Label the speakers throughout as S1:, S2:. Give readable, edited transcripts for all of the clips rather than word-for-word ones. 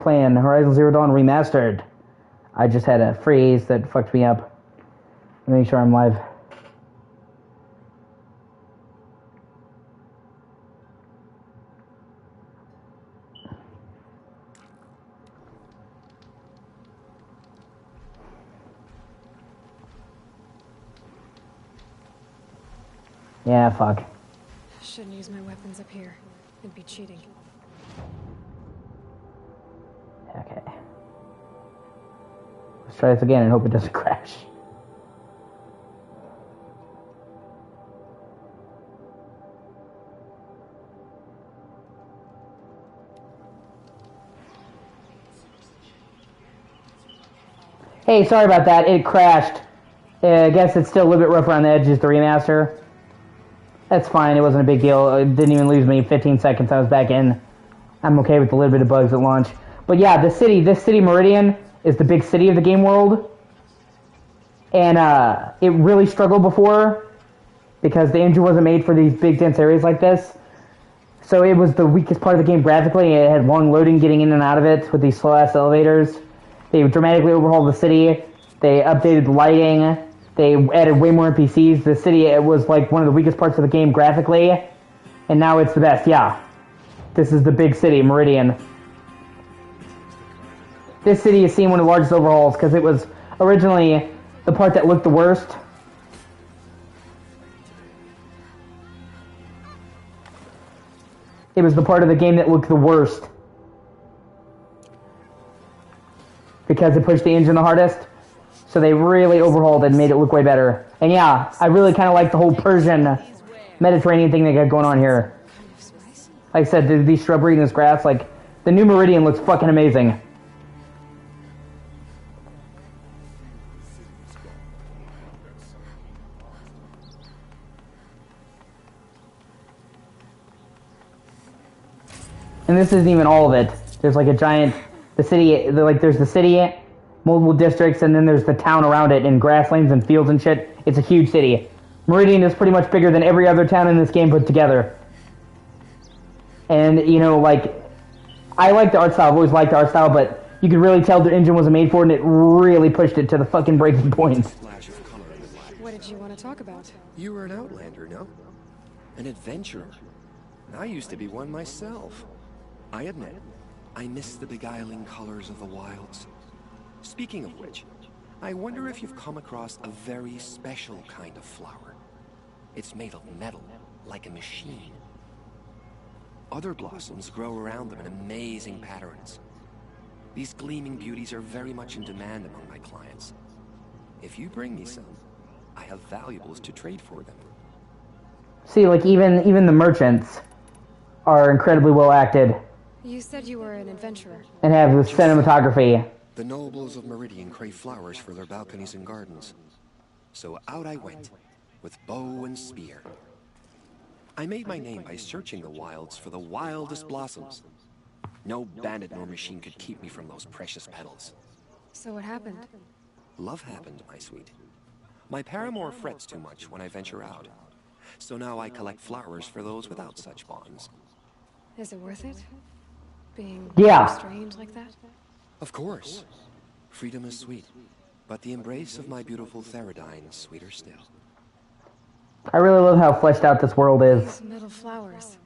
S1: playing Horizon Zero Dawn Remastered. I just had a freeze that fucked me up. Let me make sure I'm live. Yeah, fuck.
S2: Shouldn't use my weapons up here. It'd be cheating.
S1: Okay. Let's try this again and hope it doesn't crash. Hey, sorry about that. It crashed. I guess it's still a little bit rough around the edges, the remaster. That's fine. It wasn't a big deal. It didn't even lose me 15 seconds. I was back in. I'm okay with a little bit of bugs at launch. But yeah, this city, Meridian, is the big city of the game world. And it really struggled before because the engine wasn't made for these big, dense areas like this. So it was the weakest part of the game graphically. It had long loading getting in and out of it with these slow-ass elevators. They dramatically overhauled the city. They updated the lighting. They added way more NPCs. The city, it was like one of the weakest parts of the game graphically. And now it's the best, yeah. This is the big city, Meridian. This city has seen one of the largest overhauls because it was originally the part that looked the worst. It was the part of the game that looked the worst. Because it pushed the engine the hardest. So they really overhauled it and made it look way better. And yeah, I really kind of like the whole Persian Mediterranean thing they got going on here. Like I said, these shrubbery and this grass, like, the new Meridian looks fucking amazing. And this isn't even all of it. There's like a giant, the city, there's the city, multiple districts, and then there's the town around it, and grasslands and fields and shit. It's a huge city. Meridian is pretty much bigger than every other town in this game put together. And, you know, like, I like the art style, I've always liked the art style, but you could really tell the engine wasn't made for it, and it really pushed it to the fucking breaking point.
S2: What did you want to talk about?
S3: You were an outlander, no? An adventurer. I used to be one myself. I admit, I miss the beguiling colors of the wilds. Speaking of which, I wonder if you've come across a very special kind of flower. It's made of metal, like a machine. Other blossoms grow around them in amazing patterns. These gleaming beauties are very much in demand among my clients. If you bring me some, I have valuables to trade for them.
S1: See, like, even the merchants are incredibly well acted.
S2: You said you were an adventurer.
S1: And have the cinematography.
S3: The nobles of Meridian crave flowers for their balconies and gardens. So out I went, with bow and spear. I made my name by searching the wilds for the wildest blossoms. No bandit nor machine could keep me from those precious petals.
S2: So what happened?
S3: Love happened, my sweet. My paramour frets too much when I venture out. So now I collect flowers for those without such bonds.
S2: Is it worth it? Being strange like that?
S3: Of course. Freedom is sweet, but the embrace of my beautiful Theridine is sweeter still.
S1: I really love how fleshed out this world is.
S2: These metal flowers.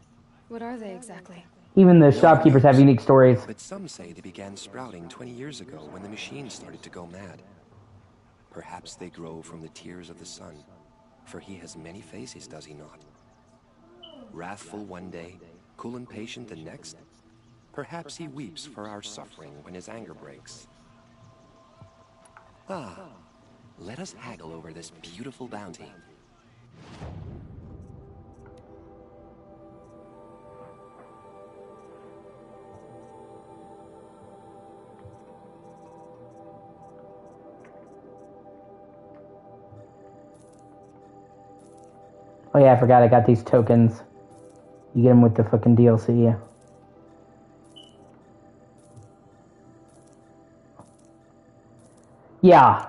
S2: What are they exactly?
S1: Even the shopkeepers have unique stories.
S3: But some say they began sprouting 20 years ago when the machines started to go mad. Perhaps they grow from the tears of the sun, for he has many faces, does he not? Wrathful one day, cool and patient the next. Perhaps he weeps for our suffering when his anger breaks. Ah, let us haggle over this beautiful bounty.
S1: Oh yeah, I forgot I got these tokens. You get them with the fucking DLC. Yeah.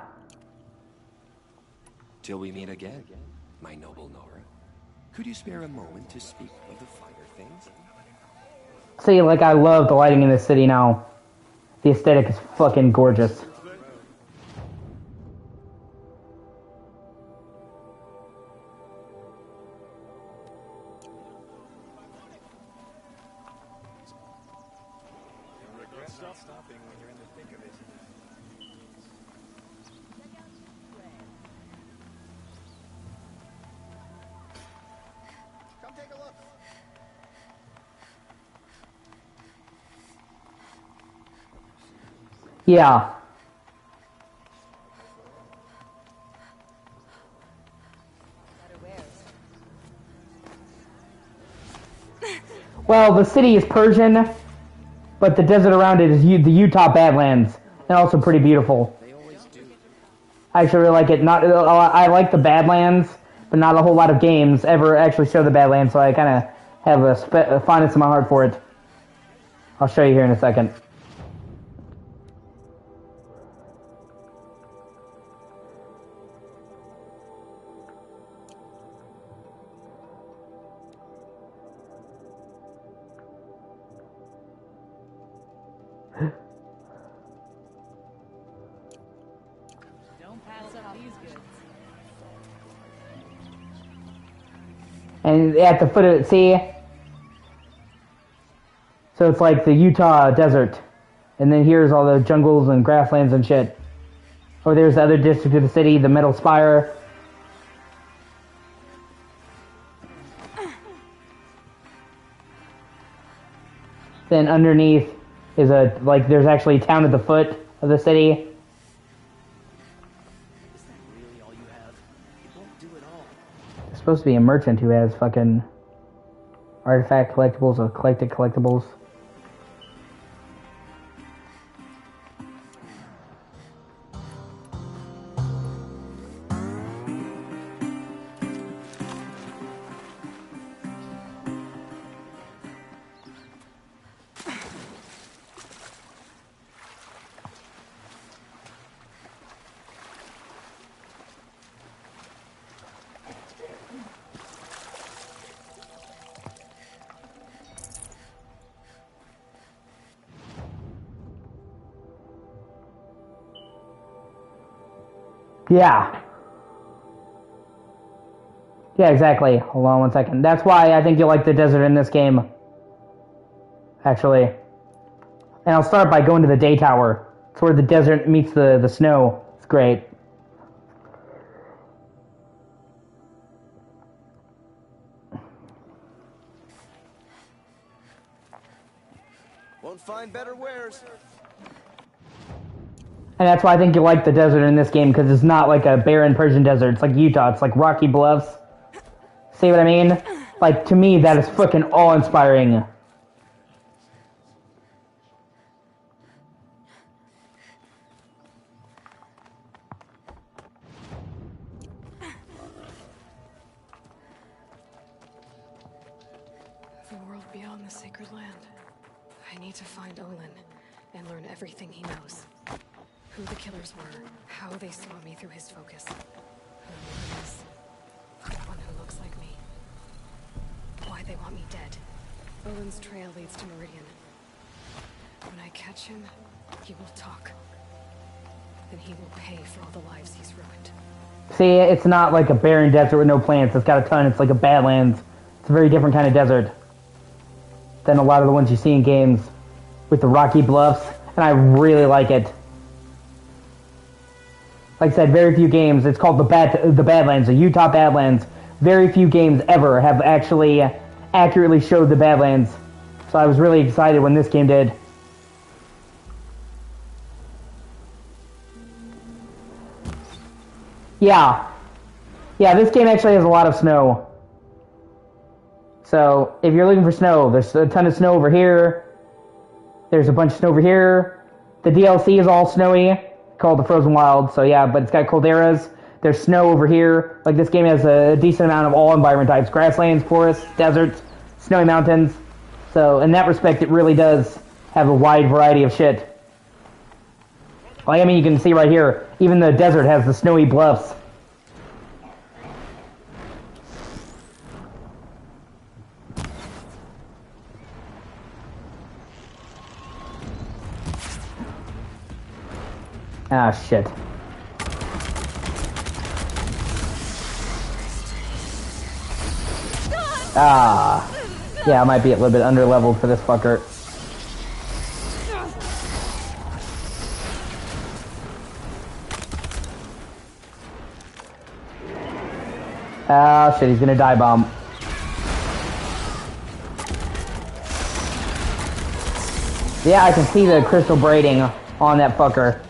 S3: Till we meet again, my noble Nora. Could you spare a moment to speak of the finer things?
S1: See, like, I love the lighting in this city now. The aesthetic is fucking gorgeous. Yeah. Well, the city is Persian, but the desert around it is the Utah Badlands, and also pretty beautiful. I actually really like it. I like the Badlands, but not a whole lot of games ever actually show the Badlands, so I kind of have a fondness in my heart for it. I'll show you here in a second. And at the foot of it, see? So it's like the Utah desert. And then here's all the jungles and grasslands and shit. Oh, there's the other district of the city, the Metal Spire. Then underneath is there's actually a town at the foot of the city. Supposed to be a merchant who has fucking artifact collectibles or collected collectibles. Yeah. Yeah, exactly. Hold on one second. That's why I think you'll like the desert in this game. Actually. And I'll start by going to the Day Tower. It's where the desert meets the snow. It's great.
S3: Won't find better wares.
S1: And that's why I think you like the desert in this game, because it's not like a barren Persian desert. It's like Utah. It's like rocky bluffs. See what I mean? Like, to me, that is fucking awe-inspiring.
S2: The world beyond the sacred land. I need to find Olin and learn everything he knows. Who the killers were, how they saw me through his focus. Who Olin is. One who looks like me. Why they want me dead. Olin's trail leads to Meridian. When I catch him, he will talk. Then he will pay for all the lives he's ruined.
S1: See, it's not like a barren desert with no plants. It's got a ton. It's like a Badlands. It's a very different kind of desert than a lot of the ones you see in games with the rocky bluffs, and I really like it. Like I said, very few games. It's called the Badlands, the Utah Badlands. Very few games ever have actually accurately showed the Badlands. So I was really excited when this game did. Yeah. Yeah, this game actually has a lot of snow. So, if you're looking for snow, there's a ton of snow over here. There's a bunch of snow over here. The DLC is all snowy, called the Frozen Wilds. So yeah, but it's got calderas. There's snow over here. Like, this game has a decent amount of all environment types. Grasslands, forests, deserts, snowy mountains. So, in that respect, it really does have a wide variety of shit. Like, I mean, you can see right here, even the desert has the snowy bluffs. Ah, shit. Ah. Yeah, I might be a little bit under-leveled for this fucker. Oh shit, he's gonna die bomb. Yeah, I can see the crystal braiding on that fucker.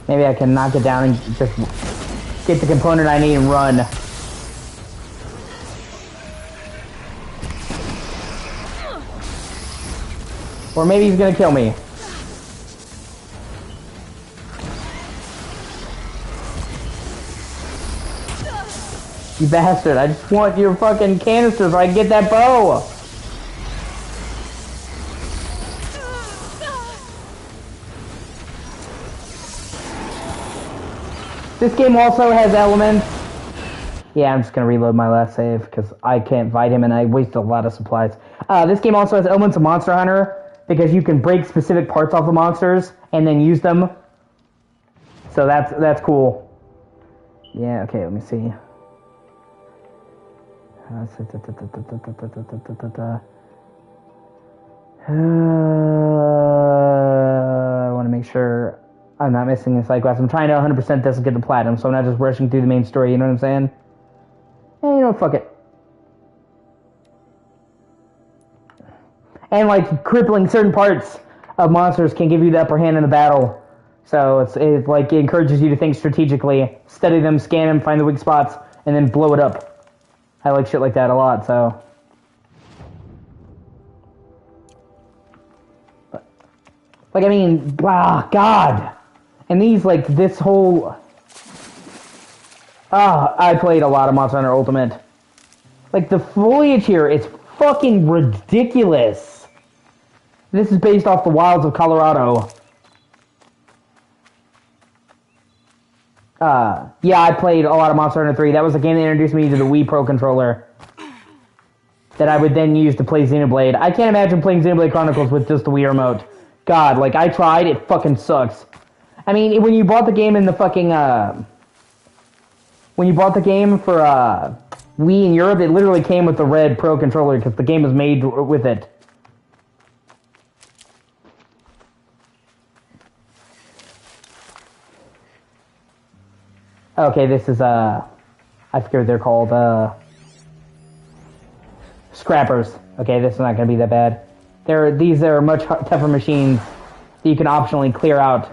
S1: Maybe I can knock it down and just get the component I need and run. Or maybe he's gonna kill me. You bastard, I just want your fucking canister so I can get that bow! This game also has elements... Yeah, I'm just gonna reload my last save, because I can't fight him and I wasted a lot of supplies. This game also has elements of Monster Hunter, because you can break specific parts off the monsters and then use them. So that's cool. Yeah, okay, let me see. I want to make sure I'm not missing a side quest. I'm trying to 100% this and get the platinum, so I'm not just rushing through the main story, you know what I'm saying? Hey, you know what, fuck it. And, like, crippling certain parts of monsters can give you the upper hand in the battle. So it like, it encourages you to think strategically, study them, scan them, find the weak spots, and then blow it up. I like shit like that a lot, so... Like, I mean, God! And these, like, this whole... I played a lot of Monster Hunter Ultimate. Like, the foliage here is fucking ridiculous. This is based off the wilds of Colorado. Yeah, I played a lot of Monster Hunter 3. That was the game that introduced me to the Wii Pro Controller. That I would then use to play Xenoblade. I can't imagine playing Xenoblade Chronicles with just the Wii remote. God, like, I tried, it fucking sucks. I mean, when you bought the game in the fucking, when you bought the game for, Wii in Europe, it literally came with the red Pro Controller, because the game was made with it. Okay, this is, I forget what they're called, Scrappers. Okay, this is not gonna be that bad. These are much tougher machines that you can optionally clear out.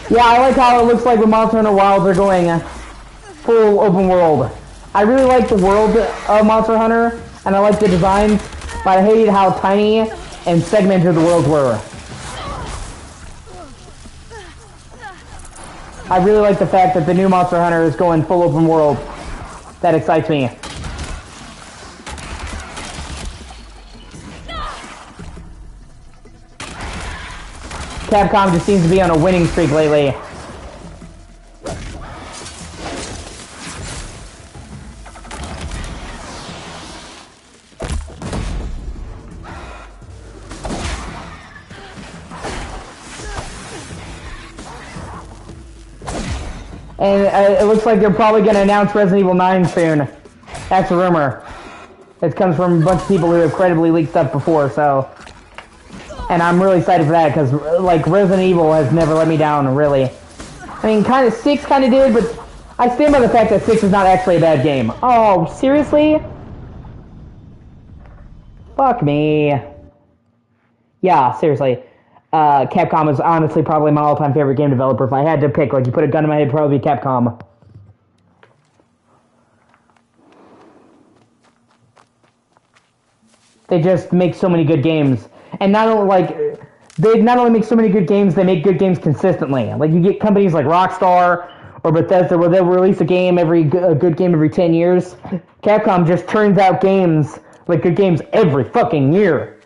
S1: Yeah, I like how it looks like when Monster Hunter Wilds are going full open world. I really like the world of Monster Hunter, and I like the designs, but I hated how tiny and segmented the worlds were. I really like the fact that the new Monster Hunter is going full open world. That excites me. Capcom just seems to be on a winning streak lately. And it looks like they're probably going to announce Resident Evil 9 soon. That's a rumor. It comes from a bunch of people who have credibly leaked stuff before, so... And I'm really excited for that, because, like, Resident Evil has never let me down, really. I mean, 6 kind of did, but I stand by the fact that 6 is not actually a bad game. Oh, seriously? Fuck me. Yeah, seriously. Capcom is honestly probably my all-time favorite game developer. If I had to pick, like, you put a gun in my head, it'd probably be Capcom. They just make so many good games. And not only, like, they not only make so many good games, they make good games consistently. Like, you get companies like Rockstar or Bethesda where they'll release a game a good game every 10 years. Capcom just turns out games, like good games, every fucking year.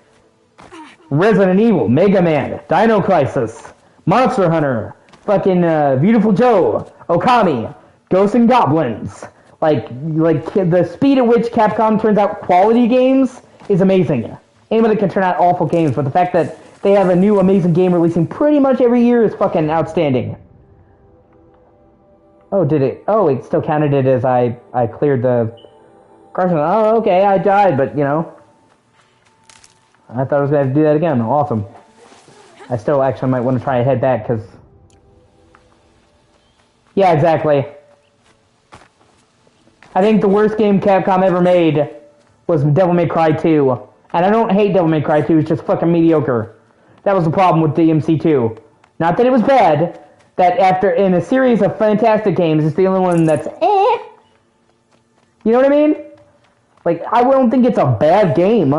S1: Resident Evil, Mega Man, Dino Crisis, Monster Hunter, fucking Beautiful Joe, Okami, Ghosts and Goblins. Like the speed at which Capcom turns out quality games is amazing. Anybody can turn out awful games, but the fact that they have a new amazing game releasing pretty much every year is fucking outstanding. Oh, did it? Oh, it still counted it as I cleared the... Carson, oh, okay, I died, but, you know... I thought I was going to have to do that again. Awesome. I still actually might want to try to head back, because... Yeah, exactly. I think the worst game Capcom ever made was Devil May Cry 2. And I don't hate Devil May Cry 2, it's just fucking mediocre. That was the problem with DMC 2. Not that it was bad, that after, in a series of fantastic games, it's the only one that's eh. You know what I mean? Like, I don't think it's a bad game.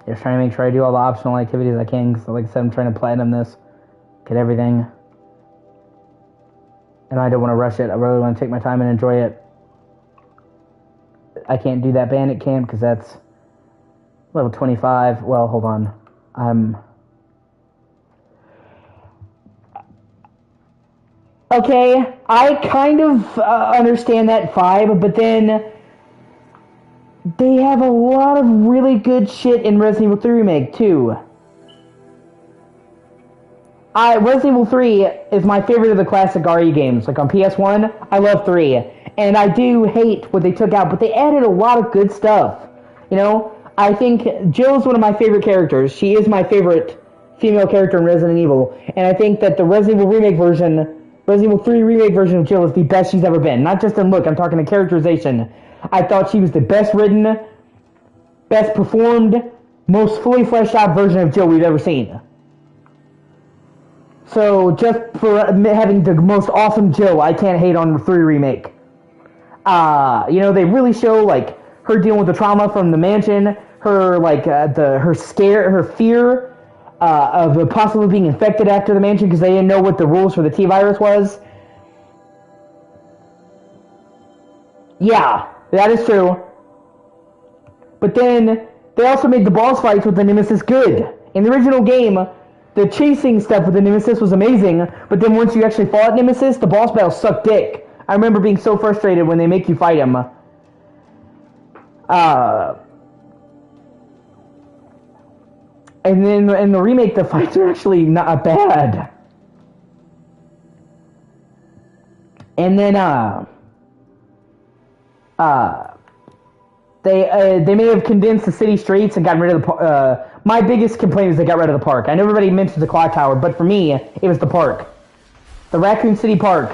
S1: Just trying to make sure I do all the optional activities I can, because like I said, I'm trying to platinum this, get everything. And I don't want to rush it, I really want to take my time and enjoy it. I can't do that bandit camp, because that's level 25. Well, hold on. Okay, I kind of understand that vibe, but then... They have a lot of really good shit in Resident Evil 3 Remake, too. Resident Evil 3 is my favorite of the classic RE games. Like on PS1, I love 3. And I do hate what they took out, but they added a lot of good stuff. You know, I think Jill's one of my favorite characters. She is my favorite female character in Resident Evil. And I think that the Resident Evil Remake version, Resident Evil 3 Remake version of Jill is the best she's ever been. Not just in look, I'm talking in characterization. I thought she was the best written, best performed, most fully fleshed out version of Jill we've ever seen. So just for having the most awesome Jill, I can't hate on the 3 Remake. You know, they really show like her dealing with the trauma from the mansion, her like her fear of possibly being infected after the mansion because they didn't know what the rules for the T-virus was. Yeah. That is true. But then, they also made the boss fights with the Nemesis good. In the original game, the chasing stuff with the Nemesis was amazing, but then once you actually fought Nemesis, the boss battles sucked dick. I remember being so frustrated when they make you fight him. And then in the remake, the fights are actually not bad. And then, they may have condensed the city streets and gotten rid of the my biggest complaint is they got rid of the park. I know everybody mentions the clock tower, but for me, it was the park. The Raccoon City Park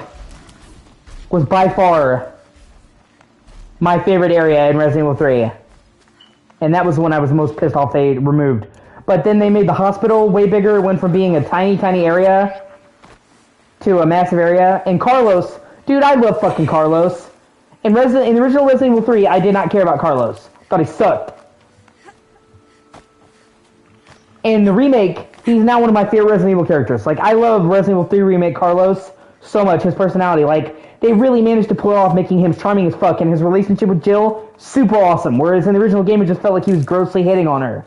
S1: was by far my favorite area in Resident Evil 3. And that was the one I was most pissed off they removed. But then they made the hospital way bigger. It went from being a tiny, tiny area to a massive area. And Carlos, dude, I love fucking Carlos. In the original Resident Evil 3, I did not care about Carlos. Thought he sucked. In the remake, he's now one of my favorite Resident Evil characters. Like, I love Resident Evil 3 Remake Carlos so much, his personality. Like, they really managed to pull it off making him charming as fuck, and his relationship with Jill, super awesome. Whereas in the original game, it just felt like he was grossly hitting on her.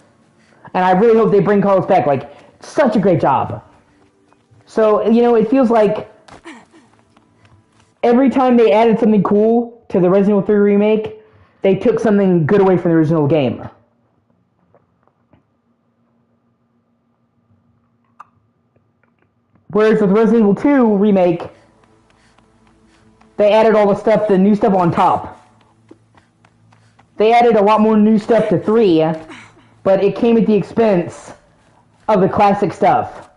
S1: And I really hope they bring Carlos back. Like, such a great job. So, you know, it feels like every time they added something cool to the Resident Evil 3 Remake, they took something good away from the original game. Whereas with Resident Evil 2 Remake, they added all the new stuff on top. They added a lot more new stuff to 3, but it came at the expense of the classic stuff.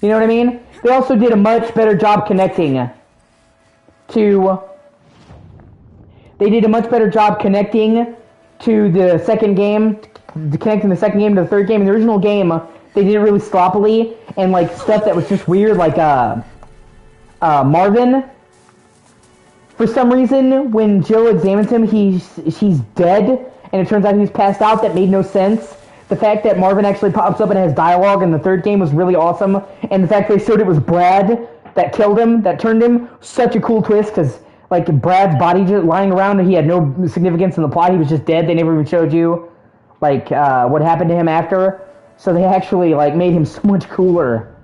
S1: You know what I mean? They also did a much better job connecting to... they did a much better job connecting to the second game, connecting the second game to the third game. In the original game, they did it really sloppily, and like stuff that was just weird, like Marvin. For some reason, when Jill examines him, she's dead, and it turns out he's passed out. That made no sense. The fact that Marvin actually pops up and has dialogue in the third game was really awesome, and the fact they showed it was Brad that killed him, that turned him, such a cool twist, because like Brad's body just lying around and he had no significance in the plot. He was just dead. They never even showed you like what happened to him after. So they actually like made him so much cooler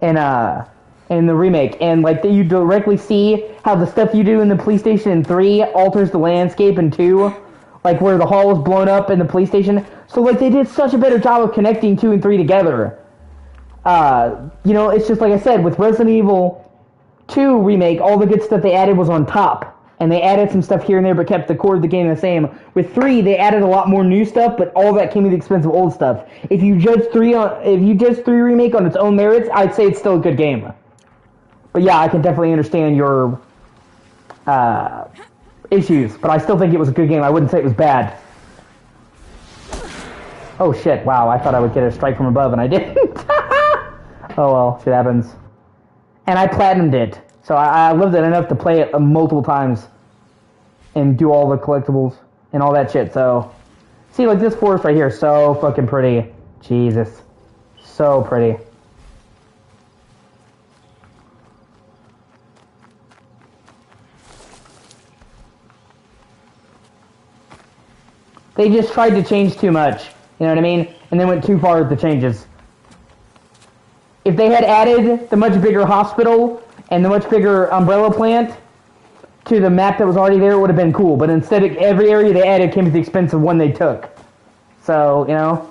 S1: in the remake, and like you directly see how the stuff you do in the police station in 3 alters the landscape in 2, like where the hall is blown up in the police station. So like they did such a better job of connecting 2 and 3 together. You know, it's just like I said, with Resident Evil 2 remake, all the good stuff they added was on top. And they added some stuff here and there, but kept the core of the game the same. With 3, they added a lot more new stuff, but all that came at the expense of old stuff. If you judge 3 remake on its own merits, I'd say it's still a good game. But yeah, I can definitely understand your issues, but I still think it was a good game. I wouldn't say it was bad. Oh shit, wow, I thought I would get a strike from above and I didn't. Oh well, shit happens. And I platinumed it, so I loved it enough to play it multiple times and do all the collectibles and all that shit. So, see, like this forest right here, so fucking pretty. Jesus, so pretty. They just tried to change too much, you know what I mean? And they went too far with the changes. If they had added the much bigger hospital and the much bigger umbrella plant to the map that was already there, it would have been cool. But instead, every area they added came at the expense of one they took. So, you know.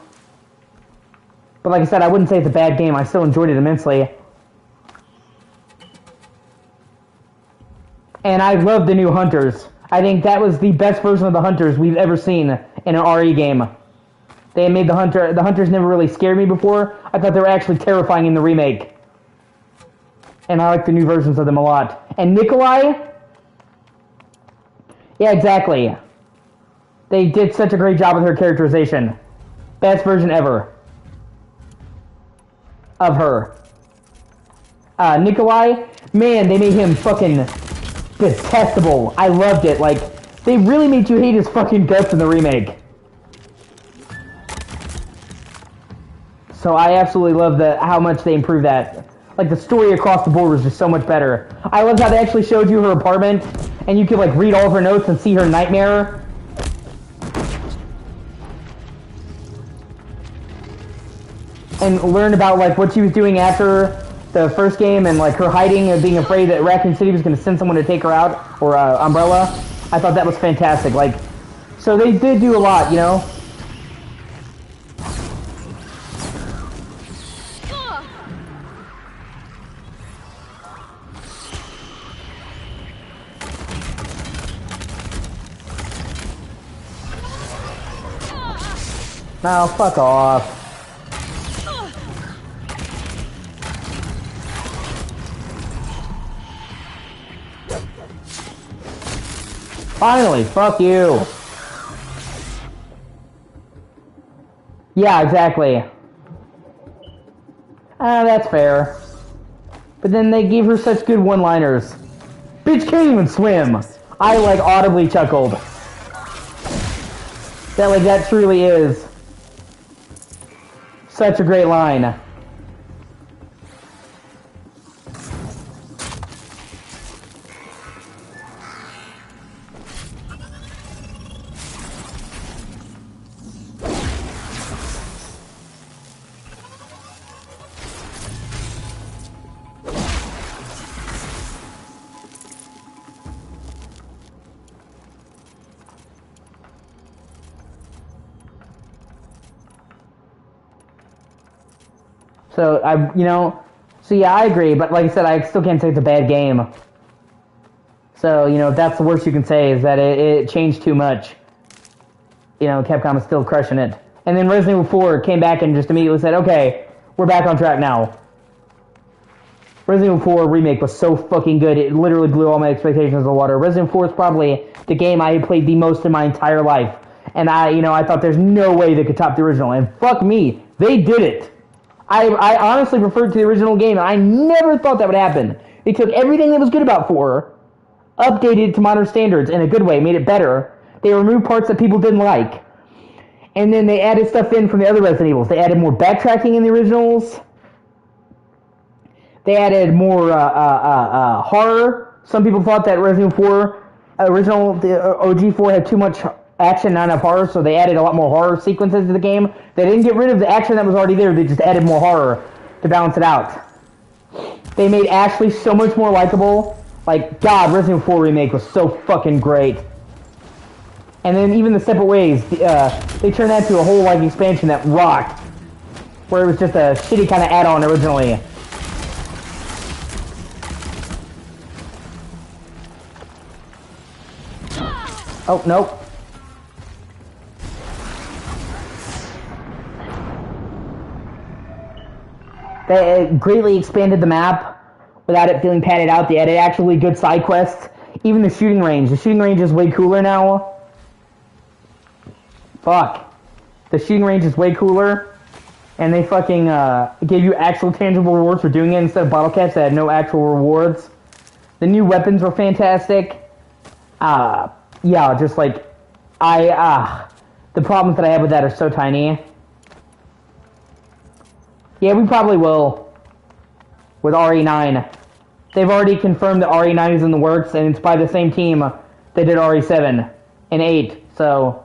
S1: But like I said, I wouldn't say it's a bad game. I still enjoyed it immensely. And I love the new Hunters. I think that was the best version of the Hunters we've ever seen in an RE game. They made the Hunters never really scared me before. I thought they were actually terrifying in the remake. And I like the new versions of them a lot. And Nikolai? Yeah, exactly. They did such a great job with her characterization. Best version ever. Of her. Nikolai? Man, they made him fucking detestable. I loved it. Like, they really made you hate his fucking guts in the remake. So I absolutely love how much they improved that. Like, the story across the board was just so much better. I loved how they actually showed you her apartment, and you could, like, read all of her notes and see her nightmare. And learn about, like, what she was doing after the first game, and, like, her hiding and being afraid that Raccoon City was going to send someone to take her out, or Umbrella. I thought that was fantastic. Like, so they did do a lot, you know? No, fuck off. Finally, fuck you. Yeah, exactly. That's fair. But then they gave her such good one-liners. Bitch can't even swim. I, like, audibly chuckled. That, like, that truly is such a great line. So, yeah, I agree, but like I said, I still can't say it's a bad game. So, you know, if that's the worst you can say, is that it changed too much. You know, Capcom is still crushing it. And then Resident Evil 4 came back and just immediately said, okay, we're back on track now. Resident Evil 4 Remake was so fucking good, it literally blew all my expectations out of the water. Resident Evil 4 is probably the game I played the most in my entire life. And I thought there's no way they could top the original. And fuck me, they did it. I honestly referred to the original game, and I never thought that would happen. They took everything that was good about 4, updated it to modern standards in a good way, made it better. They removed parts that people didn't like. And then they added stuff in from the other Resident Evils. They added more backtracking in the originals. They added more horror. Some people thought that Resident Evil 4, the OG 4, had too much action, not enough horror, so they added a lot more horror sequences to the game. They didn't get rid of the action that was already there, they just added more horror to balance it out. They made Ashley so much more likable. Like, God, Resident Evil 4 Remake was so fucking great. And then even the Separate Ways, they turned that into a whole, like, expansion that rocked. Where it was just a shitty kind of add-on originally. Oh, nope. They greatly expanded the map without it feeling padded out. They added actually good side quests. Even the shooting range. The shooting range is way cooler now. Fuck. The shooting range is way cooler. And they fucking gave you actual tangible rewards for doing it instead of bottle caps that had no actual rewards. The new weapons were fantastic. Yeah, just like, the problems that I have with that are so tiny. Yeah, we probably will. With RE9. They've already confirmed that RE9 is in the works, and it's by the same team that did RE7 and 8, so...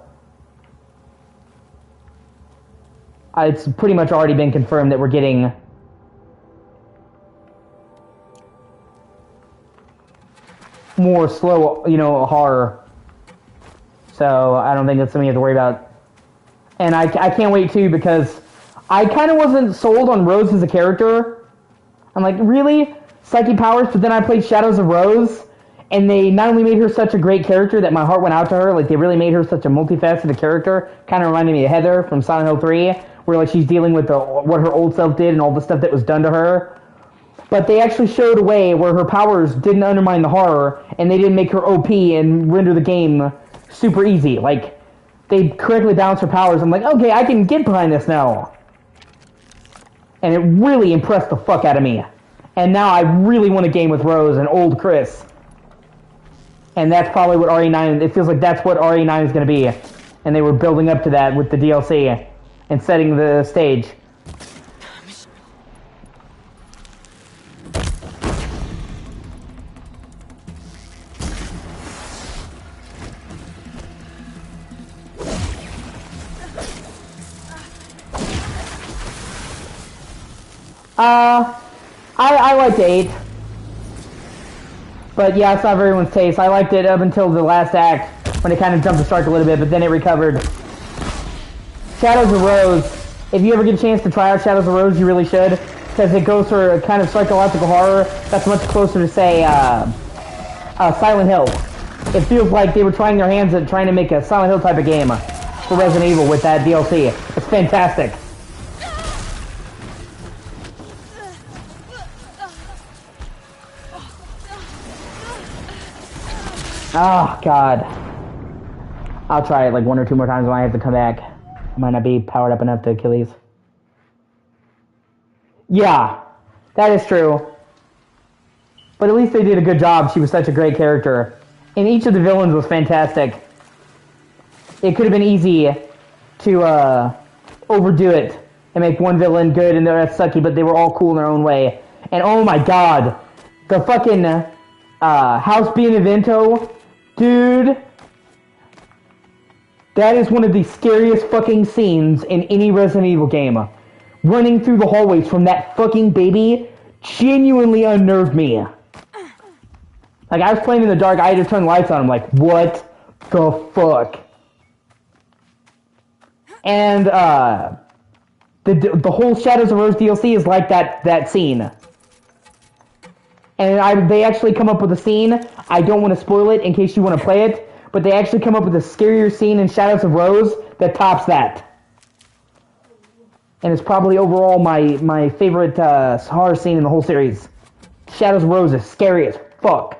S1: it's pretty much already been confirmed that we're getting... more slow, horror. So, I don't think that's something you have to worry about. And I can't wait, too, because I kind of wasn't sold on Rose as a character. I'm like, really? Psychic powers? But then I played Shadows of Rose, and they not only made her such a great character that my heart went out to her, like, they really made her such a multifaceted character. Kind of reminded me of Heather from Silent Hill 3, where, like, she's dealing with what her old self did and all the stuff that was done to her. But they actually showed a way where her powers didn't undermine the horror, and they didn't make her OP and render the game super easy. Like, they correctly balanced her powers. I'm like, okay, I can get behind this now. And it really impressed the fuck out of me. And now I really want a game with Rose and old Chris. And that's probably what RE9, it feels like that's what RE9 is going to be. And they were building up to that with the DLC and setting the stage. I liked 8. But yeah, it's not everyone's taste. I liked it up until the last act, when it kind of jumped the shark a little bit, but then it recovered. Shadows of Rose. If you ever get a chance to try out Shadows of Rose, you really should. Because it goes for a kind of psychological horror that's much closer to, say, Silent Hill. It feels like they were trying their hands at trying to make a Silent Hill type of game for Resident Evil with that DLC. It's fantastic. Oh, God. I'll try it like 1 or 2 more times when I have to come back. I might not be powered up enough to Achilles. Yeah, that is true. But at least they did a good job. She was such a great character. And each of the villains was fantastic. It could have been easy to overdo it and make one villain good and the rest sucky, but they were all cool in their own way. And oh my God, the fucking House Benevento, dude, that is one of the scariest fucking scenes in any Resident Evil game. Running through the hallways from that fucking baby genuinely unnerved me. Like, I was playing in the dark, I had to turn the lights on, I'm like, what the fuck? And, the whole Shadows of Rose DLC is like that scene. And they actually come up with a scene, I don't want to spoil it in case you want to play it, but they actually come up with a scarier scene in Shadows of Rose that tops that. And it's probably overall my favorite horror scene in the whole series. Shadows of Rose is scary as fuck.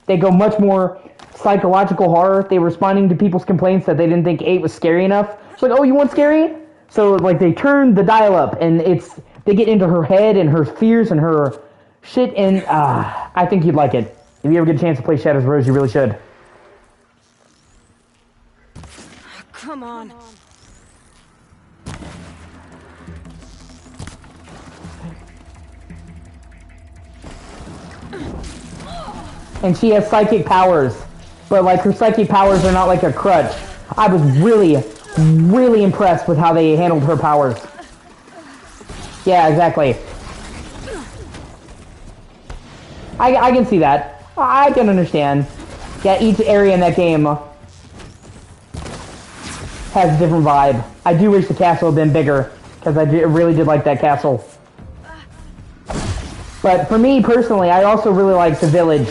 S1: They go much more psychological horror. They were responding to people's complaints that they didn't think 8 was scary enough. It's like, oh, you want scary? So, like, they turn the dial up, and they get into her head and her fears and her shit, and I think you'd like it. If you ever get a chance to play Shadows of Rose, you really should.
S2: Come on.
S1: And she has psychic powers, but like her psychic powers are not like a crutch. I was really, really impressed with how they handled her powers. Yeah, exactly. I can see that. I can understand. Yeah, each area in that game has a different vibe. I do wish the castle had been bigger, because I really did like that castle. But for me personally, I also really liked the village,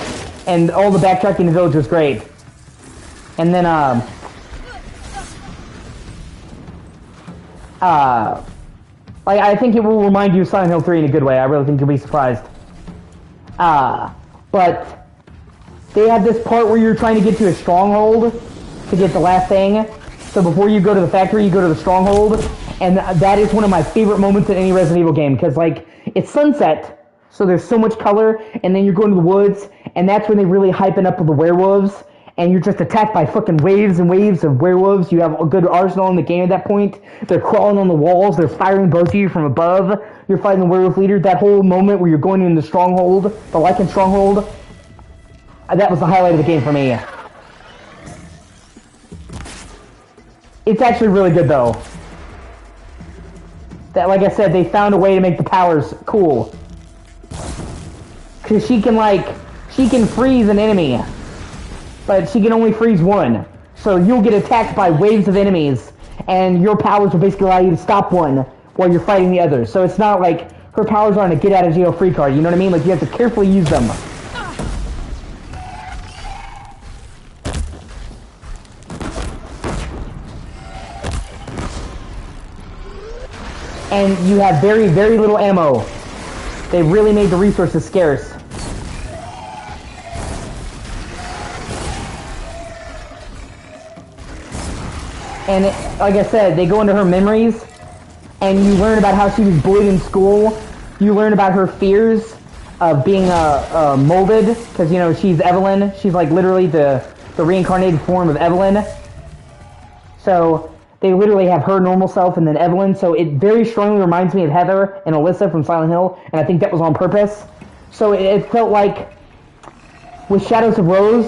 S1: and all the backtracking in the village was great. And then, like, I think it will remind you of Silent Hill 3 in a good way. I really think you'll be surprised. But they have this part where you're trying to get to a stronghold to get the last thing. So before you go to the factory, you go to the stronghold, and that is one of my favorite moments in any Resident Evil game, because, like, it's sunset, so there's so much color, and then you're going to the woods, and that's when they really hyping up the werewolves, and you're just attacked by fucking waves and waves of werewolves. You have a good arsenal in the game at that point. They're crawling on the walls, they're firing both of you from above, you're fighting the werewolf leader. That whole moment where you're going in the stronghold, the Lycan stronghold, that was the highlight of the game for me. It's actually really good though. That, like I said, they found a way to make the powers cool. Cause she can freeze an enemy, but she can only freeze one. So you'll get attacked by waves of enemies, and your powers will basically allow you to stop one while you're fighting the other. So it's not like her powers aren't a get out of jail free card, you know what I mean? Like, you have to carefully use them. And you have very, very little ammo. They really made the resources scarce. And like I said, they go into her memories, and you learn about how she was bullied in school. You learn about her fears of being molded, because, you know, she's Evelyn. She's like literally the reincarnated form of Evelyn. So they literally have her normal self and then Evelyn, so it very strongly reminds me of Heather and Alyssa from Silent Hill, and I think that was on purpose. So it felt like, with Shadows of Rose,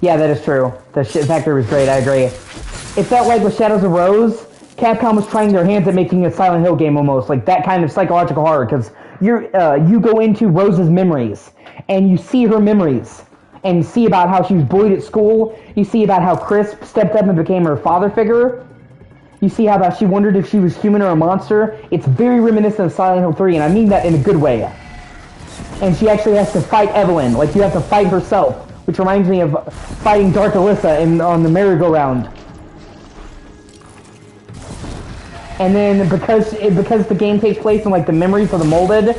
S1: yeah, that is true. The factory was great, I agree. It felt like with Shadows of Rose, Capcom was trying their hands at making a Silent Hill game almost, like that kind of psychological horror, because you go into Rose's memories, and you see her memories, and see about how she was bullied at school. You see about how Chris stepped up and became her father figure. You see how about she wondered if she was human or a monster. It's very reminiscent of Silent Hill 3, and I mean that in a good way. And she actually has to fight Evelyn, like you have to fight herself, which reminds me of fighting Dark Alyssa on the merry-go-round. And then because the game takes place in like the memories of the molded,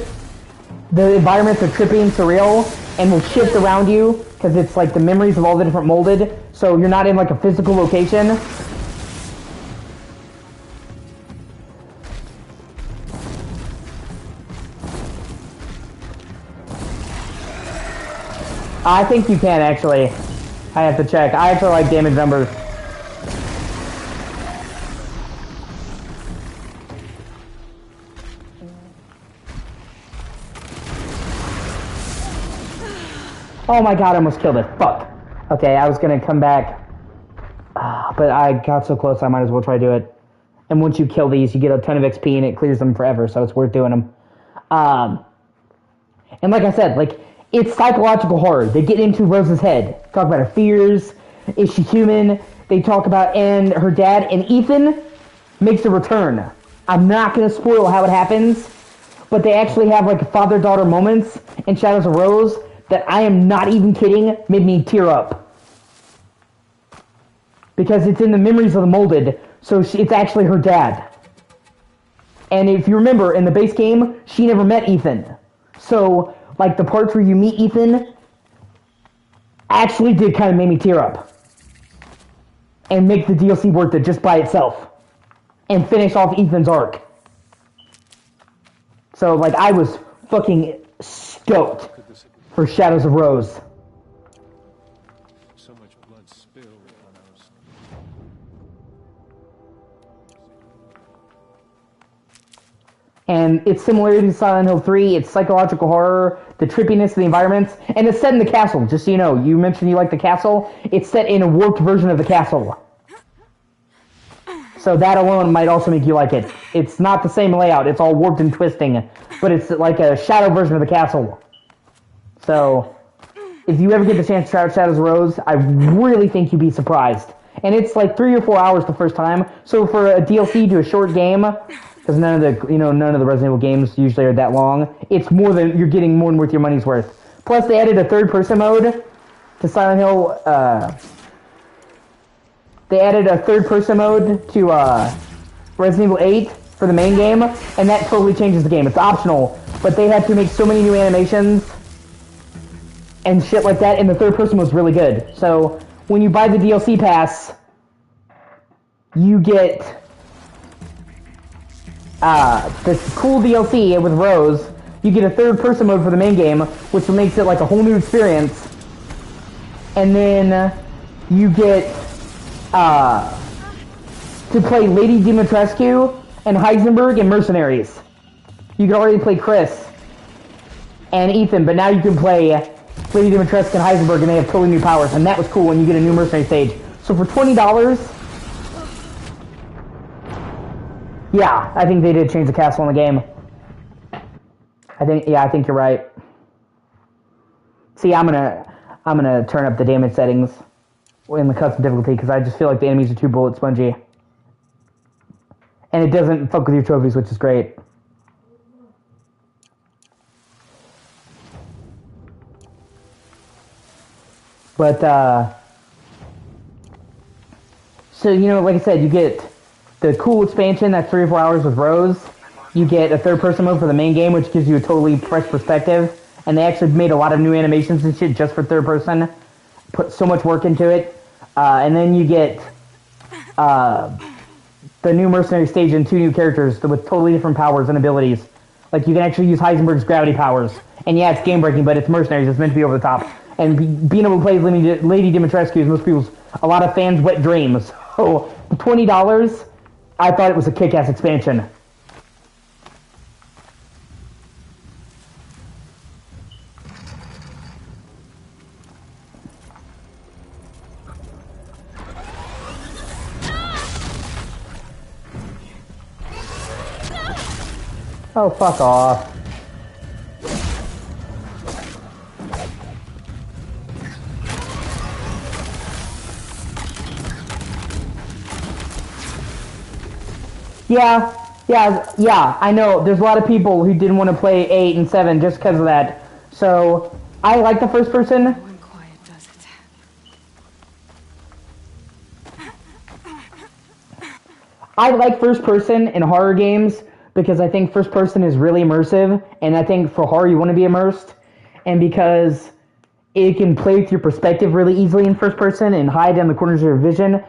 S1: the environments are trippy and surreal and will shift around you because it's like the memories of all the different molded, so you're not in like a physical location. I think you can actually. I have to check. I actually like damage numbers. Oh my god, I almost killed it. Fuck. Okay, I was gonna come back. But I got so close, I might as well try to do it. And once you kill these, you get a ton of XP and it clears them forever, so it's worth doing them. And like I said, like, it's psychological horror. They get into Rose's head. Talk about her fears. Is she human? They talk about, and her dad, and Ethan makes a return. I'm not gonna spoil how it happens, but they actually have like father-daughter moments in Shadows of Rose that I am not even kidding, made me tear up. Because it's in the memories of the molded, so it's actually her dad. And if you remember, in the base game, she never met Ethan. So, like, the parts where you meet Ethan actually did kind of make me tear up. And make the DLC worth it just by itself. And finish off Ethan's arc. So, like, I was fucking stoked for Shadows of Rose.
S4: So much blood spilled on our...
S1: And its similarity to Silent Hill 3, its psychological horror, the trippiness of the environments, and it's set in the castle, just so you know. You mentioned you like the castle. It's set in a warped version of the castle. So that alone might also make you like it. It's not the same layout, it's all warped and twisting, but it's like a shadow version of the castle. So, if you ever get the chance to try out Shadows of Rose, I really think you'd be surprised. And it's like 3 or 4 hours the first time, so for a DLC to a short game, because none of the Resident Evil games usually are that long, it's more than, you're getting more than worth your money's worth. Plus, they added a third-person mode to Silent Hill, they added a third-person mode to Resident Evil 8 for the main game, and that totally changes the game. It's optional, but they had to make so many new animations and shit like that, and the third person was really good. So, when you buy the DLC pass, you get this cool DLC with Rose. You get a third-person mode for the main game, which makes it like a whole new experience. And then you get to play Lady Dimitrescu and Heisenberg and Mercenaries. You can already play Chris and Ethan, but now you can play Lady Dimitrescu and Heisenberg, and they have totally new powers, and that was cool when you get a new Mercenary stage. So for $20, yeah, I think they did change the castle in the game. I think you're right. See, I'm gonna turn up the damage settings in the custom difficulty, because I just feel like the enemies are too bullet spongy. And it doesn't fuck with your trophies, which is great. But, so, you know, like I said, you get the cool expansion, that's 3 or 4 hours with Rose. You get a third-person mode for the main game, which gives you a totally fresh perspective. And they actually made a lot of new animations and shit just for third-person. Put so much work into it. And then you get the new Mercenary stage and 2 new characters with totally different powers and abilities. Like, you can actually use Heisenberg's gravity powers. And yeah, it's game-breaking, but it's Mercenaries. It's meant to be over the top. And being able to play Lady Dimitrescu is most people's, a lot of fans' wet dreams. So, for $20, I thought it was a kick-ass expansion. Oh, fuck off. Yeah, I know. There's a lot of people who didn't want to play 8 and 7 just because of that. So, I like the first person.
S2: When quiet does it.
S1: I like first person in horror games because I think first person is really immersive, and I think for horror you want to be immersed, and because it can play with your perspective really easily in first person and hide down the corners of your vision.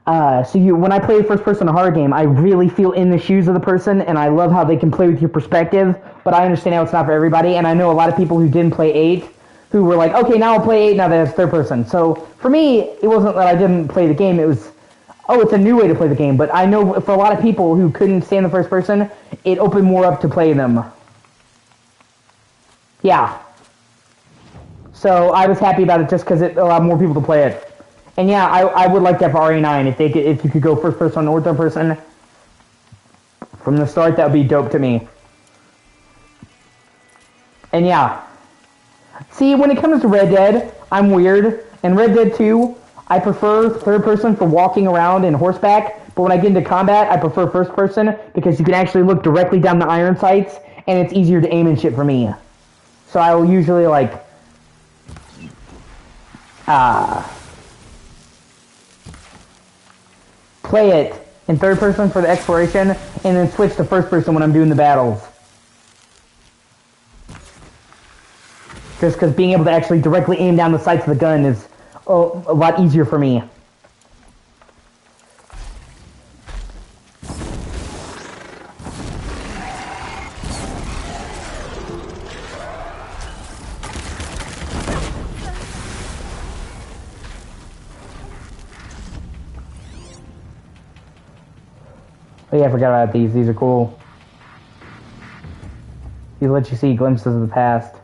S1: When I play first person in a horror game, I really feel in the shoes of the person, and I love how they can play with your perspective, but I understand how it's not for everybody, and I know a lot of people who didn't play 8, who were like, okay, now I'll play 8 now that it's third person. So, for me, it wasn't that I didn't play the game, it was, oh, it's a new way to play the game, but I know for a lot of people who couldn't stand the first person, it opened more up to play them. Yeah. So, I was happy about it just because it allowed more people to play it. And yeah, I would like that for RE9, if you could go first person or third person from the start, that would be dope to me. And yeah. See, when it comes to Red Dead, I'm weird. In Red Dead 2, I prefer third person for walking around and horseback, but when I get into combat, I prefer first person because you can actually look directly down the iron sights, and it's easier to aim and shit for me. So I will usually, like, play it in third person for the exploration, and then switch to first person when I'm doing the battles. just because being able to actually directly aim down the sights of the gun is a lot easier for me. Oh yeah, I forgot about these. These are cool. These let you see glimpses of the past,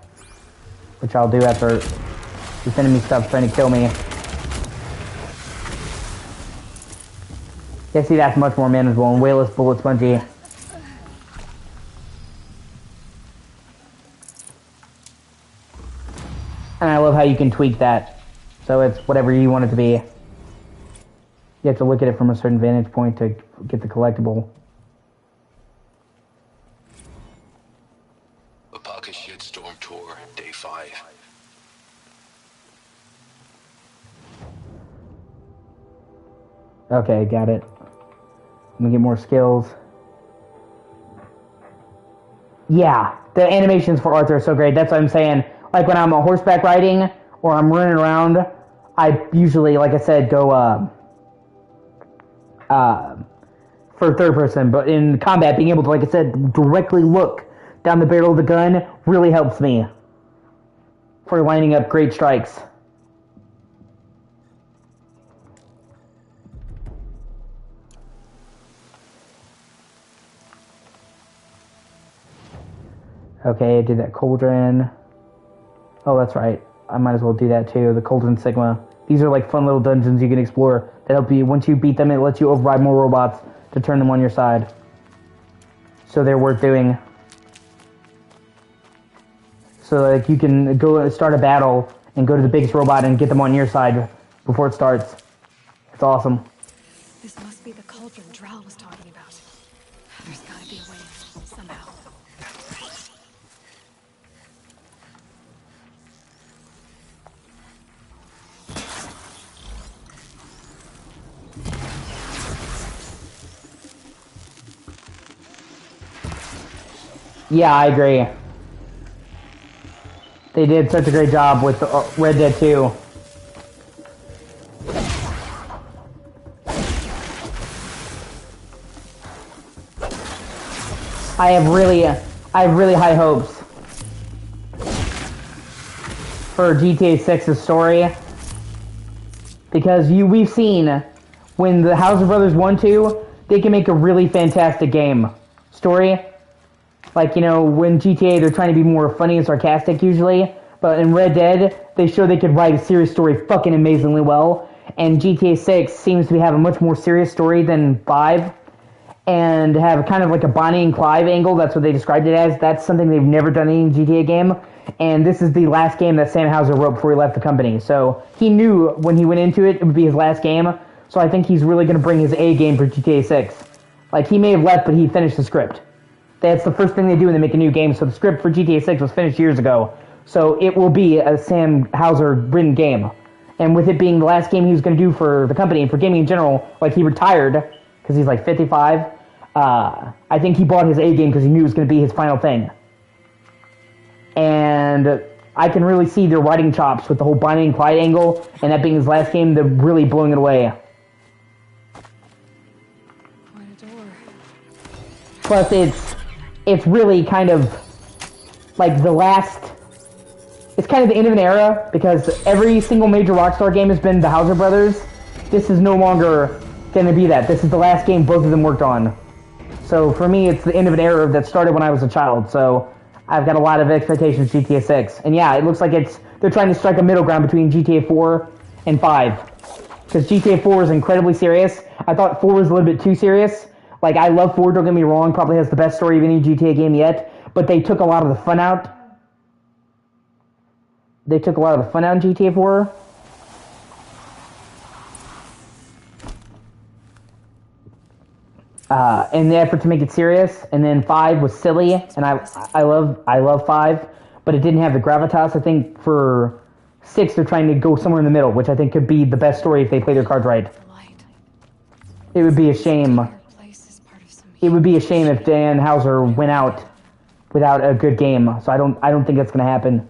S1: which I'll do after this enemy stops trying to kill me. Yeah, see, that's much more manageable and way less bullet spongy. And I love how you can tweak that, so it's whatever you want it to be. You have to look at it from a certain vantage point to get the collectible.
S5: Pocket Shitstorm Tour, Day 5.
S1: Okay, got it. Let me get more skills. Yeah, the animations for Arthur are so great. That's what I'm saying. Like when I'm horseback riding or I'm running around, I usually, like I said, go for third person. But in combat, being able to, like I said, directly look down the barrel of the gun really helps me for lining up great strikes. Okay, I did that cauldron. Oh, that's right. I might as well do that too. The Cauldron Sigma. These are like fun little dungeons you can explore that help you. Once you beat them, it lets you override more robots to turn them on your side. So they're worth doing. So like you can go start a battle and go to the biggest robot and get them on your side before it starts. It's awesome.
S2: This must be the cauldron Drow was talking about. There's gotta be a way, somehow.
S1: Yeah, I agree. They did such a great job with Red Dead 2. I have really high hopes for GTA 6's story, because we've seen when the Hauser Brothers 1-2, they can make a really fantastic game story. Like, you know, when GTA, they're trying to be more funny and sarcastic usually, but in Red Dead, they show they could write a serious story fucking amazingly well, and GTA 6 seems to have a much more serious story than 5, and have kind of like a Bonnie and Clyde angle. That's what they described it as. That's something they've never done in a GTA game, and this is the last game that Sam Hauser wrote before he left the company, so he knew when he went into it, it would be his last game, so I think he's really going to bring his A game for GTA 6. Like, he may have left, but he finished the script. That's the first thing they do when they make a new game, so the script for GTA 6 was finished years ago. So it will be a Sam Hauser written game. And with it being the last game he was going to do for the company and for gaming in general, like he retired, because he's like 55, I think he bought his A game because he knew it was going to be his final thing. And I can really see their writing chops with the whole Bonnie and Clyde angle, and that being his last game, they're really blowing it away.
S2: Quite a door.
S1: Plus, it's really kind of like the last. It's kind of the end of an era, because every single major Rockstar game has been the Hauser Brothers. This is no longer going to be that. This is the last game both of them worked on. So for me, it's the end of an era that started when I was a child. So I've got a lot of expectations for GTA 6. And yeah, it looks like they're trying to strike a middle ground between GTA 4 and 5. Because GTA 4 is incredibly serious. I thought 4 was a little bit too serious. Like, I love 4, don't get me wrong, probably has the best story of any GTA game yet, but they took a lot of the fun out. They took a lot of the fun out in GTA 4. In the effort to make it serious, and then 5 was silly, and I love 5, but it didn't have the gravitas. I think for 6, they're trying to go somewhere in the middle, which I think could be the best story if they play their cards right. It would be a shame. It would be a shame if Dan Hauser went out without a good game. So I don't think that's going to happen.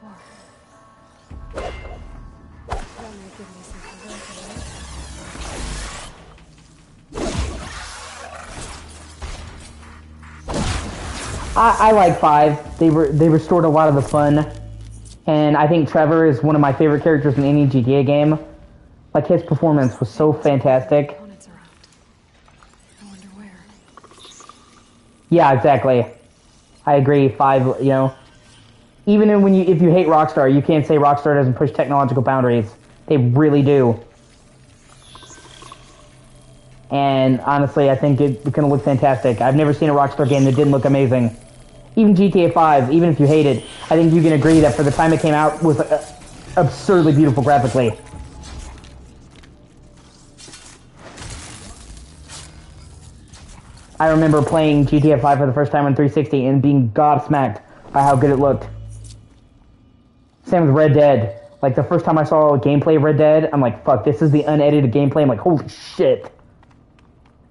S2: before. That might give me something to work with.
S1: I like 5. They restored a lot of the fun, and I think Trevor is one of my favorite characters in any GTA game. Like, his performance was so fantastic.
S2: Components around. I wonder where.
S1: Yeah, exactly. I agree. 5, you know, even if you hate Rockstar, you can't say Rockstar doesn't push technological boundaries. They really do. And honestly, I think it's going to look fantastic. I've never seen a Rockstar game that didn't look amazing. Even GTA 5, even if you hate it, I think you can agree that for the time it came out, was absurdly beautiful graphically. I remember playing GTA 5 for the first time on 360 and being gobsmacked by how good it looked. Same with Red Dead. Like, the first time I saw gameplay of Red Dead, I'm like, fuck, this is the unedited gameplay. I'm like, holy shit.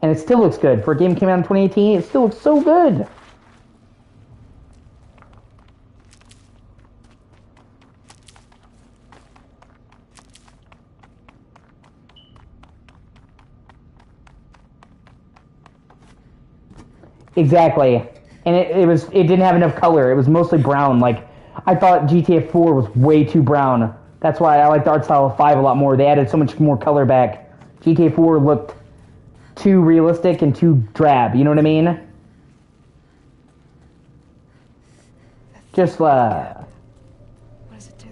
S1: And it still looks good. For a game that came out in 2018, it still looks so good. Exactly. And it didn't have enough color. It was mostly brown. Like, I thought GTA 4 was way too brown. That's why I like the art style of 5 a lot more. They added so much more color back. GTA 4 looked too realistic and too drab. You know what I mean? Just,
S2: What does it do?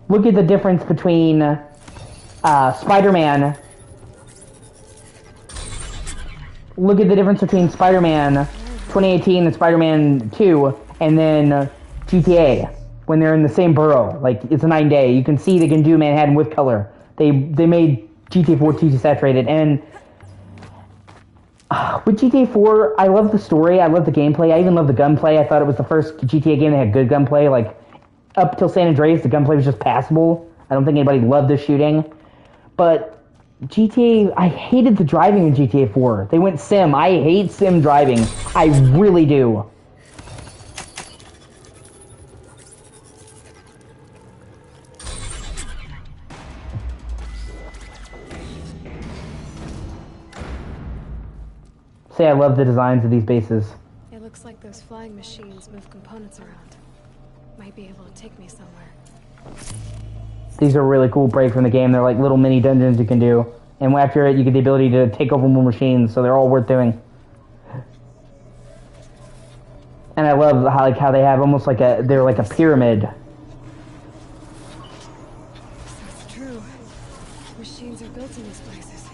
S1: look at the difference between, Spider-Man. Look at the difference between Spider-Man 2018 and Spider-Man 2, and then GTA, when they're in the same borough. Like, it's a night and day. You can see they can do Manhattan with color. They made GTA 4 too saturated, and with GTA 4, I love the story, I love the gameplay, I even love the gunplay. I thought it was the first GTA game that had good gunplay. Like, up till San Andreas, the gunplay was just passable. I don't think anybody loved the shooting. But GTA, I hated the driving in GTA 4. They went sim. I hate sim driving. I really do. Say I love the designs of these bases.
S2: It looks like those flying machines move components around. Might be able to take me somewhere.
S1: These are a really cool break from the game. They're like little mini dungeons you can do. And after it, you get the ability to take over more machines, so they're all worth doing. And I love how they have almost like they're like a pyramid.
S2: So it's true. Machines are built in these places.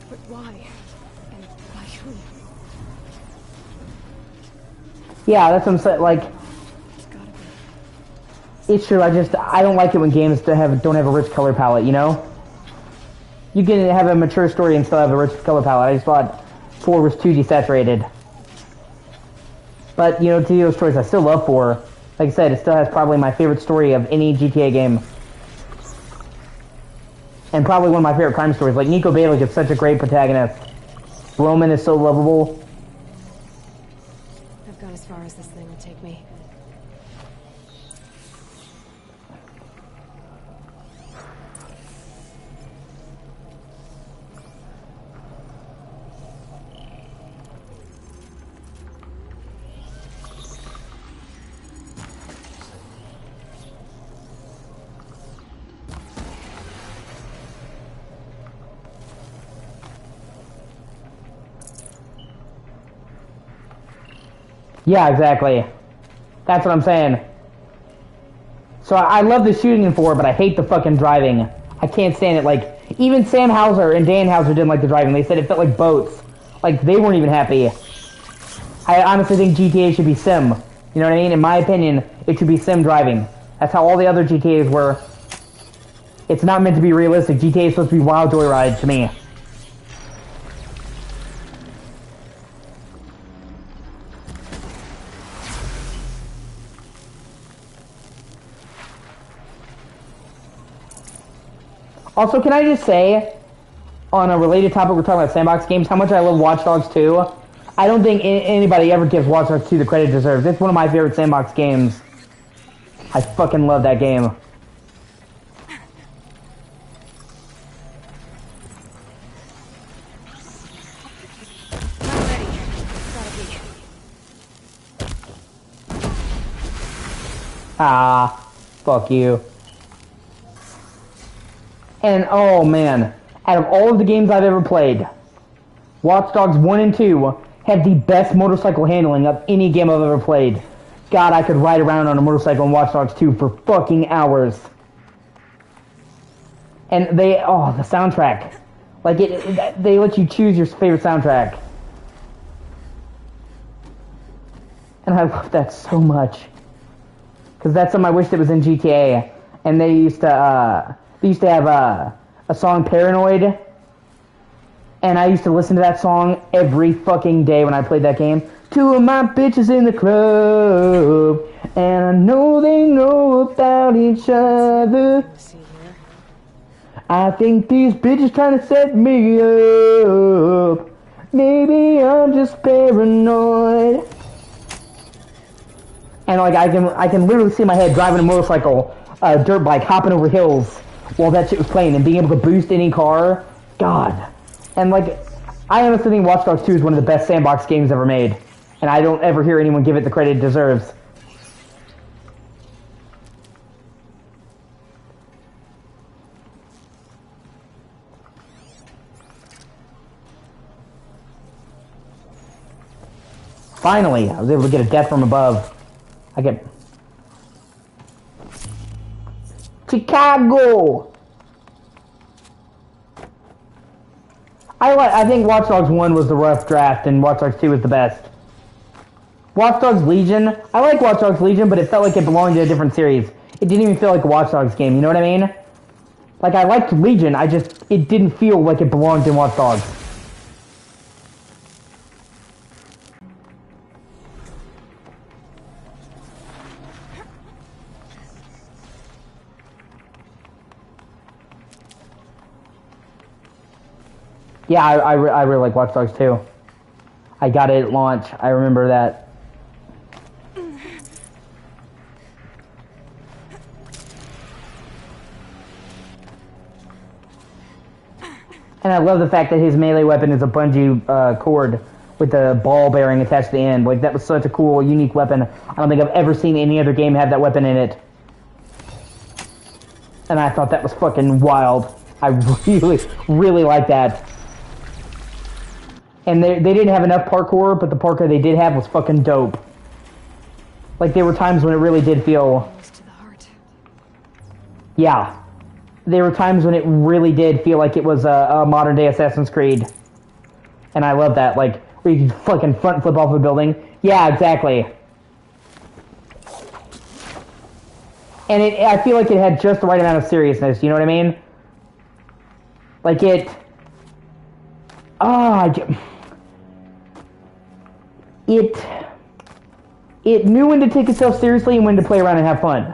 S2: But why? And by who?
S1: Yeah, that's what I'm saying. Like,
S2: It's gotta be.
S1: it's true. I don't like it when games don't have a rich color palette. You know, you can have a mature story and still have a rich color palette. I just thought 4 was too desaturated. But you know, to those stories, I still love 4. Like I said, it still has probably my favorite story of any GTA game, and probably one of my favorite crime stories. Like, Nico Bellic is such a great protagonist. Roman is so lovable.
S2: I've gone as far as this thing will take me.
S1: Yeah, exactly. That's what I'm saying. So I love the shooting in 4, but I hate the fucking driving. I can't stand it. Like, even Sam Hauser and Dan Hauser didn't like the driving. They said it felt like boats. Like, they weren't even happy. I honestly think GTA should be sim. You know what I mean? In my opinion, it should be sim driving. That's how all the other GTAs were. It's not meant to be realistic. GTA is supposed to be Wild Joyride to me. Also, can I just say, on a related topic, we're talking about sandbox games, how much I love Watch Dogs 2. I don't think anybody ever gives Watch Dogs 2 the credit it deserves. It's one of my favorite sandbox games. I fucking love that game. Ah, fuck you. And oh man, out of all of the games I've ever played, Watch Dogs 1 and 2 have the best motorcycle handling of any game I've ever played. God, I could ride around on a motorcycle in Watch Dogs 2 for fucking hours. And the soundtrack. Like, they let you choose your favorite soundtrack. And I love that so much. Because that's something I wish that was in GTA. And they used to have a song, Paranoid. And I used to listen to that song every fucking day when I played that game. Two of my bitches in the club, and I know they know about each other. I think these bitches trying to set me up. Maybe I'm just paranoid. And like I can literally see my head driving a motorcycle, dirt bike, hopping over hills while that shit was playing, and being able to boost any car. God. And like, I honestly think Watch Dogs 2 is one of the best sandbox games ever made. And I don't ever hear anyone give it the credit it deserves. Finally, I was able to get a death from above. I get... Chicago! I think Watch Dogs 1 was the rough draft, and Watch Dogs 2 was the best. Watch Dogs Legion, I like Watch Dogs Legion, but it felt like it belonged to a different series. It didn't even feel like a Watch Dogs game, you know what I mean? Like, I liked Legion, it didn't feel like it belonged in Watch Dogs. Yeah, I really like Watch Dogs 2. I got it at launch. I remember that. And I love the fact that his melee weapon is a bungee cord with the ball bearing attached to the end. Like, that was such a cool, unique weapon. I don't think I've ever seen any other game have that weapon in it. And I thought that was fucking wild. I really, really like that. And they didn't have enough parkour, but the parkour they did have was fucking dope. Like, there were times when it really did feel... Yeah. There were times when it really did feel like it was a modern-day Assassin's Creed. And I love that, like, where you can fucking front flip off a building. Yeah, exactly. And I feel like it had just the right amount of seriousness, you know what I mean? Like, it knew when to take itself seriously and when to play around and have fun.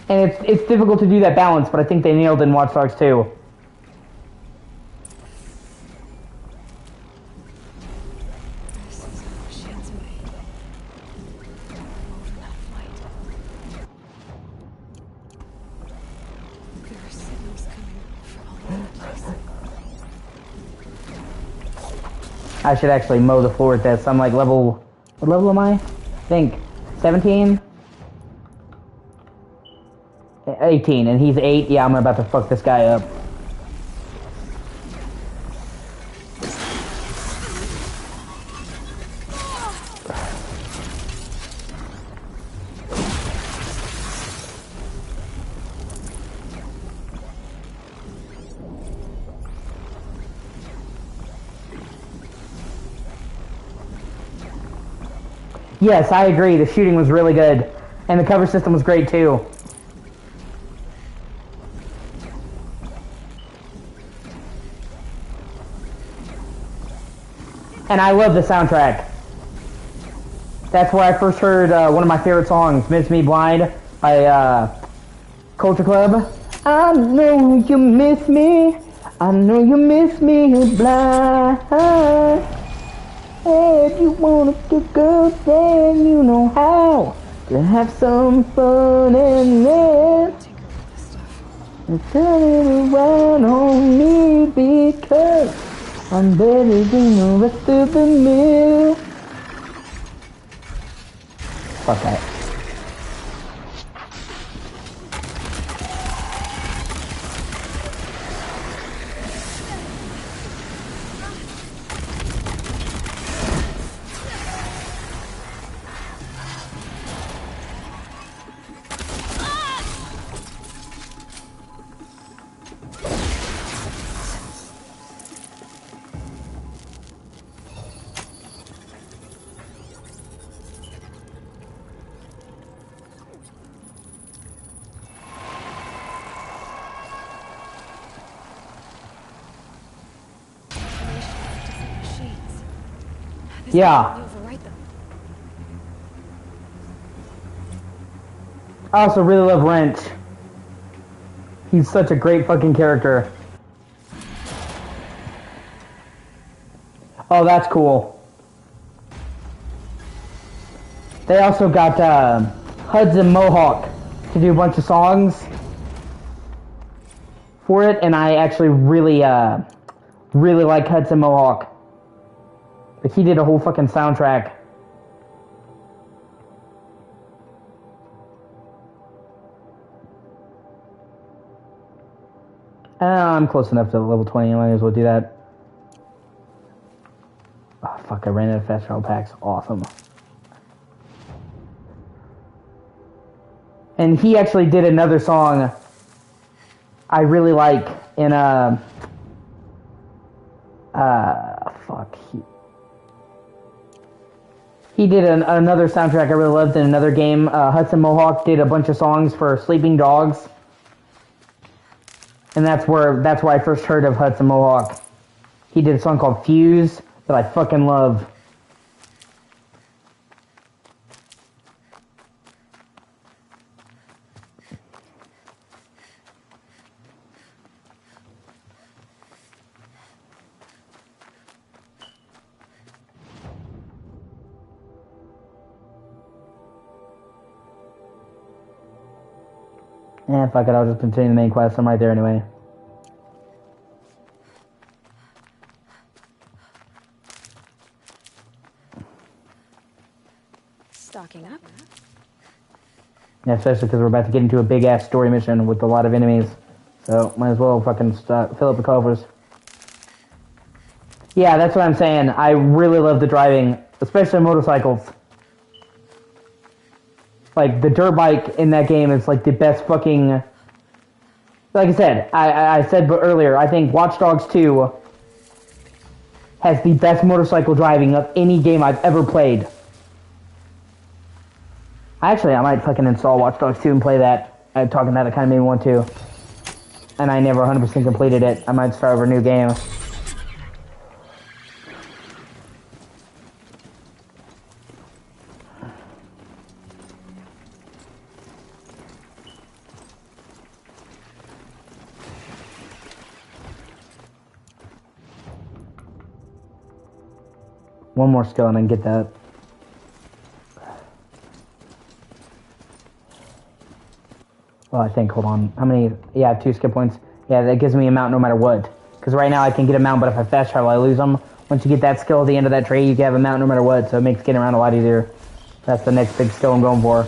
S1: And it's difficult to do that balance, but I think they nailed it in Watch Dogs 2. I should actually mow the floor at this. I'm like level... What level am I? I think 17? 18, and he's 8. Yeah, I'm about to fuck this guy up. Yes, I agree. The shooting was really good. And the cover system was great, too. And I love the soundtrack. That's where I first heard one of my favorite songs, Miss Me Blind, by Culture Club. I know you miss me. I know you miss me blind. If you wanna get good, then you know how to have some fun in it.
S2: Tinker with this stuff.
S1: And turn it around on me because I'm better than the rest of the meal. Fuck that.
S2: Machines. This
S1: Yeah.
S2: will overwrite them.
S1: I also really love Wrench. He's such a great fucking character. Oh, that's cool. They also got Hudson Mohawk to do a bunch of songs for it, and I actually really like Hudson Mohawk. Like, he did a whole fucking soundtrack. I'm close enough to level 20, I might as well do that. Oh, fuck, I ran out of fast travel packs. Awesome. And he actually did another song I really like in fuck. He did another soundtrack I really loved in another game. Hudson Mohawk did a bunch of songs for Sleeping Dogs. And that's where I first heard of Hudson Mohawk. He did a song called Fuse that I fucking love. Yeah, fuck it, I'll just continue the main quest. I'm right there anyway.
S2: Stocking up.
S1: Yeah, especially because we're about to get into a big-ass story mission with a lot of enemies. So, might as well fucking fill up the coffers. Yeah, that's what I'm saying. I really love the driving, especially motorcycles. Like, the dirt bike in that game is, like, the best fucking... Like I said, I said earlier, I think Watch Dogs 2 has the best motorcycle driving of any game I've ever played. Actually, I might fucking install Watch Dogs 2 and play that. Talking that, it kind of made me want to. And I never 100% completed it. I might start over a new game. One more skill and I can get that. Well, I think, hold on. How many? Yeah, 2 skill points. Yeah, that gives me a mount no matter what. Because right now I can get a mount, but if I fast travel, I lose them. Once you get that skill at the end of that tree, you can have a mount no matter what, so it makes getting around a lot easier. That's the next big skill I'm going for.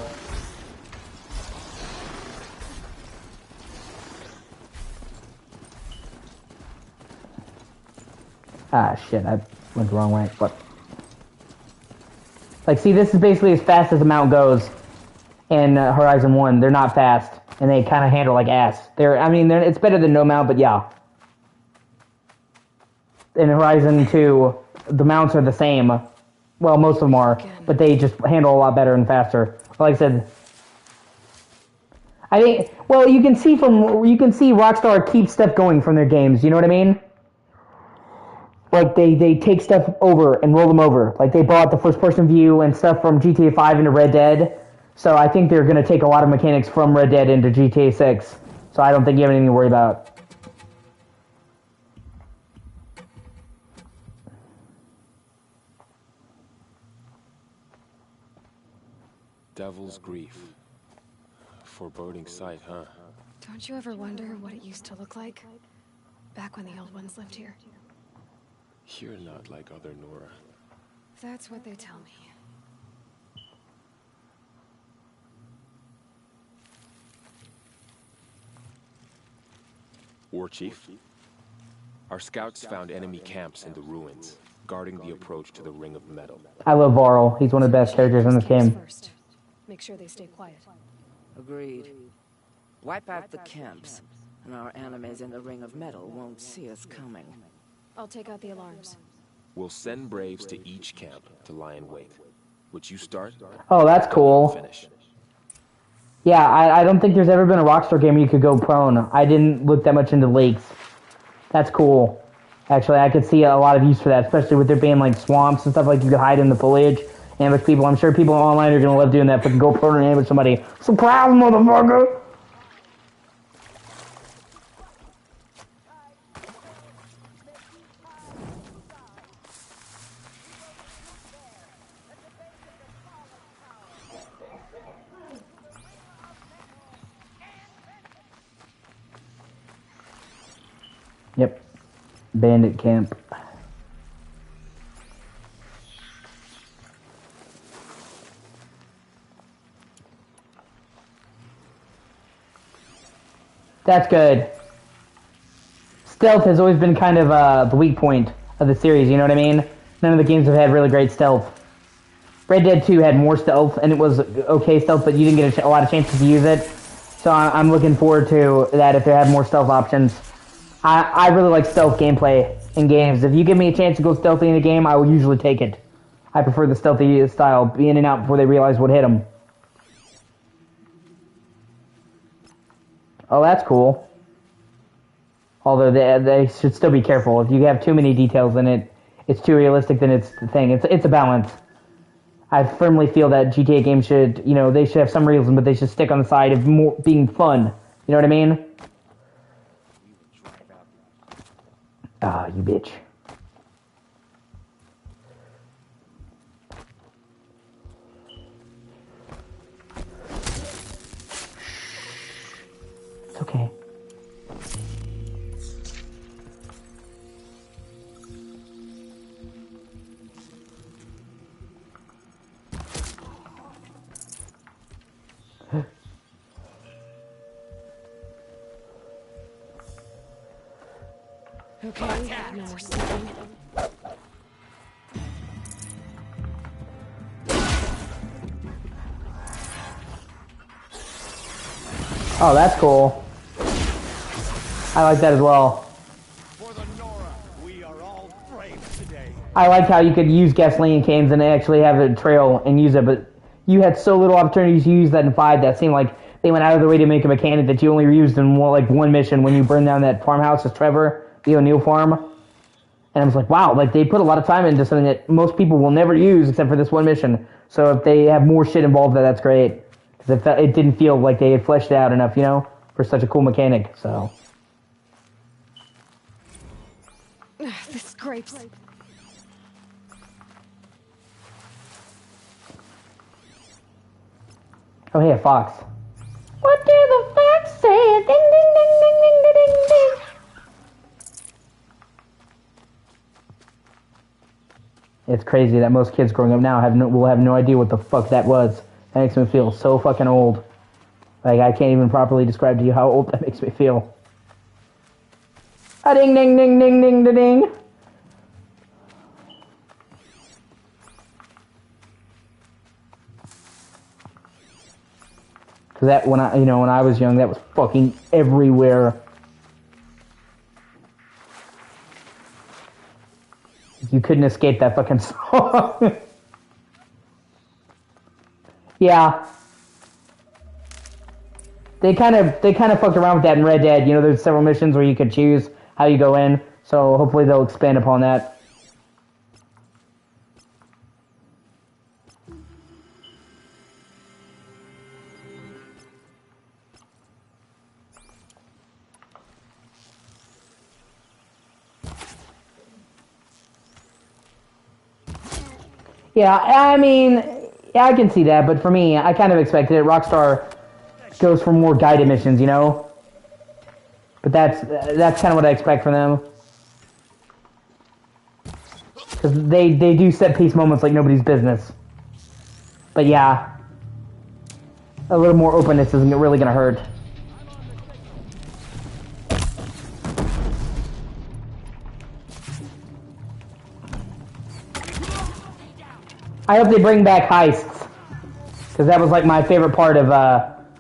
S1: Ah, shit, I went the wrong way. What? Like, see, this is basically as fast as the mount goes in Horizon 1. They're not fast, and they kind of handle like ass. It's better than no mount, but yeah. In Horizon 2, the mounts are the same. Well, most of them are, but they just handle a lot better and faster. Like I said, I think, well, you can see Rockstar keep stuff going from their games, you know what I mean? Like, they take stuff over and roll them over. Like, they brought the first-person view and stuff from GTA 5 into Red Dead. So I think they're going to take a lot of mechanics from Red Dead into GTA 6. So I don't think you have anything to worry about.
S6: Devil's grief. Foreboding sight, huh?
S2: Don't you ever wonder what it used to look like? Back when the old ones lived here.
S6: You're not like other Nora.
S2: That's what they tell me.
S6: War Chief? Our scouts found enemy camps in the ruins, guarding the approach to the Ring of Metal.
S1: I love Varl. He's one of the best characters in this game.
S2: First. Make sure they stay quiet.
S7: Agreed. Wipe out the camps, and our enemies in the Ring of Metal won't see us coming.
S2: I'll take out the alarms.
S6: We'll send Braves to each camp to lie in wait. Which you start?
S1: Oh, that's cool.
S6: Finish.
S1: Yeah, I don't think there's ever been a Rockstar game where you could go prone. I didn't look that much into lakes. That's cool. Actually, I could see a lot of use for that, especially with there being like swamps and stuff like you could hide in the foliage, ambush people. I'm sure people online are gonna love doing that. Fucking go prone and ambush somebody. Surprise, motherfucker! Yep. Bandit camp. That's good. Stealth has always been kind of the weak point of the series, you know what I mean? None of the games have had really great stealth. Red Dead 2 had more stealth, and it was okay stealth, but you didn't get a lot of chances to use it. So I'm looking forward to that if they have more stealth options. I really like stealth gameplay in games. If you give me a chance to go stealthy in a game, I will usually take it. I prefer the stealthy style, be in and out before they realize what hit them. Oh, that's cool. Although they should still be careful. If you have too many details in it, it's too realistic, then it's the thing. It's a balance. I firmly feel that GTA games should, you know, they should have some realism, but they should stick on the side of more being fun. You know what I mean? Ah, you bitch. It's okay.
S2: Okay, no more sleeping.
S1: Oh, that's cool. I like that as well.
S4: For the Nora, we are all brave today.
S1: I liked how you could use gasoline cans and actually have a trail and use it, but you had so little opportunities to use that in 5 that seemed like they went out of their way to make a mechanic that you only used in one mission when you burned down that farmhouse as Trevor, the O'Neill farm. And I was like, wow, like they put a lot of time into something that most people will never use except for this one mission. So if they have more shit involved, that's great. Because it didn't feel like they had fleshed it out enough, you know, for such a cool mechanic, so.
S2: This grapes.
S1: Oh, hey, a fox. What did the fox say? Ding, ding, ding, ding, ding, ding, ding, ding. It's crazy that most kids growing up now will have no idea what the fuck that was. That makes me feel so fucking old. Like, I can't even properly describe to you how old that makes me feel. A ding, ding, ding, ding, ding, ding, ding. Cause that when I was young, that was fucking everywhere. You couldn't escape that fucking song. Yeah. They kind of fucked around with that in Red Dead. You know, there's several missions where you could choose how you go in. So hopefully they'll expand upon that. Yeah, I mean, Yeah, I can see that, but for me, I kind of expected it. Rockstar goes for more guided missions, you know? But that's kind of what I expect from them. Because they do set-piece moments like nobody's business. But yeah, a little more openness isn't really going to hurt. I hope they bring back heists. Because that was like my favorite part of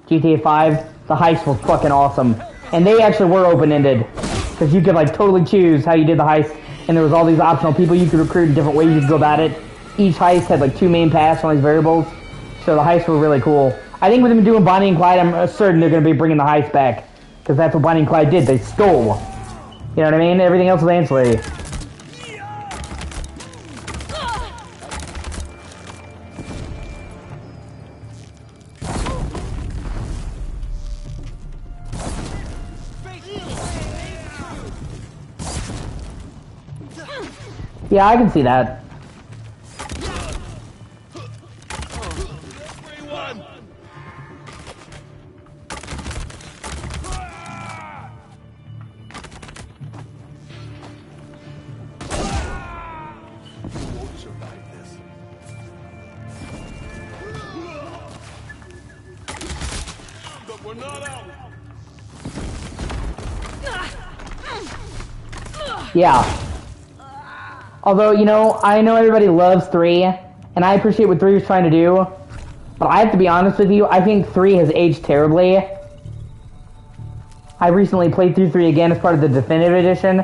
S1: GTA 5. The heists were fucking awesome. And they actually were open-ended. Because you could like totally choose how you did the heist. And there was all these optional people you could recruit in different ways you could go about it. Each heist had like 2 main paths on these variables. So the heists were really cool. I think with them doing Bonnie and Clyde, I'm certain they're going to be bringing the heist back. Because that's what Bonnie and Clyde did. They stole. You know what I mean? Everything else was ancillary. Yeah, I can see that. Yeah. Although, you know, I know everybody loves 3, and I appreciate what 3 was trying to do, but I have to be honest with you, I think 3 has aged terribly. I recently played through 3 again as part of the Definitive Edition,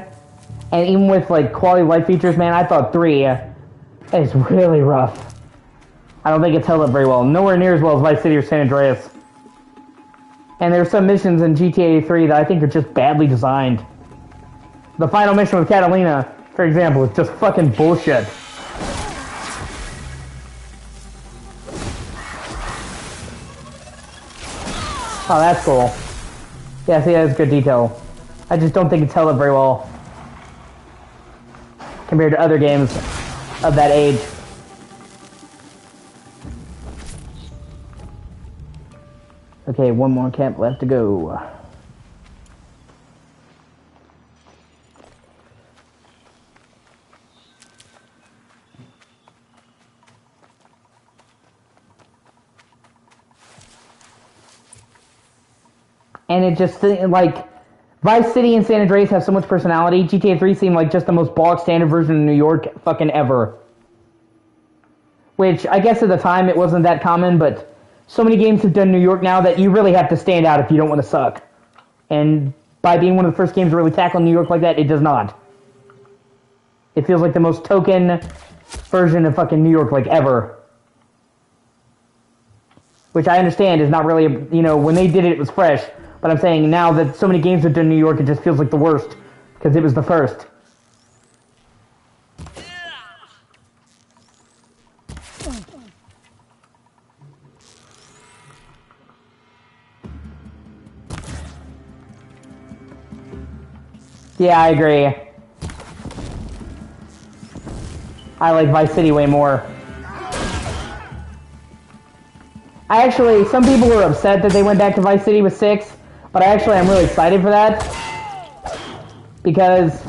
S1: and even with, like, quality of life features, man, I thought 3 is really rough. I don't think it's held up very well. Nowhere near as well as Vice City or San Andreas. And there are some missions in GTA 3 that I think are just badly designed. The final mission with Catalina, for example, is just fucking bullshit. Oh, that's cool. Yeah, see, that's good detail. I just don't think it's held up very well compared to other games of that age. Okay, one more camp left to go. And it just, like, Vice City and San Andreas have so much personality. GTA 3 seemed like just the most bog standard version of New York fucking ever. Which, I guess at the time it wasn't that common, but so many games have done New York now that you really have to stand out if you don't want to suck. And by being one of the first games to really tackle New York like that, it does not. It feels like the most token version of fucking New York, like, ever. Which I understand is not really, you know, when they did it, it was fresh. But I'm saying now that so many games have done New York, it just feels like the worst. Because it was the first. Yeah, I agree. I like Vice City way more. Some people were upset that they went back to Vice City with 6. But I'm really excited for that. Because,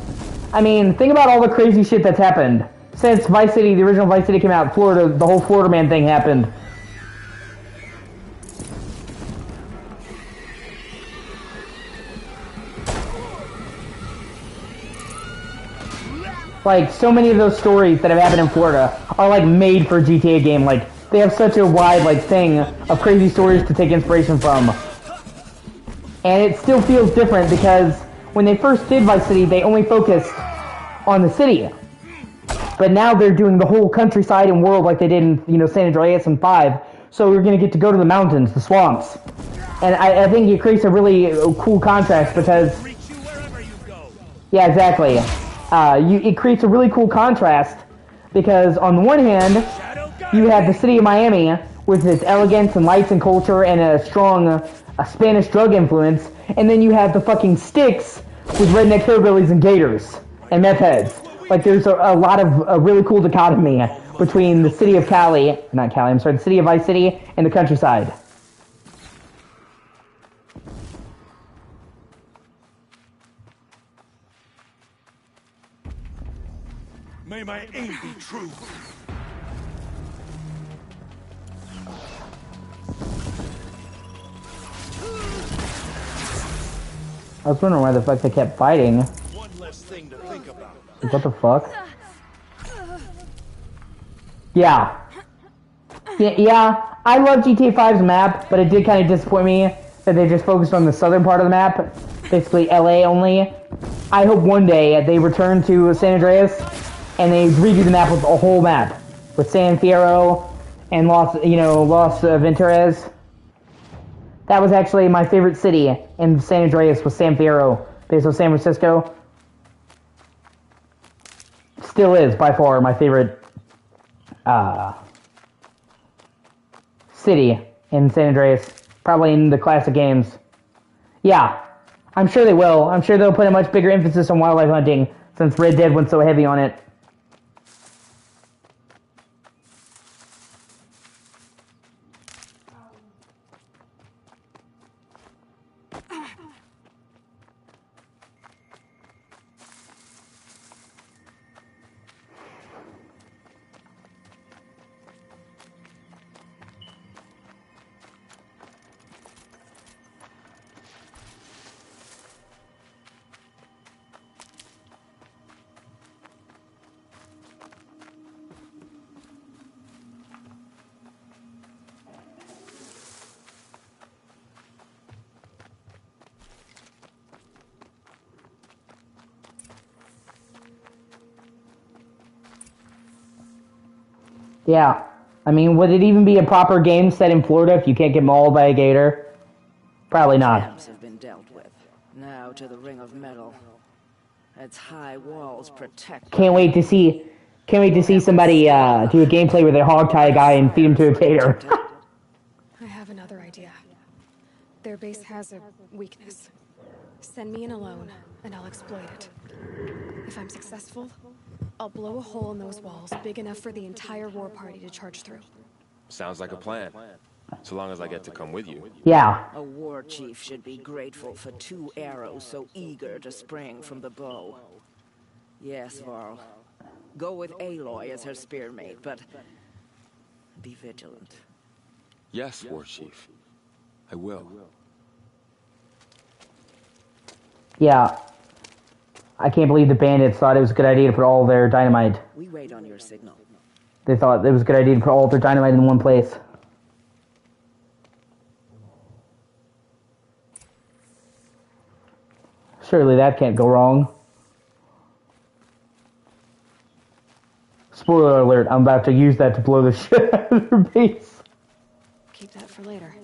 S1: I mean, think about all the crazy shit that's happened. Since Vice City, the original Vice City came out, Florida, the whole Florida Man thing happened. Like, so many of those stories that have happened in Florida are, like, made for a GTA game. Like, they have such a wide, like, thing of crazy stories to take inspiration from. And it still feels different because when they first did Vice City, they only focused on the city. But now they're doing the whole countryside and world like they did in, you know, San Andreas and 5. So we're going to get to go to the mountains, the swamps. And I think it creates a really cool contrast because... Yeah, exactly. It creates a really cool contrast because on the one hand, you have the city of Miami with its elegance and lights and culture and a strong Spanish drug influence, and then you have the fucking sticks with redneck hillbillies and gators and meth heads. Like, there's a lot of a really cool dichotomy between the city of Cali, not Cali, I'm sorry, the city of Vice City and the countryside.
S4: May my aim be true.
S1: I was wondering why the fuck they kept fighting.
S4: One less thing to think about.
S1: What the fuck? Yeah. Yeah, I love GTA 5's map, but it did kind of disappoint me that they just focused on the southern part of the map, basically LA only. I hope one day they return to San Andreas and they redo the map with a whole map, with San Fierro and Los Venturas. That was actually my favorite city in San Andreas, was San Fierro, based on San Francisco. Still is by far my favorite city in San Andreas, probably in the classic games. Yeah, I'm sure they will. I'm sure they'll put a much bigger emphasis on wildlife hunting since Red Dead went so heavy on it. Yeah. I mean, would it even be a proper game set in Florida if you can't get mauled by a gator? Probably not.
S7: Camps have been dealt with. Now to the Ring of Metal. Its high walls protect.
S1: Can't wait to see somebody do a gameplay where they hogtie a guy and feed him to a gator.
S2: I have another idea. Their base has a weakness. Send me in alone, and I'll exploit it. If I'm successful, I'll blow a hole in those walls big enough for the entire war party to charge through.
S6: Sounds like a plan. So long as I get to come with you.
S1: Yeah.
S7: A war chief should be grateful for 2 arrows so eager to spring from the bow. Yes, Varl. Go with Aloy as her spearmate, but be vigilant.
S6: Yes, War Chief. I will.
S1: Yeah. I can't believe the bandits thought it was a good idea to put all their dynamite.
S7: We wait on your signal.
S1: They thought it was a good idea to put all their dynamite in one place. Surely that can't go wrong. Spoiler alert, I'm about to use that to blow the shit out of their base.
S2: Keep that for later.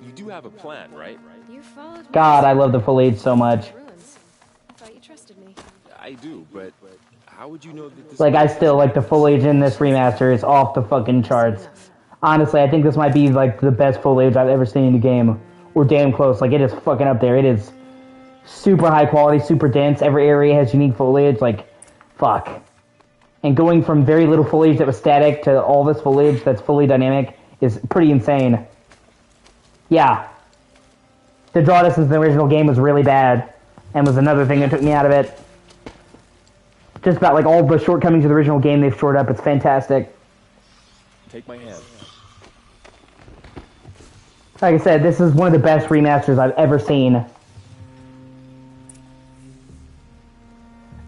S6: You do have a plan, right?
S2: You followed me.
S1: God, I love the foliage so much.
S2: Ruins. I thought you trusted me.
S6: I do, but how would you know that this...
S1: Like, I still like the foliage in this remaster. It's off the fucking charts. Honestly, I think this might be, like, the best foliage I've ever seen in a game. Or damn close. Like, it is fucking up there. It is super high quality, super dense. Every area has unique foliage. Like, fuck. And going from very little foliage that was static to all this foliage that's fully dynamic is pretty insane. Yeah. The draw distance in the original game was really bad. And was another thing that took me out of it. Just about, like, all the shortcomings of the original game they've shored up. It's fantastic.
S6: Take my hand.
S1: Like I said, this is one of the best remasters I've ever seen.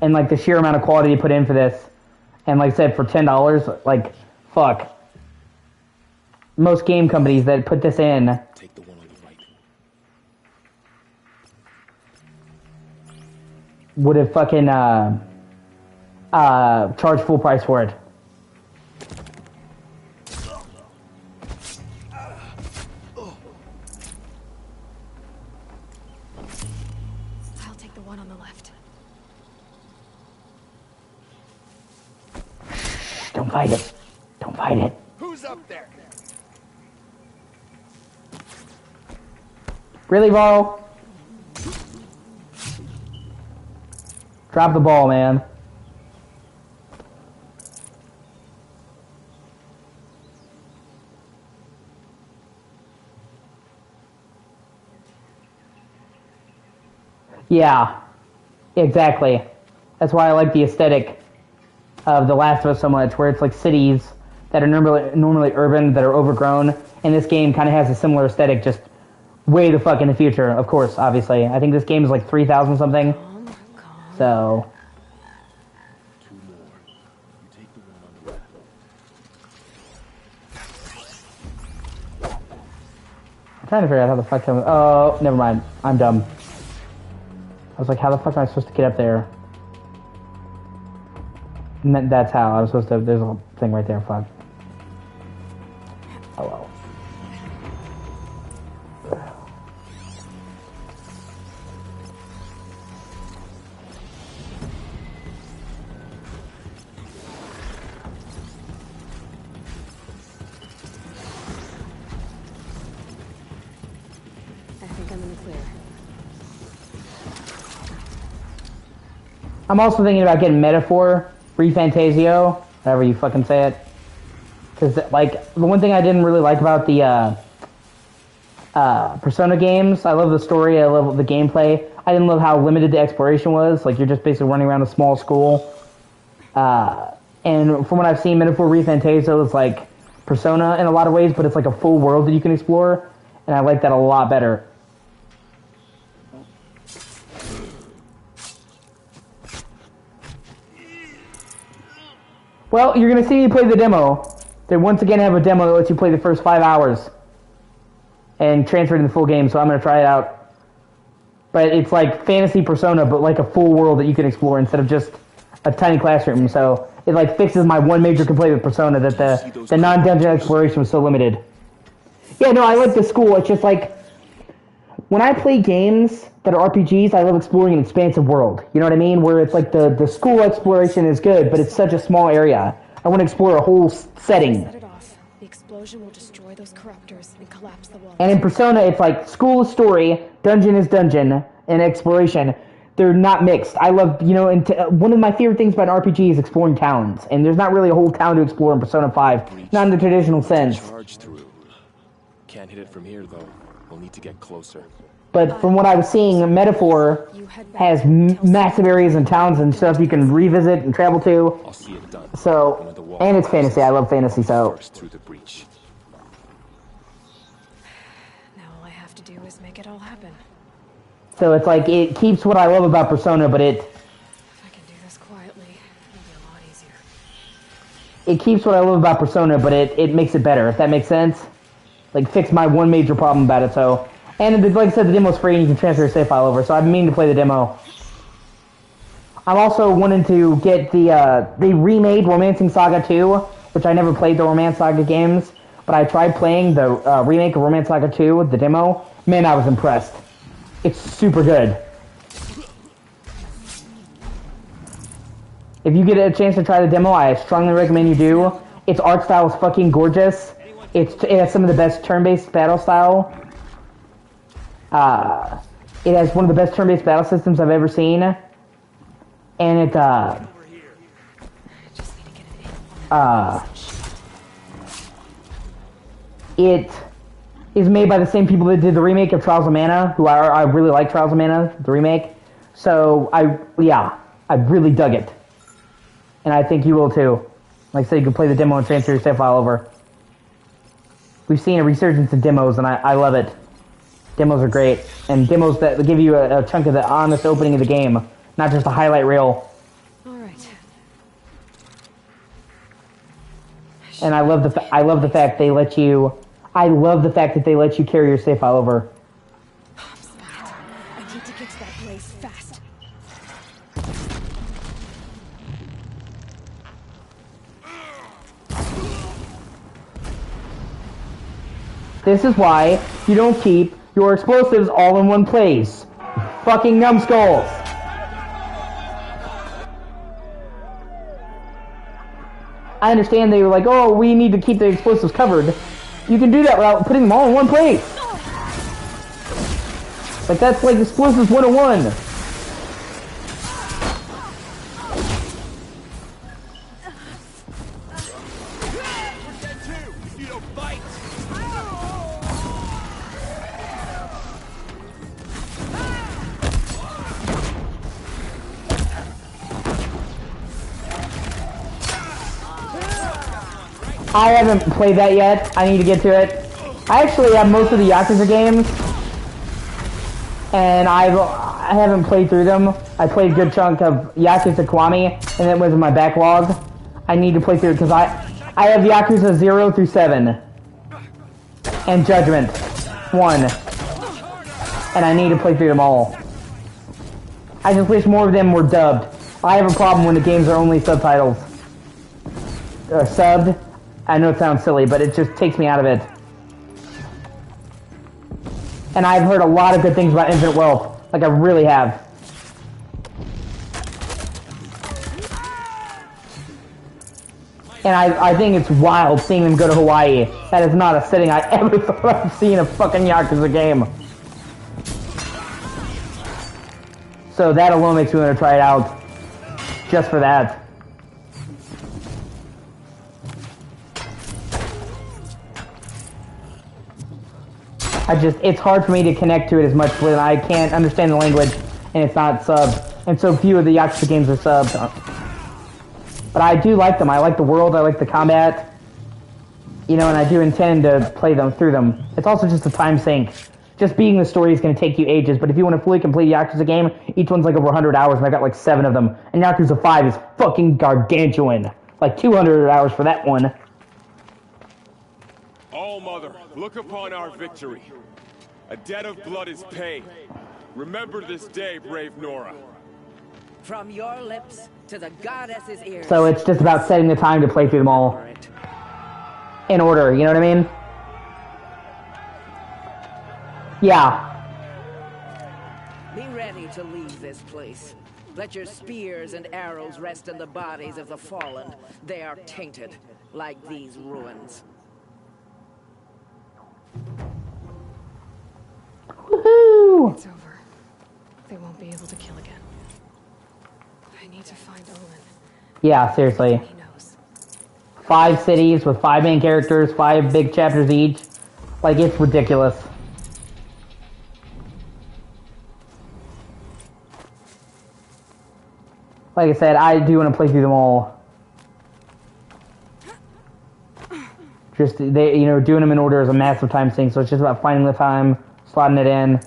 S1: And, like, the sheer amount of quality they put in for this. And, like I said, for $10, like, fuck. Most game companies that put this in...
S6: Take the one on the right.
S1: would have fucking, charged full price for it.
S2: I'll take the one on the left.
S1: Don't fight it. Don't fight it.
S4: Who's up there?
S1: Really, Varl? Drop the ball, man. Yeah, exactly. That's why I like the aesthetic of The Last of Us so much, where it's like cities that are normally urban, that are overgrown, and this game kind of has a similar aesthetic, just way the fuck in the future, of course, obviously. I think this game is like 3,000 something, so...
S6: Two more. You take the one on the left.
S1: I'm trying to figure out how the fuck I'm... Oh, never mind. I'm dumb. I was like, how the fuck am I supposed to get up there? And that's how I was supposed to... There's a thing right there, fuck. Oh well.
S2: I think I'm in the clear.
S1: I'm also thinking about getting Metaphor, Refantasio, however you fucking say it. Because, like, the one thing I didn't really like about the Persona games, I love the story, I love the gameplay. I didn't love how limited the exploration was. Like, you're just basically running around a small school. And from what I've seen, Metaphor Refantasio is like Persona in a lot of ways, but it's like a full world that you can explore. And I like that a lot better. Well, you're going to see me play the demo. They once again have a demo that lets you play the first 5 hours and transfer it to the full game, so I'm going to try it out. But it's like fantasy Persona, but like a full world that you can explore instead of just a tiny classroom. So it like fixes my one major complaint with Persona, that the non-dungeon exploration was so limited. Yeah, no, I like the school. It's just like, when I play games that are RPGs, I love exploring an expansive world. You know what I mean? Where it's like the school exploration is good, but it's such a small area. I want to explore a whole setting.
S2: Set it off. The explosion will destroy those corruptors and collapse the walls.
S1: And in Persona, it's like school is story, dungeon is dungeon, and exploration. They're not mixed. I love, you know, and one of my favorite things about an RPG is exploring towns. And there's not really a whole town to explore in Persona 5. Not in the traditional sense.
S6: Charge through. Can't hit it from here, though. We'll need to get closer.
S1: But from what I was seeing, Metaphor has massive areas and towns and stuff you can revisit and travel to.
S6: I'll see it done.
S1: So, and it's fantasy. I love fantasy, so.
S6: First through the breach.
S2: Now all I have to do is make it all happen.
S1: So it's like, it keeps what I love about Persona, but
S2: If I can do this quietly, it'll be a lot easier.
S1: it keeps what I love about Persona, but it makes it better, if that makes sense. Like, fix my one major problem about it, so. And like I said, the demo's free and you can transfer your save file over, so I've been meaning to play the demo. I'm also wanting to get they remade Romancing Saga 2, which I never played the Romance Saga games, but I tried playing the remake of Romance Saga 2, the demo. Man, I was impressed. It's super good. If you get a chance to try the demo, I strongly recommend you do. Its art style is fucking gorgeous. It has some of the best turn-based battle style. It has one of the best turn-based battle systems I've ever seen. And it, it is made by the same people that did the remake of Trials of Mana, who I really like Trials of Mana, the remake. So, I really dug it. And I think you will too. Like I said, you can play the demo and transfer your save file over. We've seen a resurgence in demos, and I love it. Demos are great. And demos that give you a chunk of the honest opening of the game, not just a highlight reel.
S2: Alright.
S1: And I love the fact they let you... I love the fact that they let you carry your save file over.
S2: I'm spotted. I need to get to that place fast.
S1: This is why you don't keep your explosives all in one place. Fucking numbskulls. I understand they were like, oh, we need to keep the explosives covered. You can do that without putting them all in one place. Like, that's like Explosives 101. I haven't played that yet. I need to get to it. I actually have most of the Yakuza games, and I haven't played through them. I played a good chunk of Yakuza Kiwami, and it was in my backlog. I need to play through it because I have Yakuza 0 through 7, and Judgment 1, and I need to play through them all. I just wish more of them were dubbed. I have a problem when the games are only subtitles. Or subbed. I know it sounds silly, but it just takes me out of it. And I've heard a lot of good things about Infinite Wealth. Like, I really have. And I think it's wild seeing them go to Hawaii. That is not a setting I ever thought I'd see in a fucking Yakuza game. So that alone makes me want to try it out. Just for that. It's hard for me to connect to it as much when I can't understand the language and it's not subbed. And so few of the Yakuza games are subbed. But I do like them. I like the world, I like the combat. You know, and I do intend to play them through them. It's also just a time sink. Just beating the story is going to take you ages, but if you want to fully complete a Yakuza game, each one's like over 100 hours, and I've got like 7 of them. And Yakuza 5 is fucking gargantuan. Like 200 hours for that one.
S6: All Mother, look upon our victory. A debt of blood is paid. Remember this day, brave Nora.
S7: From your lips to the goddess's ears.
S1: So it's just about setting the time to play through them all. In order, you know what I mean? Yeah.
S7: Be ready to leave this place. Let your spears and arrows rest in the bodies of the fallen. They are tainted, like these ruins.
S1: Woohoo!
S2: It's over. They won't be able to kill again. I need to find Olin.
S1: Yeah, seriously.
S2: He knows.
S1: 5 cities with 5 main characters, 5 big chapters each. Like, it's ridiculous. Like I said, I do want to play through them all. Just, they, you know, doing them in order is a massive time sink, so it's just about finding the time, slotting it in.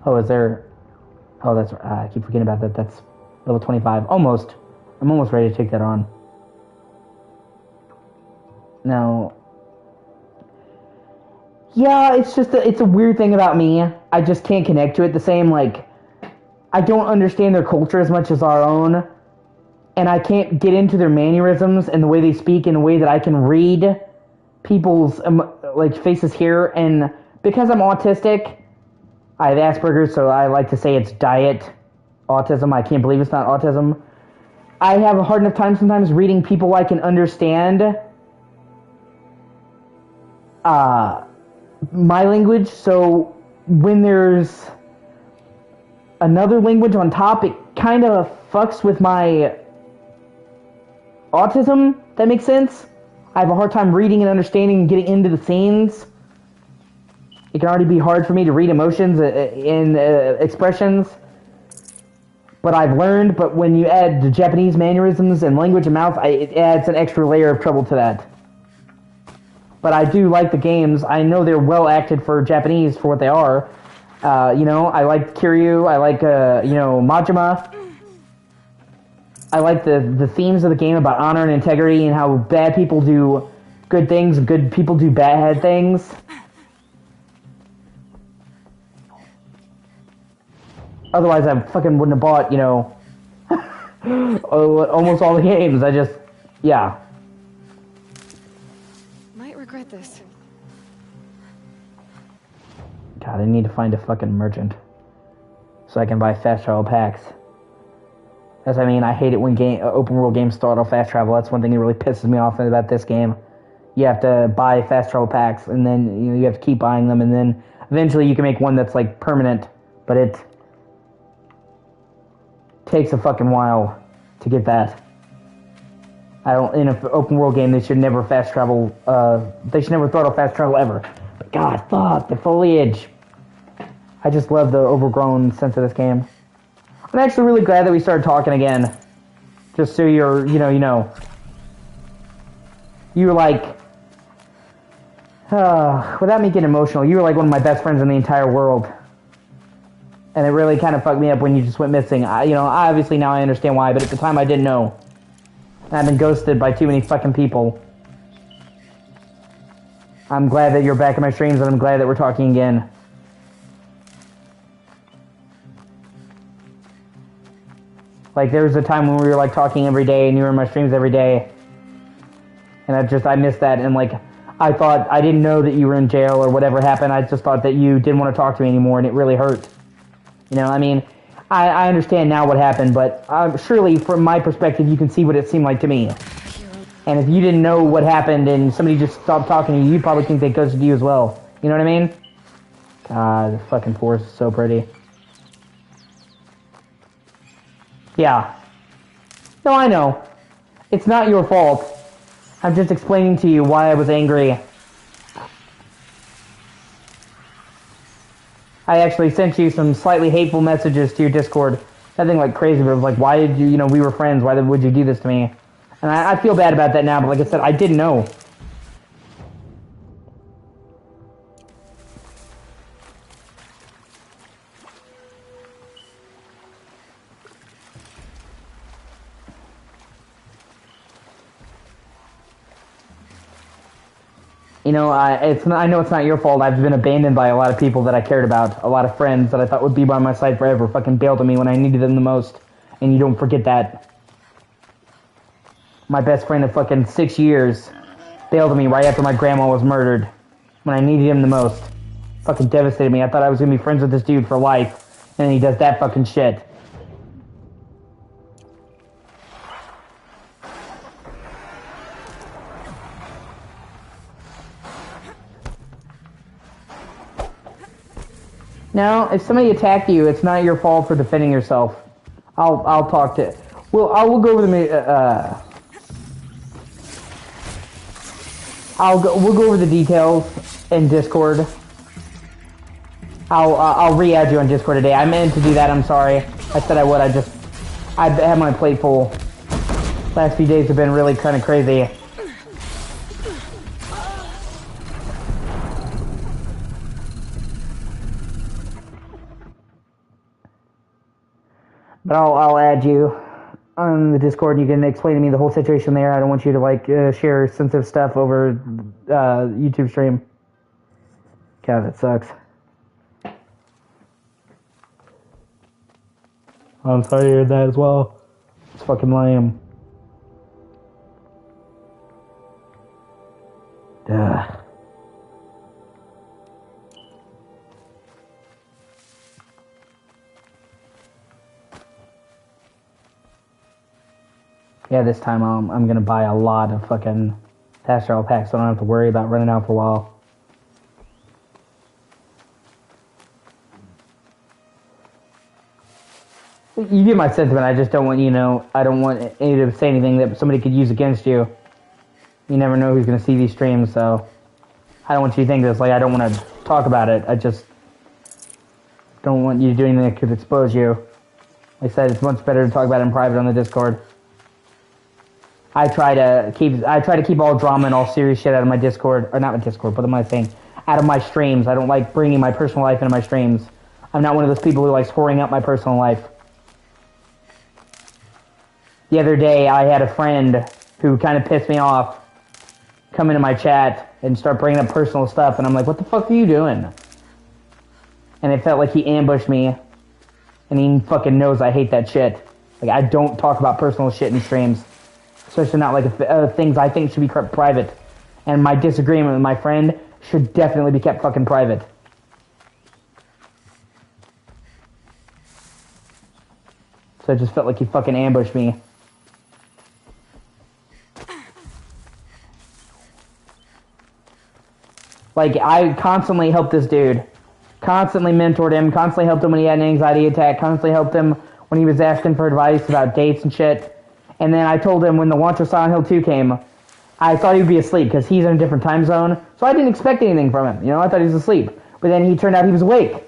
S1: Oh, is there... Oh, that's... I keep forgetting about that. That's level 25. Almost. I'm almost ready to take that on. Now... Yeah, it's just it's a weird thing about me. I just can't connect to it the same, like... I don't understand their culture as much as our own. And I can't get into their mannerisms and the way they speak in a way that I can read people's, like, faces here. And because I'm autistic... I have Asperger's, so I like to say it's diet autism. I can't believe it's not autism. I have a hard enough time sometimes reading people I can understand my language, so when there's another language on top, it kind of fucks with my autism. That makes sense? I have a hard time reading and understanding and getting into the scenes. It can already be hard for me to read emotions in expressions. But I've learned, but when you add the Japanese mannerisms and language and mouth, it adds an extra layer of trouble to that. But I do like the games. I know they're well acted for Japanese for what they are. You know, I like Kiryu, I like, you know, Majima. I like the themes of the game about honor and integrity and how bad people do good things and good people do bad things. Otherwise, I fucking wouldn't have bought, you know, almost all the games. I just, yeah.
S2: Might regret this.
S1: God, I need to find a fucking merchant so I can buy fast travel packs. As I mean, I hate it when open world games start off fast travel. That's one thing that really pisses me off about this game. You have to buy fast travel packs, and then you have to keep buying them, and then eventually you can make one that's like permanent, but it takes a fucking while to get that. In an open world game, they should never fast travel, they should never throttle fast travel ever. But God, fuck, the foliage. I just love the overgrown sense of this game. I'm actually really glad that we started talking again. Just so you're, you know. You were like, without me getting emotional, you were like one of my best friends in the entire world. And it really kind of fucked me up when you just went missing. Obviously now I understand why, but at the time I didn't know. And I've been ghosted by too many fucking people. I'm glad that you're back in my streams, and I'm glad that we're talking again. Like, there was a time when we were, like, talking every day, and you were in my streams every day. And I missed that, and, like, I didn't know that you were in jail or whatever happened. I just thought that you didn't want to talk to me anymore, and it really hurt. You know, I mean, I understand now what happened, but surely, from my perspective, you can see what it seemed like to me. And if you didn't know what happened and somebody just stopped talking to you, you'd probably think they ghosted you as well. You know what I mean? God, the fucking forest is so pretty. Yeah. No, I know. It's not your fault. I'm just explaining to you why I was angry. I actually sent you some slightly hateful messages to your Discord. Nothing like crazy, but it was like, why did you, we were friends, would you do this to me? And I feel bad about that now, but like I said, I didn't know. I know it's not your fault. I've been abandoned by a lot of people that I cared about. A lot of friends that I thought would be by my side forever fucking bailed on me when I needed them the most. And you don't forget that. My best friend of fucking 6 years bailed on me right after my grandma was murdered. When I needed him the most. Fucking devastated me. I thought I was gonna be friends with this dude for life. And then he does that fucking shit. Now, if somebody attacked you, it's not your fault for defending yourself. I'll talk to. We'll go over the. We'll go over the details in Discord. I'll re-add you on Discord today. I meant to do that. I'm sorry. I said I would. I had my plate full. Last few days have been really kind of crazy. But I'll add you on the Discord, and you can explain to me the whole situation there. I don't want you to share sensitive stuff over YouTube stream. God, that sucks. I'm sorry to hear that as well. It's fucking lame. Duh. Yeah, this time I'm gonna buy a lot of fucking pastoral packs, so I don't have to worry about running out for a while. You get my sentiment. I just don't want I don't want any to say anything that somebody could use against you. You never know who's gonna see these streams, so I don't want you to think this. Like, I don't want to talk about it. I just don't want you to do anything that could expose you. Like I said, it's much better to talk about it in private on the Discord. I try to keep all drama and all serious shit out of my Discord, or not my Discord, but my thing, out of my streams. I don't like bringing my personal life into my streams. I'm not one of those people who likes whoring up my personal life. The other day, I had a friend who kind of pissed me off come into my chat and start bringing up personal stuff, and I'm like, what the fuck are you doing? And it felt like he ambushed me, and he fucking knows I hate that shit. Like, I don't talk about personal shit in streams. Especially not like things I think should be kept private. And my disagreement with my friend should definitely be kept fucking private. So it just felt like he fucking ambushed me. Like, I constantly helped this dude. Constantly mentored him. Constantly helped him when he had an anxiety attack. Constantly helped him when he was asking for advice about dates and shit. And then I told him when the launch of Silent Hill 2 came, I thought he would be asleep because he's in a different time zone. So I didn't expect anything from him. I thought he was asleep. But then he turned out he was awake.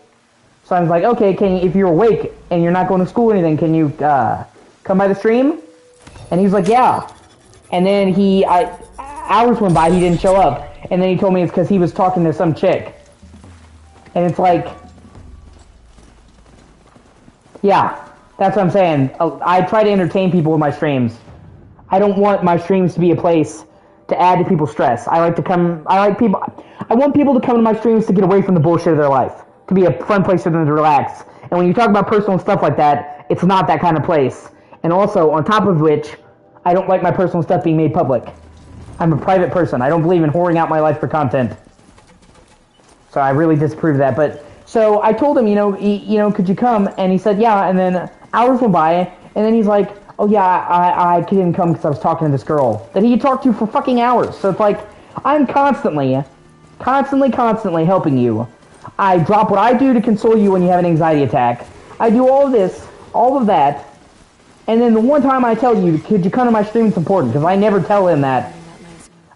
S1: So I was like, okay, if you're awake and you're not going to school or anything, can you come by the stream? And he was like, yeah. And then hours went by, he didn't show up. And then he told me it's because he was talking to some chick. And it's like, yeah, that's what I'm saying. I try to entertain people with my streams. I don't want my streams to be a place to add to people's stress. I want people to come to my streams to get away from the bullshit of their life. To be a fun place for them to relax. And when you talk about personal stuff like that, it's not that kind of place. And also, on top of which, I don't like my personal stuff being made public. I'm a private person. I don't believe in whoring out my life for content. So I really disapprove of that. But so I told him, could you come? And he said, yeah. And then hours went by, and then he's like, oh yeah, I couldn't come because I was talking to this girl that he talked to for fucking hours. So it's like, I'm constantly helping you. I drop what I do to console you when you have an anxiety attack. I do all of this, all of that, and then the one time I tell you, could you come to my stream, it's important, because I never tell him that.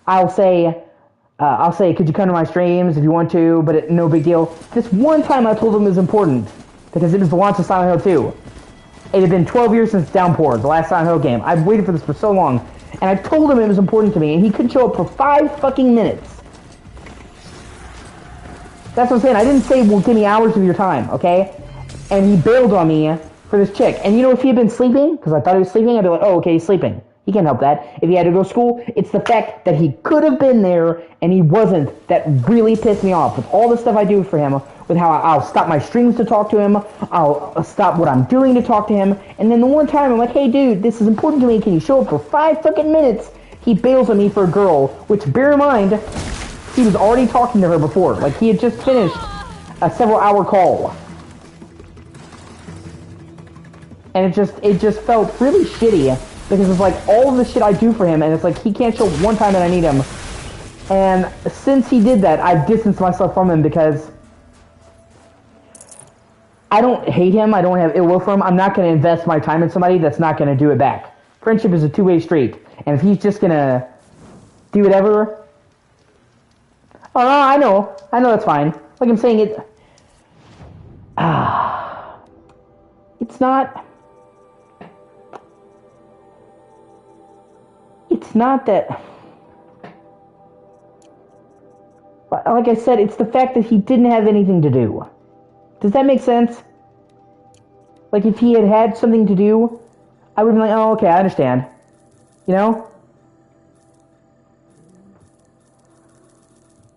S1: I'll say, could you come to my streams if you want to, but no big deal. This one time I told him it was important, because it was the launch of Silent Hill 2. It had been 12 years since Downpour, the last Silent Hill game. I've waited for this for so long, and I told him it was important to me, and he couldn't show up for 5 fucking minutes. That's what I'm saying. I didn't say, well, give me hours of your time, okay? And he bailed on me for this chick. And if he had been sleeping, because I thought he was sleeping, I'd be like, oh, okay, he's sleeping. He can't help that. If he had to go to school, it's the fact that he could have been there and he wasn't that really pissed me off. With all the stuff I do for him, with how I'll stop my streams to talk to him, I'll stop what I'm doing to talk to him, and then the one time I'm like, hey, dude, this is important to me. Can you show up for 5 fucking minutes? He bails on me for a girl, which, bear in mind, he was already talking to her before. Like, he had just finished a several-hour call. And it just felt really shitty, because it's like all of the shit I do for him, and it's like he can't show one time that I need him. And since he did that, I've distanced myself from him, because I don't hate him, I don't have ill will for him. I'm not going to invest my time in somebody that's not going to do it back. Friendship is a two-way street, and if he's just going to do whatever... Oh, no, I know that's fine. Like I'm saying, it's not that, like I said, it's the fact that he didn't have anything to do. Does that make sense? Like, if he had something to do, I would be like, oh, okay, I understand. You know?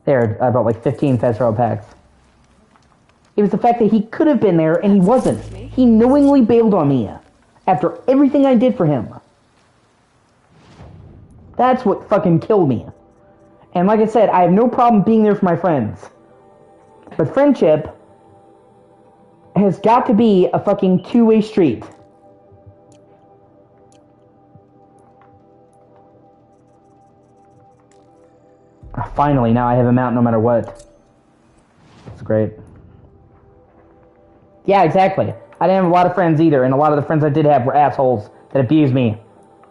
S1: There, I bought like 15 Fast Travel packs. It was the fact that he could have been there and he wasn't. He knowingly bailed on me after everything I did for him. That's what fucking killed me. And like I said, I have no problem being there for my friends. But friendship has got to be a fucking two-way street. Finally, now I have a mount no matter what. It's great. Yeah, exactly. I didn't have a lot of friends either, and a lot of the friends I did have were assholes that abused me.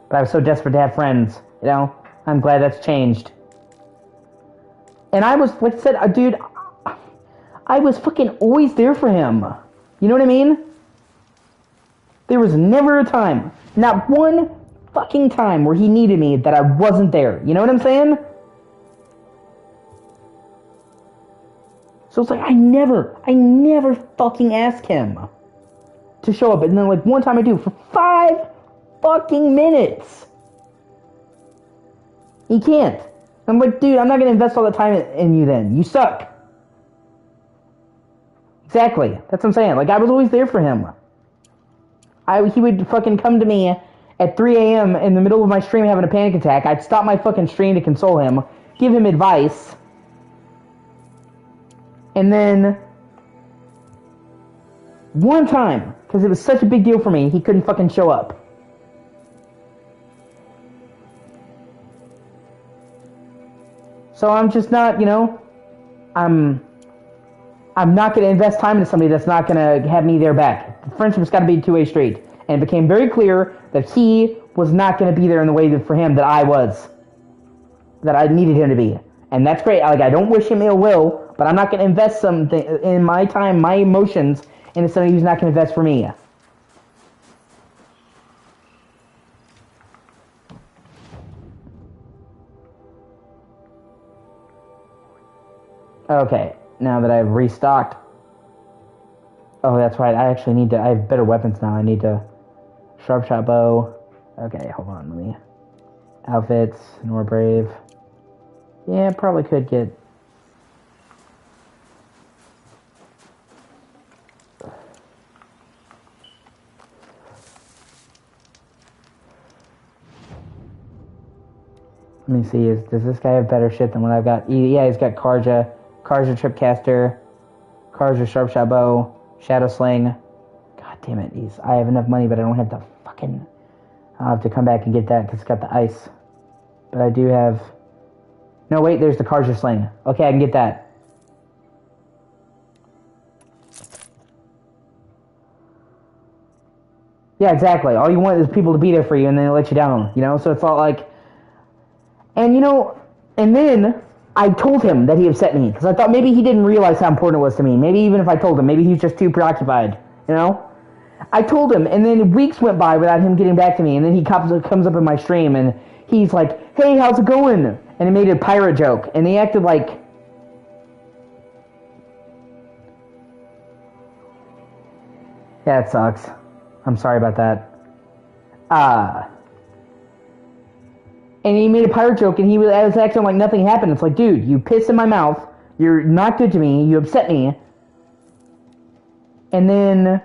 S1: But I was so desperate to have friends, you know? I'm glad that's changed. And I was, like I said, dude, I was fucking always there for him. You know what I mean? There was never a time, not one fucking time where he needed me that I wasn't there. You know what I'm saying? So it's like, I never fucking ask him to show up. And then, like, one time I do for 5 fucking minutes. He can't. I'm like, dude, I'm not going to invest all the time in you then. You suck. Exactly. That's what I'm saying. Like, I was always there for him. He would fucking come to me at 3 a.m. in the middle of my stream having a panic attack. I'd stop my fucking stream to console him, give him advice. And then, one time, because it was such a big deal for me, he couldn't fucking show up. So I'm just not, you know, I'm not going to invest time into somebody that's not going to have me there back. The friendship's got to be a two-way street. And it became very clear that he was not going to be there in the way that for him that I was. That I needed him to be. And that's great. Like, I don't wish him ill will, But I'm not going to invest something in my time, my emotions, into somebody who's not going to invest for me. Okay, now that I've restocked. Oh, that's right. I actually need to. I have better weapons now. I need to. Sharp shot bow. Okay, hold on. Let me. Outfits. Nor brave. Yeah, probably could get. Let me see. Does this guy have better shit than what I've got? Yeah, he's got Karja Tripcaster, Karja Sharp Shot Bow, Shadow Sling. God damn it. I have enough money, but I don't have the fucking... I'll have to come back and get that because it's got the ice. But I do have... No, wait, there's the Karja Sling. Okay, I can get that. Yeah, exactly. All you want is people to be there for you, and then they let you down, you know? So it's all like... And, you know, and then I told him that he upset me, because I thought maybe he didn't realize how important it was to me. Maybe even if I told him, maybe he was just too preoccupied, you know? I told him, and then weeks went by without him getting back to me, and then he comes up in my stream, and he's like, hey, how's it going? And he made a pirate joke, and he acted like... Yeah, it sucks. I'm sorry about that. And he made a pirate joke, and he was acting like nothing happened. It's like, dude, you pissed in my mouth, you're not good to me, you upset me, and then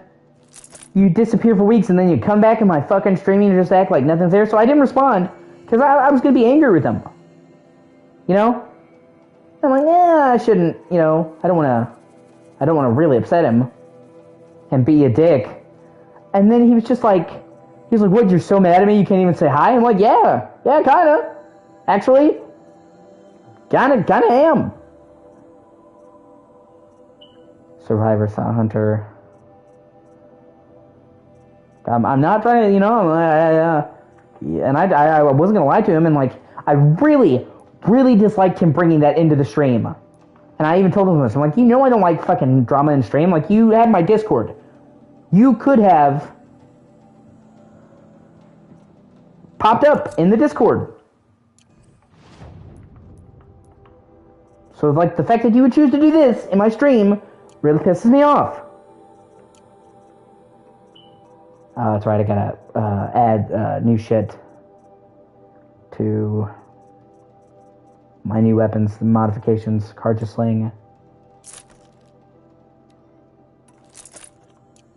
S1: you disappear for weeks, and then you come back in my fucking streaming and just act like nothing's there. So I didn't respond, because I was going to be angry with him. You know? I'm like, yeah, I shouldn't, you know, I don't want to really upset him and be a dick. And then he was just like, what, you're so mad at me you can't even say hi? I'm like, yeah, kinda. Actually, kinda am. Survivor, Saw Hunter. I'm not trying to, you know, and I wasn't gonna lie to him, and like, I really, really disliked him bringing that into the stream. And I even told him this. I'm like, you know I don't like fucking drama in stream. Like, you had my Discord. You could have popped up in the Discord. So, like, the fact that you would choose to do this in my stream really pisses me off. Oh, that's right, I gotta add new shit to my new weapons, the modifications, Karja Sling.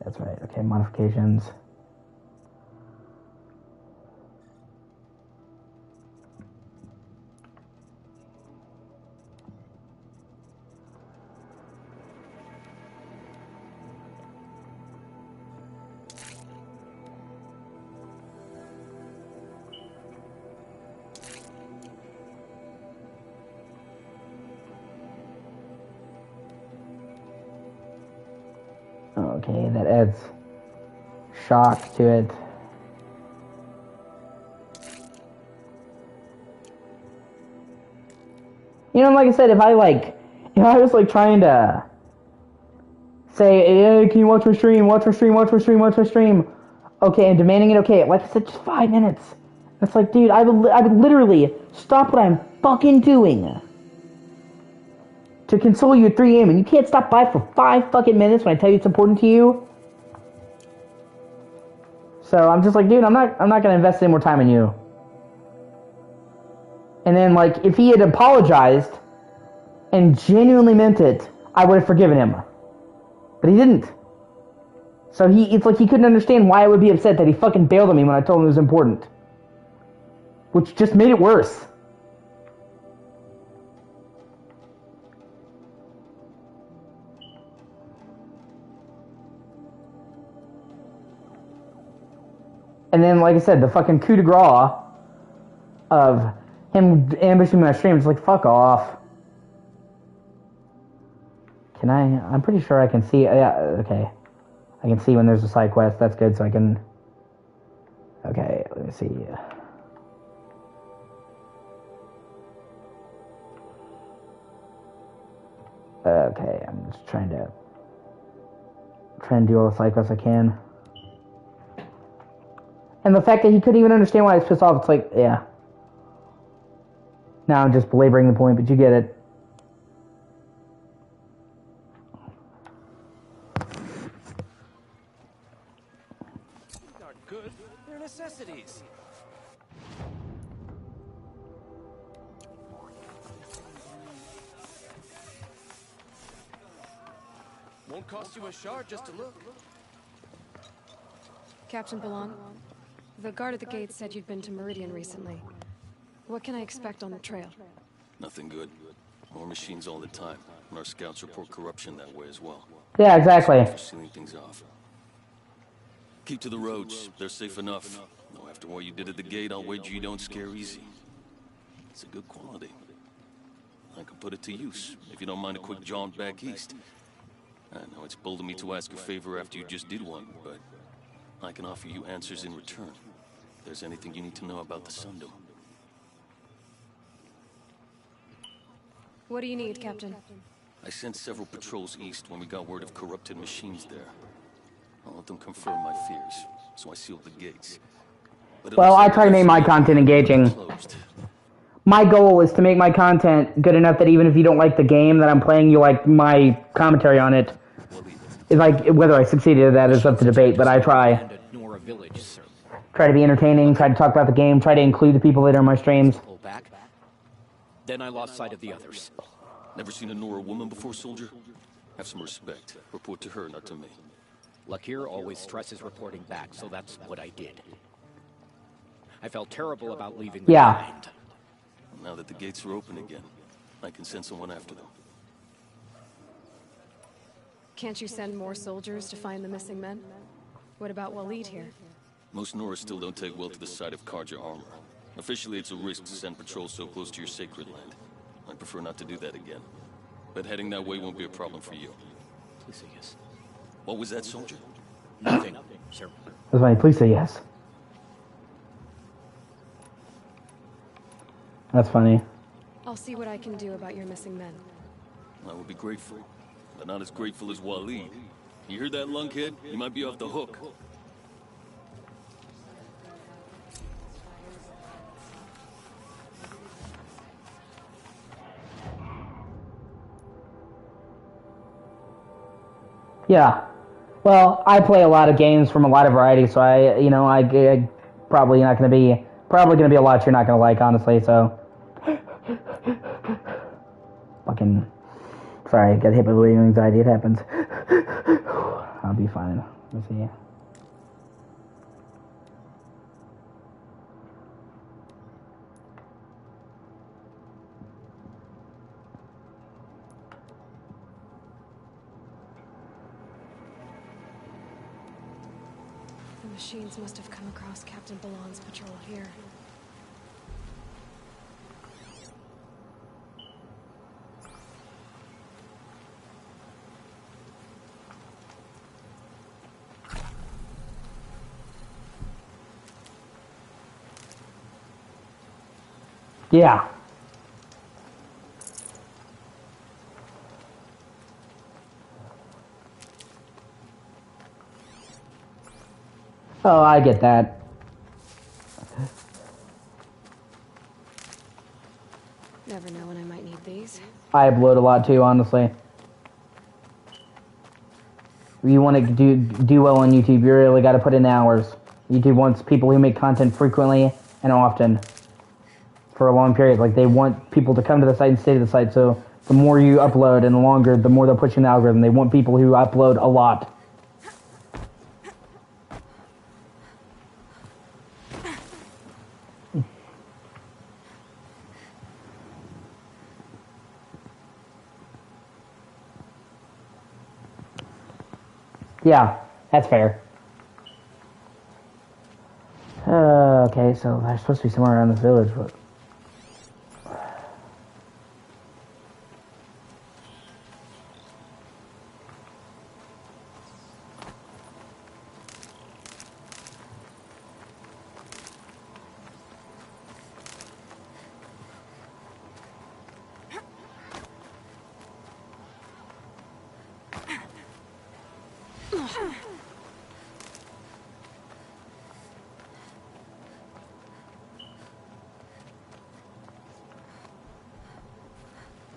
S1: That's right, okay, modifications. Okay, that adds shock to it. You know, like I said, if I was like trying to say, hey, can you watch my stream, okay, and demanding it, okay, like I said, just 5 minutes. It's like, dude, I would literally stop what I'm fucking doing to console you at 3 a.m. and you can't stop by for 5 fucking minutes when I tell you it's important to you. So I'm just like, dude, I'm not gonna invest any more time in you. And then, like, if he had apologized and genuinely meant it, I would have forgiven him. But he didn't. So it's like he couldn't understand why I would be upset that he fucking bailed on me when I told him it was important. Which just made it worse. And then, like I said, the fucking coup de grace of him ambushing my stream is like, fuck off. Can I'm pretty sure I can see, yeah, okay. I can see when there's a side quest, that's good, so I can, okay, let me see. Okay, I'm just trying to do all the side quests I can. And the fact that he couldn't even understand why I was pissed off, it's like, yeah. Now I'm just belaboring the point, but you get it.
S4: These aren't good. They're necessities. Won't cost you a shard just to look.
S2: Captain Ballon, the guard at the gate said you'd been to Meridian recently. What can I expect on the trail?
S5: Nothing good. More machines all the time. And our scouts report corruption that way as well.
S1: Yeah, exactly.
S5: For sealing things off. Keep to the roads. They're safe enough. Though after what you did at the gate, I'll wager you don't scare easy. It's a good quality. I can put it to use, if you don't mind a quick jaunt back east. I know it's bold of me to ask a favor after you just did one, but I can offer you answers in return. If there's anything you need to know about the Sundom.
S2: What do you need, Captain?
S5: I sent several patrols east when we got word of corrupted machines there. I'll let them confirm my fears, so I sealed the gates.
S1: Well, I try to make my content engaging. My goal is to make my content good enough that even if you don't like the game that I'm playing, you like my commentary on it. It's like, whether I succeeded at that is up to debate, but I try. Try to be entertaining, try to talk about the game, try to include the people that are in my streams.
S4: Then I lost sight of the others.
S5: Never seen a Nora woman before, soldier? Have some respect. Report to her, not to me.
S4: Lakir always stresses reporting back, so that's what I did. I felt terrible about leaving them behind.
S5: Now that the gates are open again, I can send someone after them.
S2: Can't you send more soldiers to find the missing men? What about Waleed here?
S5: Most Nora still don't take well to the sight of Karja armor. Officially, it's a risk to send patrols so close to your sacred land. I prefer not to do that again. But heading that way won't be a problem for you.
S4: Please say yes.
S5: What was that, soldier?
S4: Nothing, sir.
S1: That's fine, please say yes. That's funny.
S2: I'll see what I can do about your missing men.
S5: I would be grateful, but not as grateful as Waleed. You hear that, lunkhead? You might be off the hook.
S1: Yeah. Well, I play a lot of games from a lot of varieties, so I probably not going to be a lot you're not going to like, honestly, so. Fucking. Sorry, I got hit by bleeding anxiety, it happens. I'll be fine. Let's see.
S2: The machines must have come across Captain Ballon's patrol here.
S1: Yeah. Oh, I get that.
S2: Never know when I might need these.
S1: I upload a lot too, honestly. If you want to do well on YouTube, you really got to put in hours. YouTube wants people who make content frequently and often for a long period. Like, they want people to come to the site and stay to the site, so the more you upload and the longer, the more they'll push in the algorithm. They want people who upload a lot. Yeah, that's fair. Okay, so they're supposed to be somewhere around this village, but...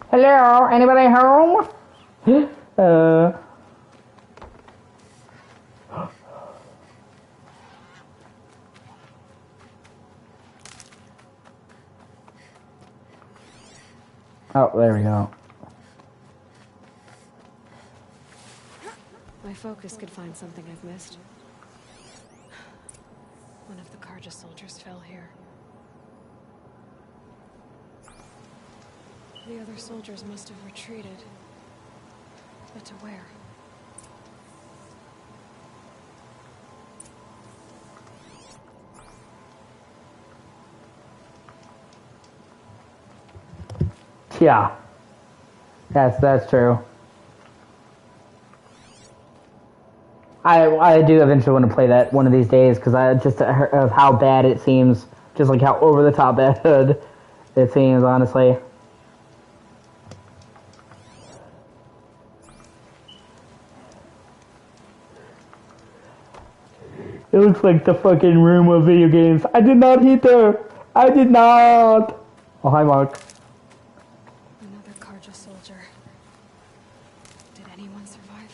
S1: Hello, anybody home? Oh, there we go.
S2: My focus could find something I've missed. One of the Karja soldiers fell here. The other soldiers must have retreated. But to where?
S1: Yeah. That's true. I do eventually want to play that one of these days, because I just of how bad it seems, just like how over the top bad it seems, honestly. It looks like the fucking room of video games. I did not hit her. I did not. Oh, hi, Mark.
S2: Another Karja soldier. Did anyone survive?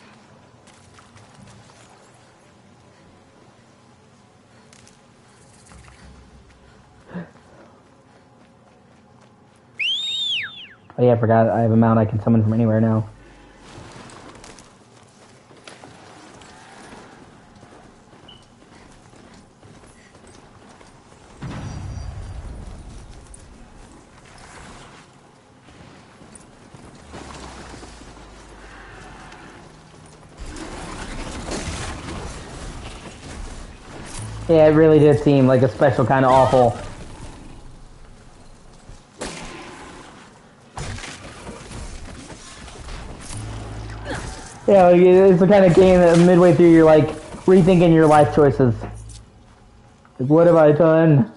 S1: Oh yeah, I forgot. I have a mount I can summon from anywhere now. Yeah, it really did seem like a special kind of awful. Yeah, like, it's the kind of game that midway through you're like rethinking your life choices. Like, what have I done?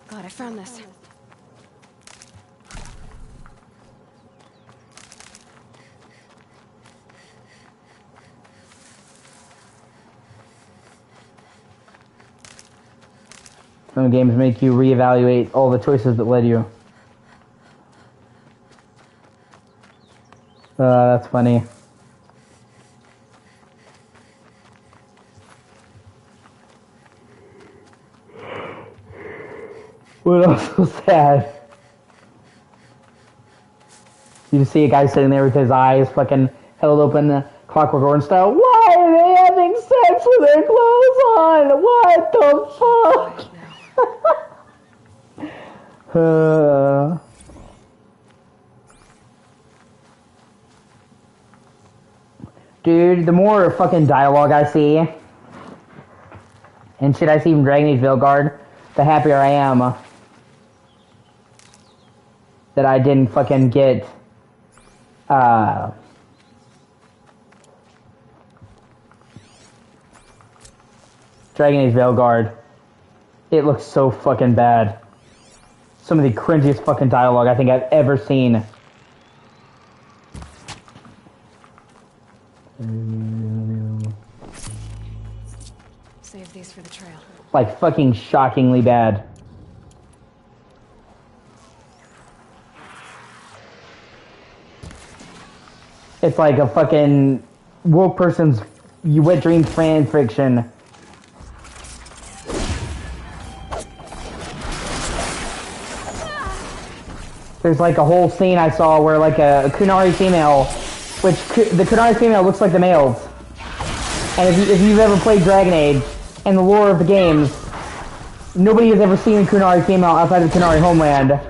S2: God, I found this.
S1: Some games make you reevaluate all the choices that led you. That's funny. What else was sad? You just see a guy sitting there with his eyes fucking held open, Clockwork Orange style. Why are they having sex with their clothes on? What the fuck? Dude, the more fucking dialogue I see, and shit I see from Dragon Age Veilguard, the happier I am that I didn't fucking get, Dragon Age Veilguard. It looks so fucking bad. Some of the cringiest fucking dialogue I think I've ever seen.
S2: Save these for the trail.
S1: Like fucking shockingly bad. It's like a fucking woke person's wet dream fan fiction. There's like a whole scene I saw where like a Kunari female, which the Kunari female looks like the males. And if you've ever played Dragon Age and the lore of the games, nobody has ever seen a Kunari female outside of Kunari homeland.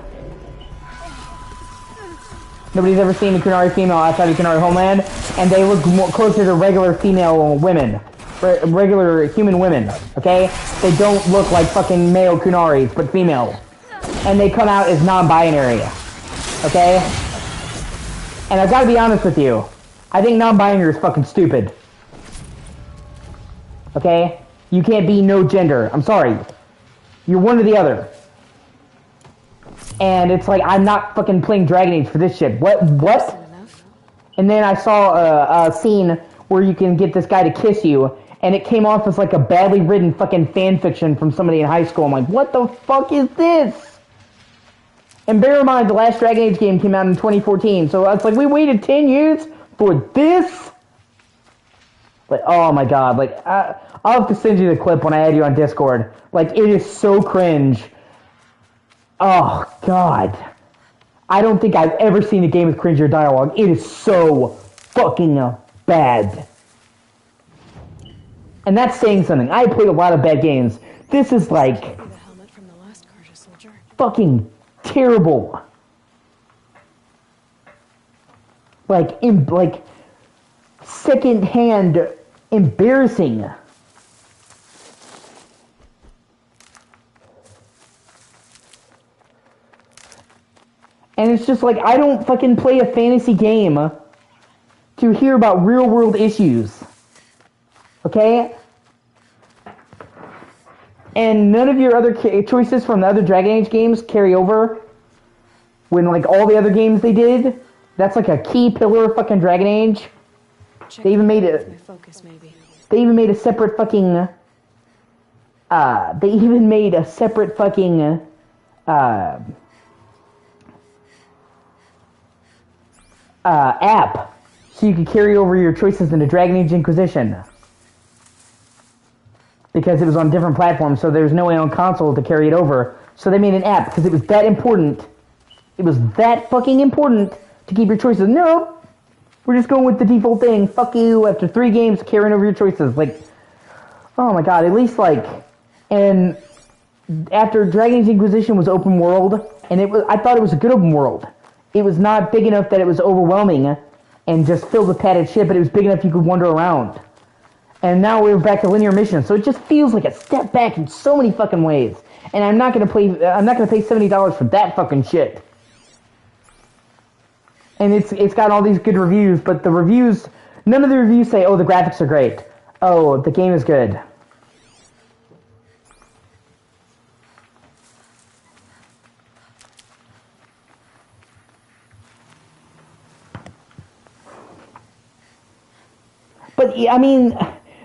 S1: Nobody's ever seen a Kunari female outside of Kunari homeland, and they look more closer to regular female women. Regular human women, okay? They don't look like fucking male Kunaris, but female. And they come out as non-binary, okay? And I've got to be honest with you. I think non-binary is fucking stupid. Okay? You can't be no gender. I'm sorry. You're one or the other. And it's like, I'm not fucking playing Dragon Age for this shit. What? And then I saw a scene where you can get this guy to kiss you, and it came off as like a badly written fucking fan fiction from somebody in high school. I'm like, what the fuck is this? And bear in mind, the last Dragon Age game came out in 2014, so it's like, we waited 10 years for this? Like, oh my god, like, I'll have to send you the clip when I add you on Discord. Like, it is so cringe. Oh, God. I don't think I've ever seen a game with cringier dialogue. It is so fucking bad. And that's saying something. I played a lot of bad games. This is like fucking terrible. Like second-hand embarrassing. And it's just like, I don't fucking play a fantasy game to hear about real-world issues. Okay? And none of your other choices from the other Dragon Age games carry over. When, like, all the other games they did, that's like a key pillar of fucking Dragon Age. They even made a... They even made a separate fucking... They even made a separate fucking... app so you could carry over your choices into Dragon Age Inquisition, because it was on different platforms, so there's no way on console to carry it over. So they made an app because it was that important. It was that fucking important to keep your choices. No, we're just going with the default thing. Fuck you. After 3 games, carrying over your choices. Like, oh my god. At least like, and after Dragon Age Inquisition was open world, and I thought it was a good open world. It was not big enough that it was overwhelming and just filled with padded shit, but it was big enough you could wander around. And now we're back to linear missions, so it just feels like a step back in so many fucking ways. And I'm not gonna pay $70 for that fucking shit. And it's got all these good reviews, but the reviews, none of the reviews say, oh, the graphics are great. Oh, the game is good. But, I mean,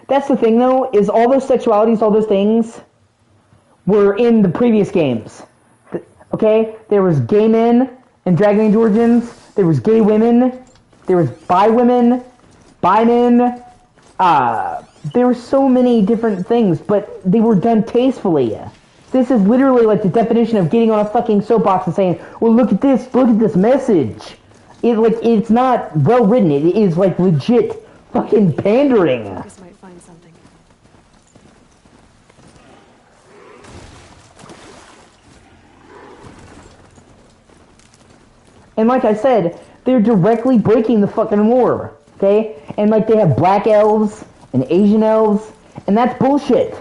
S1: that's the thing, though, is all those sexualities, all those things, were in the previous games. Okay? There was gay men in Dragon Age Origins. There was gay women. There was bi women. Bi men. There were so many different things, but they were done tastefully. This is literally like the definition of getting on a fucking soapbox and saying, well, look at this message. It's not well written. It is, like, legit fucking pandering.
S2: This might find something.
S1: And like I said, they're directly breaking the fucking lore, okay? And like they have black elves and Asian elves, and that's bullshit.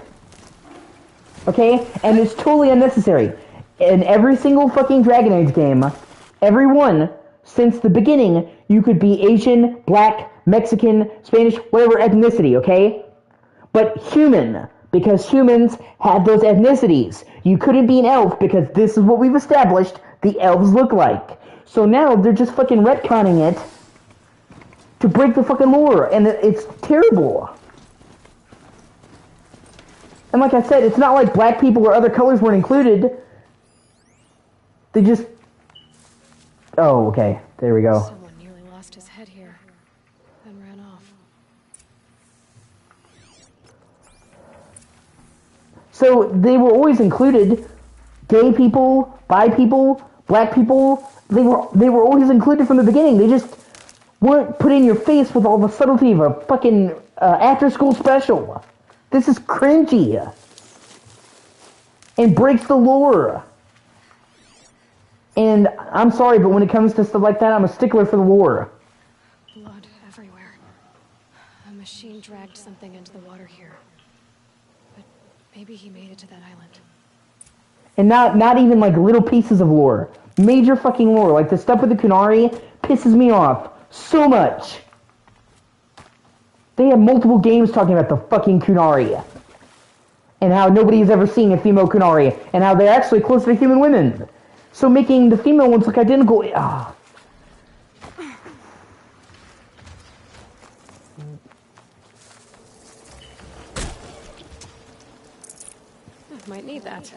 S1: Okay? And it's totally unnecessary. In every single fucking Dragon Age game, every one, since the beginning, you could be Asian, black, Mexican, Spanish, whatever ethnicity, okay? But human, because humans had those ethnicities. You couldn't be an elf because this is what we've established the elves look like. So now they're just fucking retconning it to break the fucking lore, and it's terrible. And like I said, it's not like black people or other colors weren't included. They just... Oh, okay. There we go.
S2: Someone nearly lost his head here, then ran off.
S1: So they were always included. Gay people, bi people, black people, they were always included from the beginning. They just weren't put in your face with all the subtlety of a fucking after-school special. This is cringy. And breaks the lore. And I'm sorry, but when it comes to stuff like that, I'm a stickler for the lore.
S2: Blood everywhere. A machine dragged something into the water here. But maybe he made it to that island.
S1: And not even like little pieces of lore. Major fucking lore. Like the stuff with the Kunari pisses me off so much. They have multiple games talking about the fucking Kunari. and how nobody's ever seen a female Kunari, and how they're actually close to human women. So making the female ones look identical. Ah.
S2: Might need that.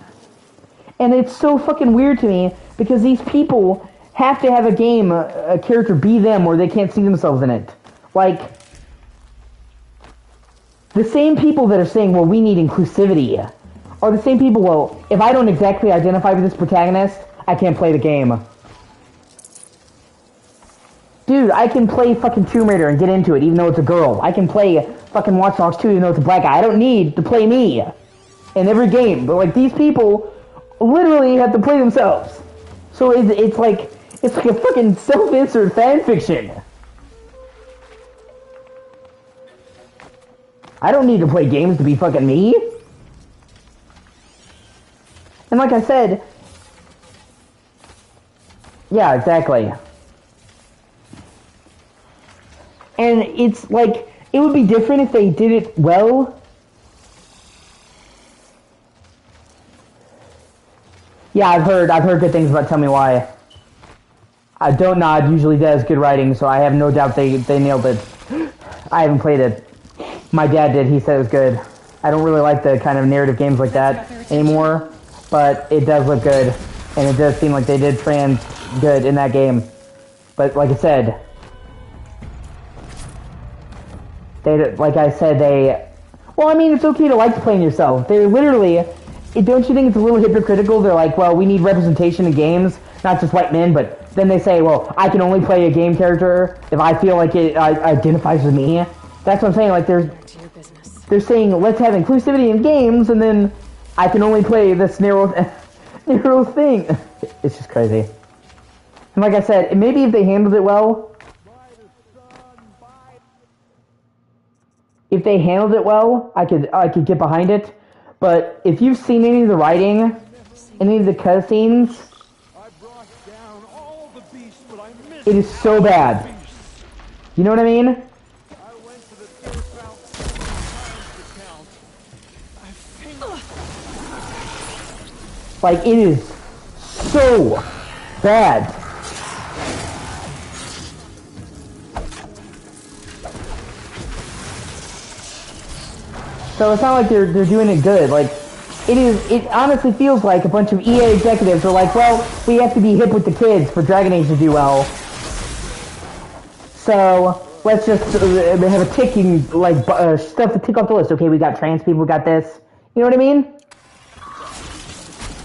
S1: And it's so fucking weird to me because these people have to have a game, a character be them, or they can't see themselves in it. Like, the same people that are saying, well, we need inclusivity, are the same people, well, if I don't exactly identify with this protagonist, I can't play the game. Dude, I can play fucking Tomb Raider and get into it, even though it's a girl. I can play fucking Watch Dogs 2, even though it's a black guy. I don't need to play me in every game. But, like, these people literally have to play themselves. So it's like a fucking self-insert fan fiction. I don't need to play games to be fucking me. And like I said, yeah, exactly. And it's like, it would be different if they did it well. Yeah, I've heard good things about Tell Me Why. Don't Nod usually does good writing, so I have no doubt they nailed it. I haven't played it. My dad did, he said it was good. I don't really like the kind of narrative games like that anymore, but it does look good, and it does seem like they did trans good in that game. But like I said, well, I mean, it's okay to like playing yourself. They're literally, don't you think it's a little hypocritical? They're like, well, we need representation in games, not just white men, but then they say, well, I can only play a game character if I feel like it identifies with me. That's what I'm saying, like, they're saying, let's have inclusivity in games, and then I can only play this narrow thing. It's just crazy. And like I said, maybe if they handled it well, I could get behind it. But if you've seen any of the writing, any of the cutscenes, it is so bad. You know what I mean? Like, it is so bad. So it's not like they're doing it good. Like, it honestly feels like a bunch of EA executives are like, well, we have to be hip with the kids for Dragon Age to do well. So let's just have a ticking, like, stuff to tick off the list. Okay, we got trans people, we got this. You know what I mean?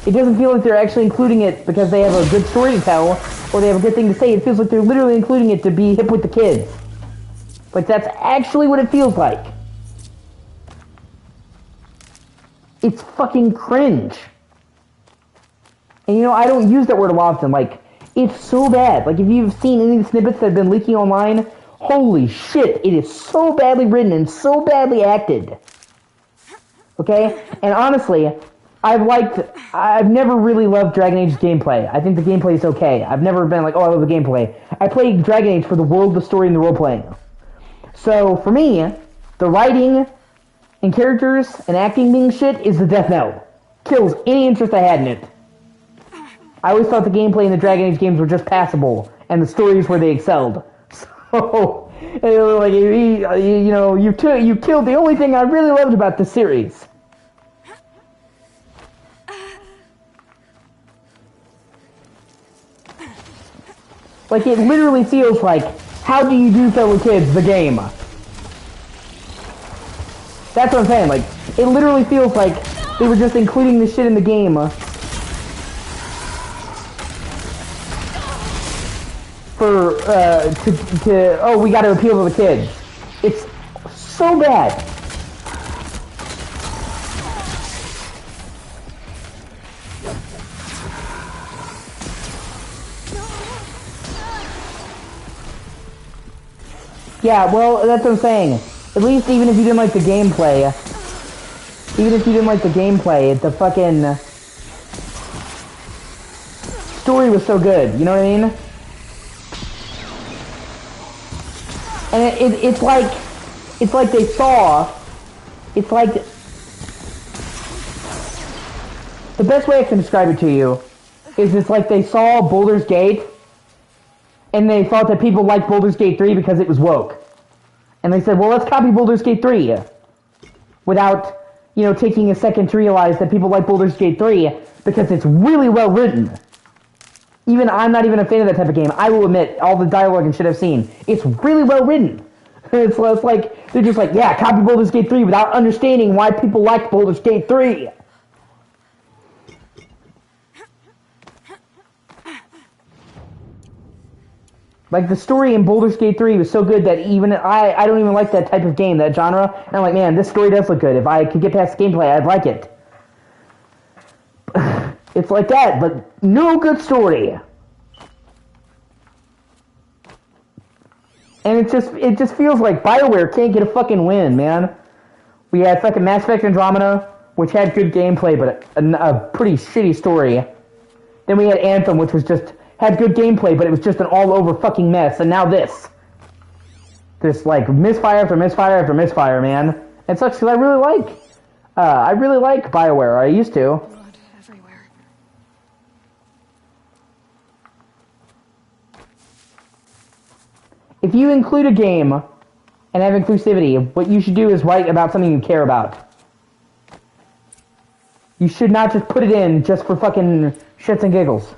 S1: It doesn't feel like they're actually including it because they have a good story to tell, or they have a good thing to say. It feels like they're literally including it to be hip with the kids. Like, that's actually what it feels like. It's fucking cringe. And you know, I don't use that word a lot often. Like, it's so bad. Like, if you've seen any of the snippets that have been leaking online, holy shit, it is so badly written and so badly acted. Okay? And honestly, I've never really loved Dragon Age's gameplay. I think the gameplay is okay. I've never been like, oh, I love the gameplay. I played Dragon Age for the world, the story, and the role-playing. So, for me, the writing and characters and acting being shit is the death knell. Kills any interest I had in it. I always thought the gameplay in the Dragon Age games were just passable, and the stories where they excelled. So, like, you killed the only thing I really loved about the series. Like, it literally feels like, how do you do fellow kids the game? That's what I'm saying, like, it literally feels like they were just including this shit in the game for, oh, we gotta appeal to the kids. It's so bad. Yeah, well, that's what I'm saying. At least even if you didn't like the gameplay, the fucking story was so good, you know what I mean? And it's like they saw, it's like the best way I can describe it to you is it's like they saw Baldur's Gate and they thought that people liked Baldur's Gate 3 because it was woke. And they said, well, let's copy Baldur's Gate 3 without, you know, taking a second to realize that people like Baldur's Gate 3 because it's really well written. Even I'm not even a fan of that type of game. I will admit, all the dialogue and shit I've seen, it's really well written. It's like, they're just like, yeah, copy Baldur's Gate 3 without understanding why people liked Baldur's Gate 3. Like, the story in Baldur's Gate 3 was so good that even I don't even like that type of game, that genre. And I'm like, man, this story does look good. If I could get past the gameplay, I'd like it. It's like that, but no good story. And it just feels like BioWare can't get a fucking win, man. We had fucking Mass Effect Andromeda, which had good gameplay, but a pretty shitty story. Then we had Anthem, which was just had good gameplay, but it was just an all-over fucking mess. And now this. This, like, misfire after misfire after misfire, man. It sucks because I really like BioWare. I used to.
S2: Blood everywhere.
S1: If you include a game and have inclusivity, what you should do is write about something you care about. You should not just put it in just for fucking shits and giggles.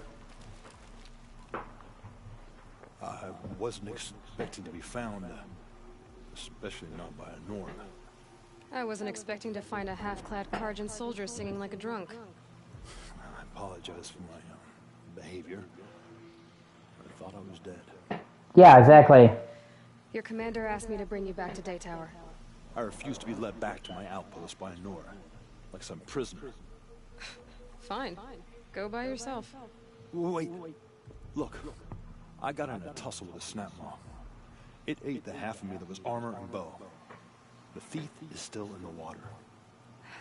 S8: I wasn't expecting to be found, especially not by a Norn.
S2: I wasn't expecting to find a half-clad Karjan soldier singing like a drunk.
S8: I apologize for my behavior. I thought I was dead.
S1: Yeah, exactly.
S2: Your commander asked me to bring you back to Daytower.
S8: I refuse to be led back to my outpost by a Norn, like some prisoner.
S2: Fine. Go by yourself.
S8: Wait. Look, I got in a tussle with a snapmaw. It ate the half of me that was armor and bow. The thief is still in the water.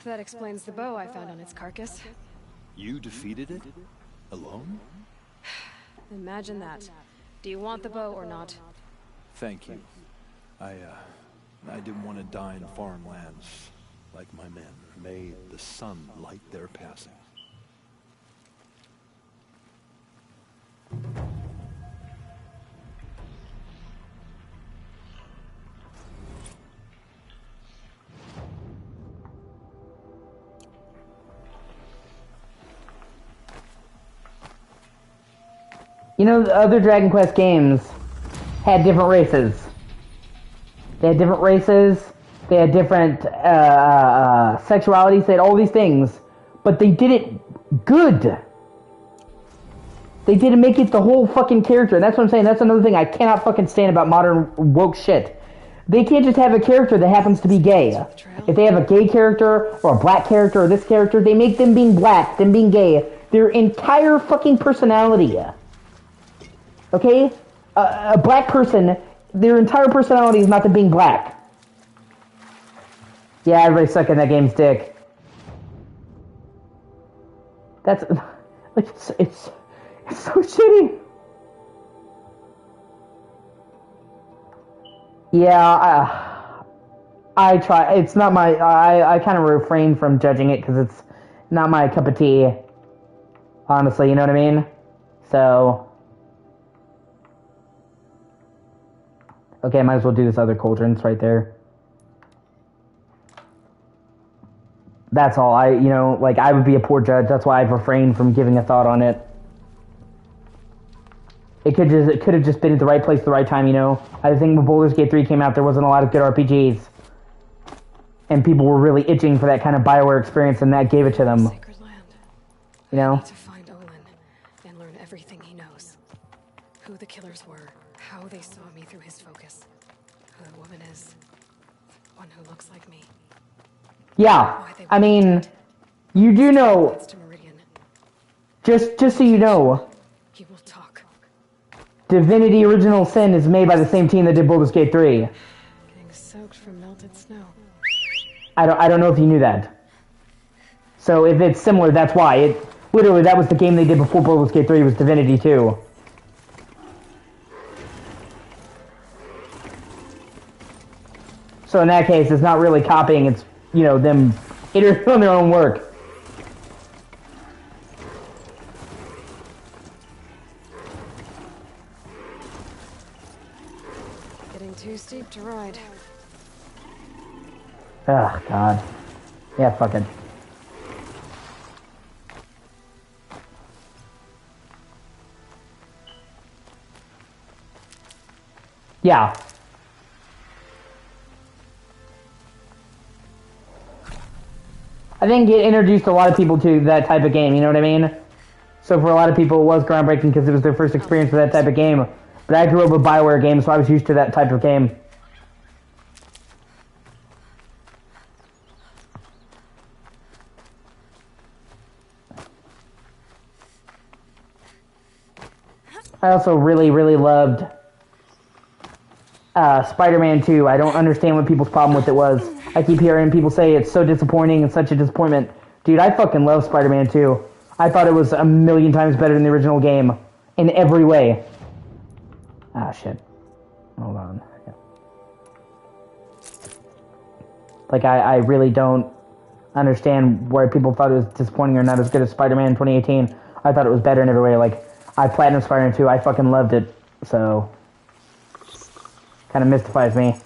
S2: That explains the bow I found on its carcass.
S8: You defeated it? Alone?
S2: Imagine that. Do you want the bow or not?
S8: Thank you. I didn't want to die in foreign lands like my men. May the sun light their passing.
S1: You know, the other Dragon Quest games had different races. They had different races, they had different sexualities, they had all these things, but they did it good. They didn't make it the whole fucking character, and that's what I'm saying. That's another thing I cannot fucking stand about modern woke shit. They can't just have a character that happens to be gay. If they have a gay character, or a black character, or this character, they make them being black, them being gay, their entire fucking personality. Okay? A black person, their entire personality is not them being black. Yeah, everybody's sucking that game's dick. That's... like, it's so shitty. Yeah, I try. It's not my... I kind of refrain from judging it because it's not my cup of tea. Honestly, you know what I mean? So... okay, might as well do this other cauldrons right there. That's all. I would be a poor judge. That's why I've refrained from giving a thought on it. It could have just been at the right place at the right time, you know? I think when Baldur's Gate 3 came out, there wasn't a lot of good RPGs. And people were really itching for that kind of BioWare experience, and that gave it to them.
S2: Sacred land.
S1: You know?
S2: I need to find Olin and learn everything he knows. Who the killers were, how they saw me through his focus, who the woman is, one who looks like me.
S1: Yeah, I mean, you do know, just so you know,
S2: He will talk.
S1: Divinity Original Sin is made by the same team that did Baldur's Gate 3.
S2: Getting soaked from melted snow.
S1: I don't know if you knew that. So if it's similar, that's why. Literally, that was the game they did before Baldur's Gate 3 was Divinity 2. So in that case, it's not really copying, it's, you know, them iterating on their own work.
S2: too steep to ride.
S1: Ugh, God. Yeah, fuck it. Yeah. I think it introduced a lot of people to that type of game, you know what I mean? So for a lot of people it was groundbreaking because it was their first experience with that type of game. But I grew up with BioWare games, so I was used to that type of game. I also really, really loved Spider-Man 2. I don't understand what people's problem with it was. I keep hearing people say it's so disappointing and such a disappointment. Dude, I fucking love Spider-Man 2. I thought it was a million times better than the original game. In every way. Ah, shit. Hold on. Yeah. Like, I really don't understand why people thought it was disappointing or not as good as Spider-Man 2018. I thought it was better in every way. Like, I platinum Spider-Man 2. I fucking loved it. So, kind of mystifies me.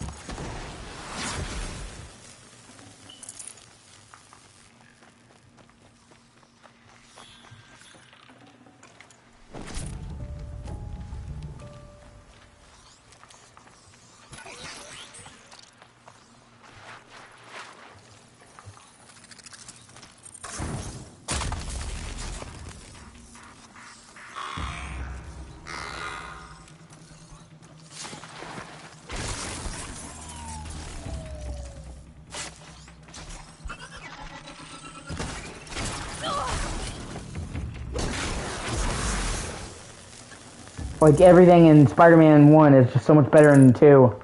S1: Like, everything in Spider-Man 1 is just so much better than 2.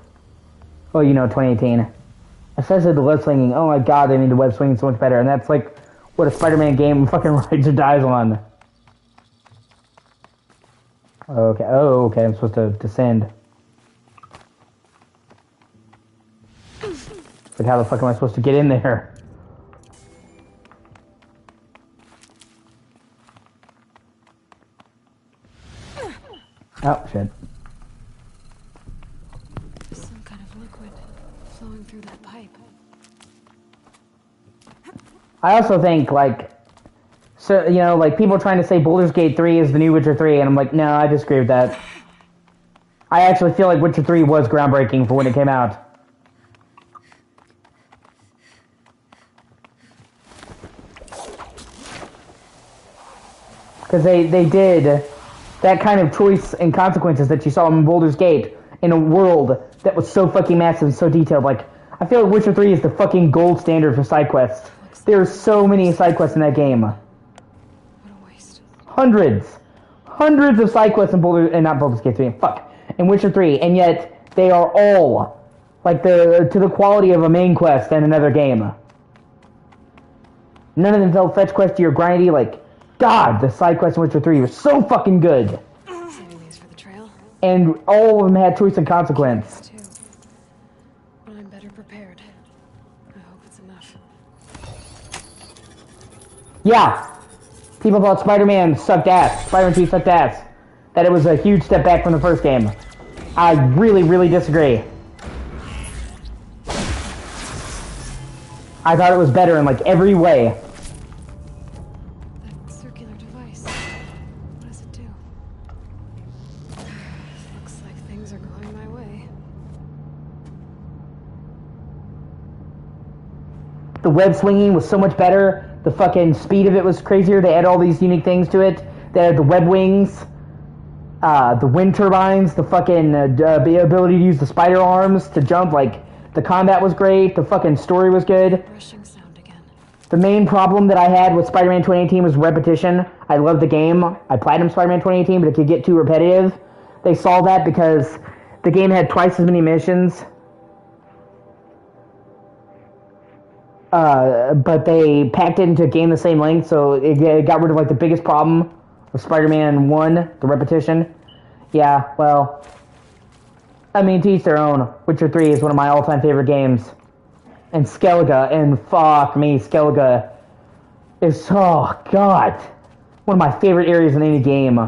S1: Well, you know, 2018. Especially the web swinging. Oh my god, they made the web swinging so much better. And that's like what a Spider-Man game fucking rides or dies on. Okay, oh, okay, I'm supposed to descend. Like, how the fuck am I supposed to get in there? Oh, shit.
S2: Some kind of liquid flowing through that pipe.
S1: I also think, like, so, you know, like, people trying to say Baldur's Gate 3 is the new Witcher 3, and I'm like, no, I disagree with that. I actually feel like Witcher 3 was groundbreaking for when it came out. Because they did that kind of choice and consequences that you saw in Baldur's Gate in a world that was so fucking massive and so detailed. Like, I feel like Witcher 3 is the fucking gold standard for side quests. There are so many side quests in that game.
S2: What a waste.
S1: Hundreds of side quests in not Baldur's Gate 3, in Witcher 3, and yet they are all like to the quality of a main quest in another game. None of them felt fetch questy or grindy. Like, God, the side quests in Witcher 3 were so fucking good.
S2: Saving these for the trail.
S1: And all of them had choice and consequence.
S2: Too. But I'm better prepared. I hope it's enough.
S1: Yeah. People thought Spider-Man sucked ass. Spider-Man 2 sucked ass. That it was a huge step back from the first game. I really, really disagree. I thought it was better in, like, every way.
S2: That circular device. What does it do? Looks like things are going my way.
S1: The web swinging was so much better. The fucking speed of it was crazier. They had all these unique things to it. They had the web wings, the wind turbines, the fucking the ability to use the spider arms to jump. Like, the combat was great. The fucking story was good.
S2: Rushing sound again.
S1: The main problem that I had with Spider-Man 2018 was repetition. I loved the game. I platinum Spider-Man 2018, but it could get too repetitive. They solved that because the game had twice as many missions. But they packed it into a game the same length, so it got rid of, like, the biggest problem of Spider-Man 1, the repetition. Yeah, well, I mean, to each their own. Witcher 3 is one of my all-time favorite games. And Skellige, and fuck me, Skellige is, oh god, one of my favorite areas in any game.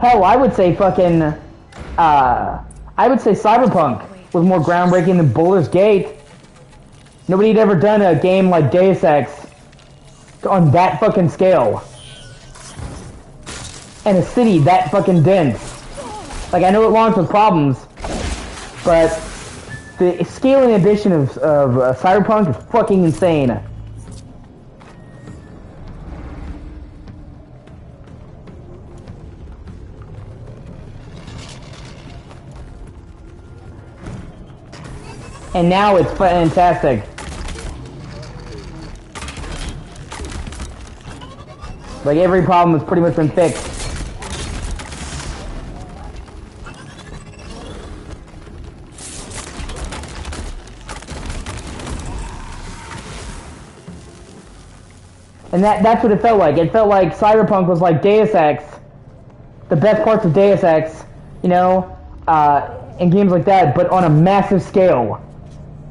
S1: Hell, I would say fucking, I would say Cyberpunk was more groundbreaking than Baldur's Gate. Nobody had ever done a game like Deus Ex on that fucking scale. And a city that fucking dense. Like, I know it launched with problems, but the scale and ambition of Cyberpunk is fucking insane. And now it's fantastic. Like, every problem has pretty much been fixed. And that's what it felt like. It felt like Cyberpunk was like Deus Ex. The best parts of Deus Ex, you know, and games like that, but on a massive scale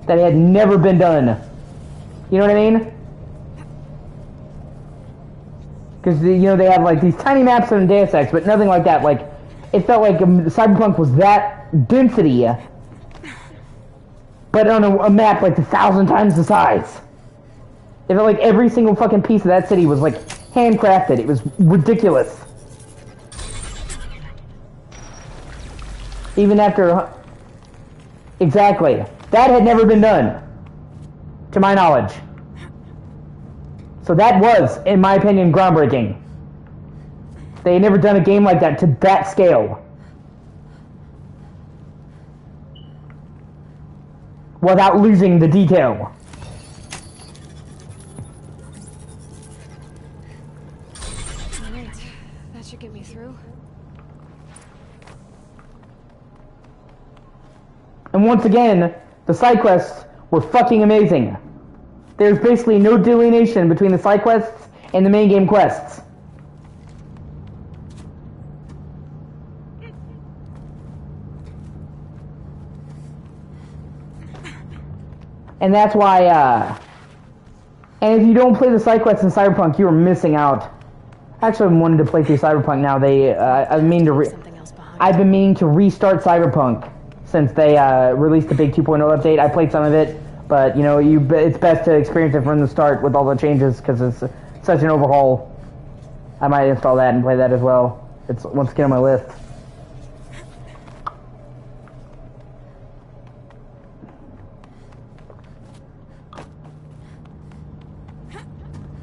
S1: that had never been done. You know what I mean? Because, you know, they have like these tiny maps on Deus Ex, but nothing like that. Like, it felt like Cyberpunk was that density, but on a map like 1,000 times the size. It felt like every single fucking piece of that city was like handcrafted. It was ridiculous. Even after... Exactly. That had never been done, to my knowledge. So that was, in my opinion, groundbreaking. They had never done a game like that to that scale. Without losing the detail.
S2: Alright, that should get me through.
S1: And once again, the side quests were fucking amazing. There's basically no delineation between the side quests and the main game quests. And that's why, and if you don't play the side quests in Cyberpunk, you are missing out. Actually, I'm wanting to play through Cyberpunk now. I've been meaning to restart Cyberpunk since they released the big 2.0 update. I played some of it, but you know, it's best to experience it from the start with all the changes because it's such an overhaul. I might install that and play that as well. It's once again on my list.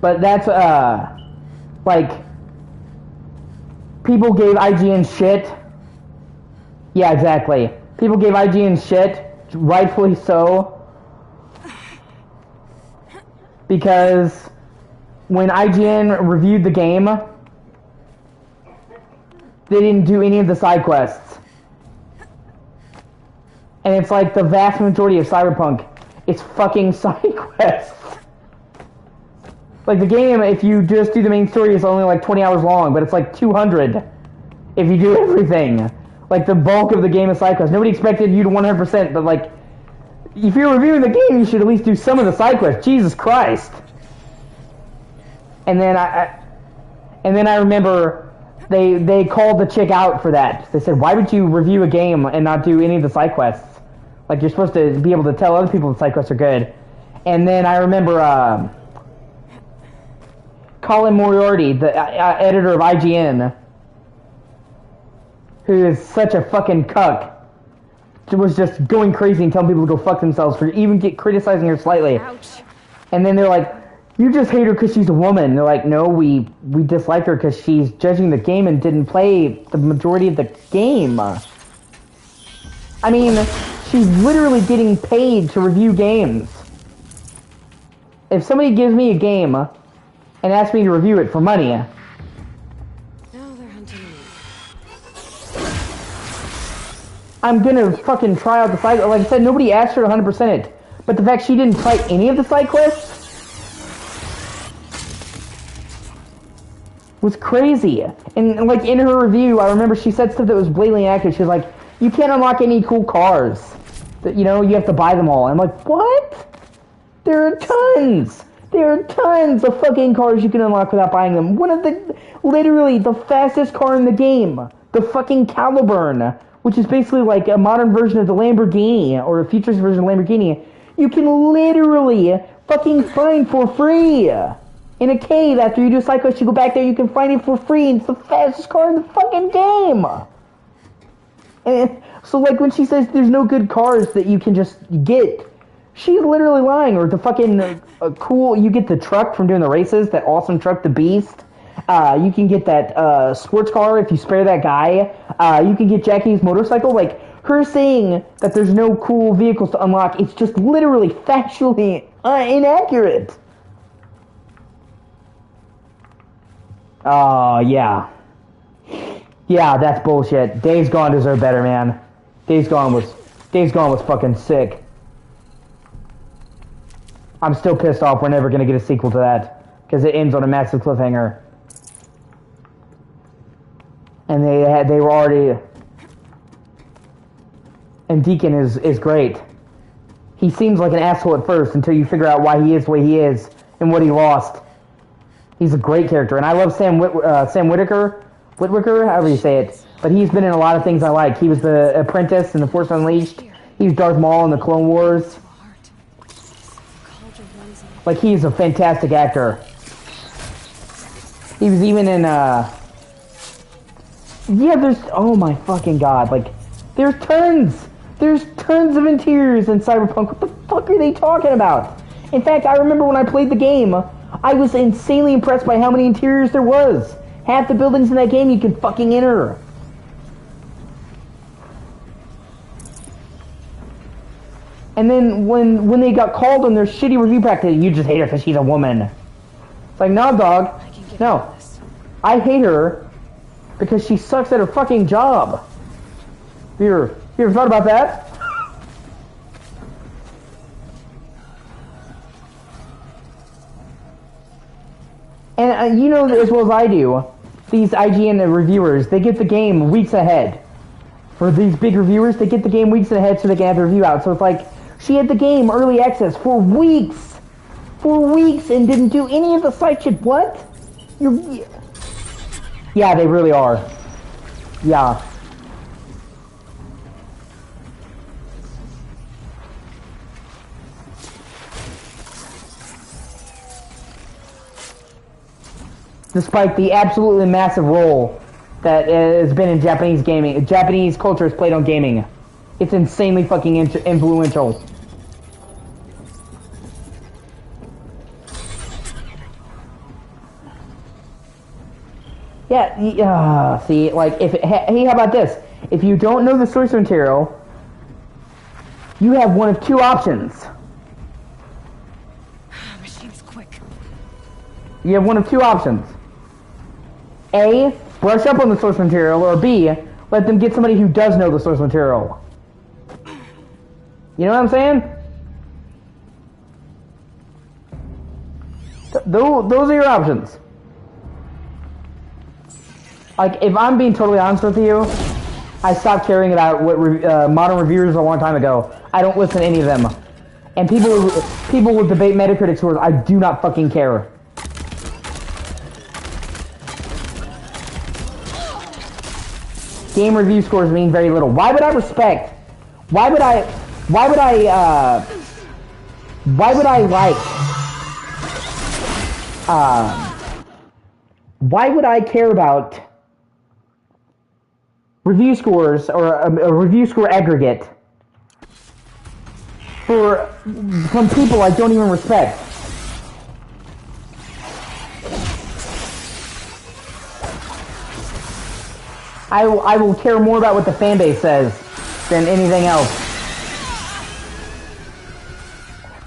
S1: But that's like, people gave IGN shit. Yeah, exactly. People gave IGN shit, rightfully so, because when IGN reviewed the game, they didn't do any of the side quests. And it's like the vast majority of Cyberpunk, it's fucking side quests. Like, the game, if you just do the main story, is only like 20 hours long, but it's like 200 if you do everything. Like, the bulk of the game is side quests. Nobody expected you to 100%, but like, if you're reviewing the game, you should at least do some of the side quests. Jesus Christ. And then I remember they called the chick out for that. They said, why would you review a game and not do any of the side quests? Like, you're supposed to be able to tell other people the side quests are good. And then I remember Colin Moriarty, the editor of IGN, who is such a fucking cuck, was just going crazy and telling people to go fuck themselves for even criticizing her slightly.
S2: Ouch.
S1: And then they're like, you just hate her because she's a woman. And they're like, no, we dislike her because she's judging the game and didn't play the majority of the game. I mean, she's literally getting paid to review games. If somebody gives me a game and asks me to review it for money,
S2: Now they're hunting me.
S1: I'm gonna fucking try out the side. Like I said, nobody asked her to 100% it, but the fact she didn't try any of the side quests was crazy. And like, in her review, I remember she said stuff that was blatantly accurate. She was like, you can't unlock any cool cars. That, you know, you have to buy them all. I'm like, what? There are tons. There are tons of fucking cars you can unlock without buying them. One of the, literally the fastest car in the game, The fucking Caliburn, which is basically like a modern version of the Lamborghini, or a futurist version of Lamborghini, you can literally fucking find for free. In a cave, after you do side quests, you go back there, you can find it for free, and it's the fastest car in the fucking game! And so, like, when she says there's no good cars that you can just get, she's literally lying. Or the fucking cool, you get the truck from doing the races, that awesome truck, the Beast. You can get that sports car if you spare that guy. You can get Jackie's motorcycle. Like, her saying that there's no cool vehicles to unlock, it's just literally factually inaccurate. Oh, yeah. Yeah, that's bullshit. Days Gone deserved better, man. Days Gone was fucking sick. I'm still pissed off we're never gonna get a sequel to that, because it ends on a massive cliffhanger. And they were already. And Deacon is great. He seems like an asshole at first until you figure out why he is the way he is and what he lost. He's a great character, and I love Sam Whitaker, however you say it. But he's been in a lot of things I like. He was the Apprentice in The Force Unleashed. He was Darth Maul in the Clone Wars. Like, he's a fantastic actor. He was even in, yeah, there's, oh my fucking god, like, there's tons of interiors in Cyberpunk. What the fuck are they talking about? In fact, I remember when I played the game, I was insanely impressed by how many interiors there was. Half the buildings in that game you can fucking enter. And then when they got called on their shitty review practice, you just hate her because she's a woman. It's like, no, dog. No. I hate her because she sucks at her fucking job. You ever thought about that? And you know as well as I do, these IGN reviewers, they get the game weeks ahead. For these big reviewers, they get the game weeks ahead so they can have the review out. So it's like, she had the game early access for weeks. For weeks and didn't do any of the side shit. What? Yeah, they really are. Yeah. Despite the absolutely massive role that has been in Japanese gaming, Japanese culture has played on gaming. It's insanely fucking influential. Yeah, see, like, hey, how about this? If you don't know the source material, you have one of two options.
S2: Machine's quick.
S1: You have one of two options. A, brush up on the source material, or B, let them get somebody who does know the source material. You know what I'm saying? Those are your options. Like, if I'm being totally honest with you, I stopped caring about what modern reviewers a long time ago. I don't listen to any of them. And people will debate Metacritic scores. I do not fucking care. Game review scores mean very little. Why would I respect? Why would I care about review scores or a review score aggregate from people I don't even respect? I will care more about what the fanbase says than anything else.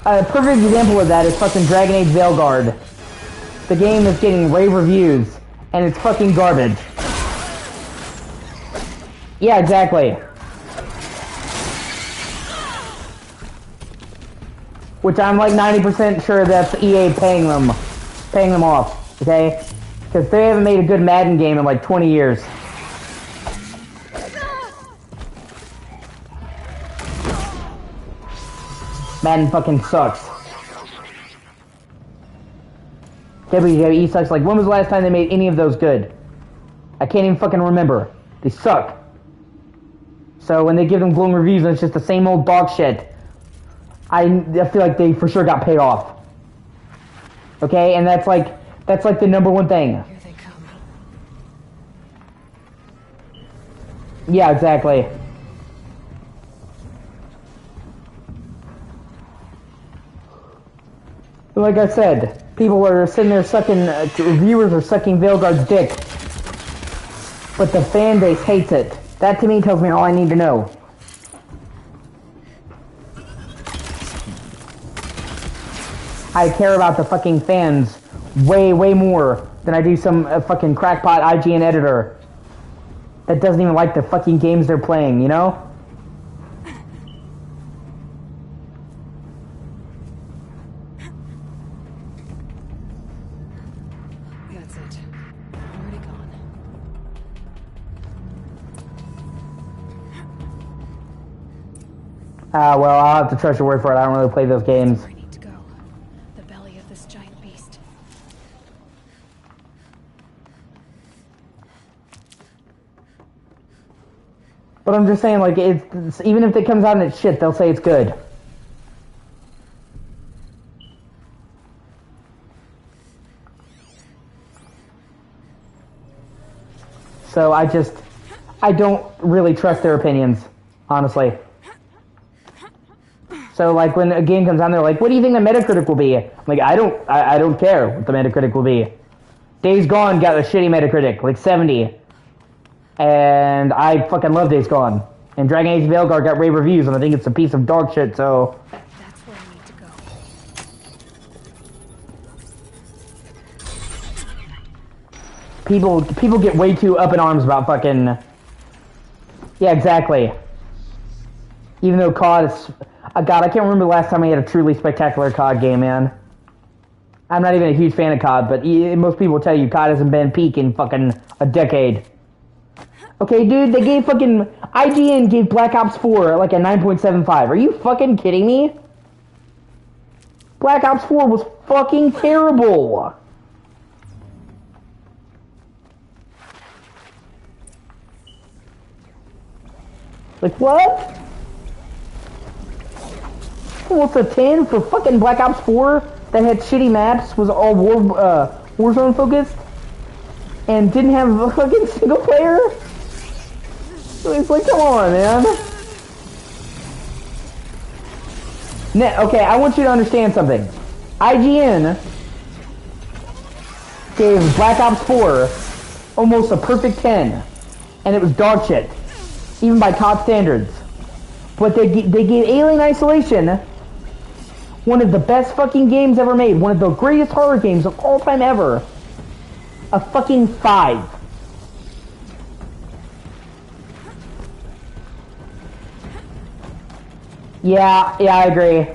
S1: A perfect example of that is fucking Dragon Age Veilguard. The game is getting rave reviews, and it's fucking garbage. Yeah, exactly. Which I'm like 90% sure that's EA paying them off, okay? Because they haven't made a good Madden game in like 20 years. Madden fucking sucks. WWE sucks. Like, when was the last time they made any of those good? I can't even fucking remember. They suck. So when they give them glowing reviews and it's just the same old dog shit, I feel like they for sure got paid off. Okay, and that's like the number one thing.
S2: Here they come.
S1: Yeah, exactly. Like I said, people are sitting there sucking, reviewers are sucking Veilguard's dick, but the fan base hates it. That to me tells me all I need to know. I care about the fucking fans way, way more than I do some fucking crackpot IGN editor that doesn't even like the fucking games they're playing, you know?
S2: That's it. Already gone.
S1: Well, I'll have to trust your word for it. I don't really play those games.
S2: Where I need to go. The belly of this giant beast.
S1: But I'm just saying, like, it's even if it comes out and it's shit, they'll say it's good. So I don't really trust their opinions, honestly. So like when a game comes out, they're like, "What do you think the Metacritic will be?" I'm like, I don't care what the Metacritic will be. Days Gone got a shitty Metacritic, like 70, and I fucking love Days Gone. And Dragon Age Veilguard got rave reviews, and I think it's a piece of dog shit. So
S2: That's where I need to go.
S1: people get way too up in arms about fucking. Yeah, exactly. Even though COD is, God, I can't remember the last time I had a truly spectacular COD game, man. I'm not even a huge fan of COD, but most people will tell you COD hasn't been peak in fucking a decade. Okay, dude, they gave fucking IGN gave Black Ops 4 like a 9.75. Are you fucking kidding me? Black Ops 4 was fucking terrible. Like, what? What's a 10 for fucking Black Ops 4 that had shitty maps, was all Warzone focused, and didn't have a fucking single player? It's like, come on, man. Okay, I want you to understand something. IGN gave Black Ops 4 almost a perfect 10, and it was dog shit, even by COD standards. But they gave Alien Isolation one of the best fucking games ever made, one of the greatest horror games of all time ever, a fucking 5. Yeah, I agree.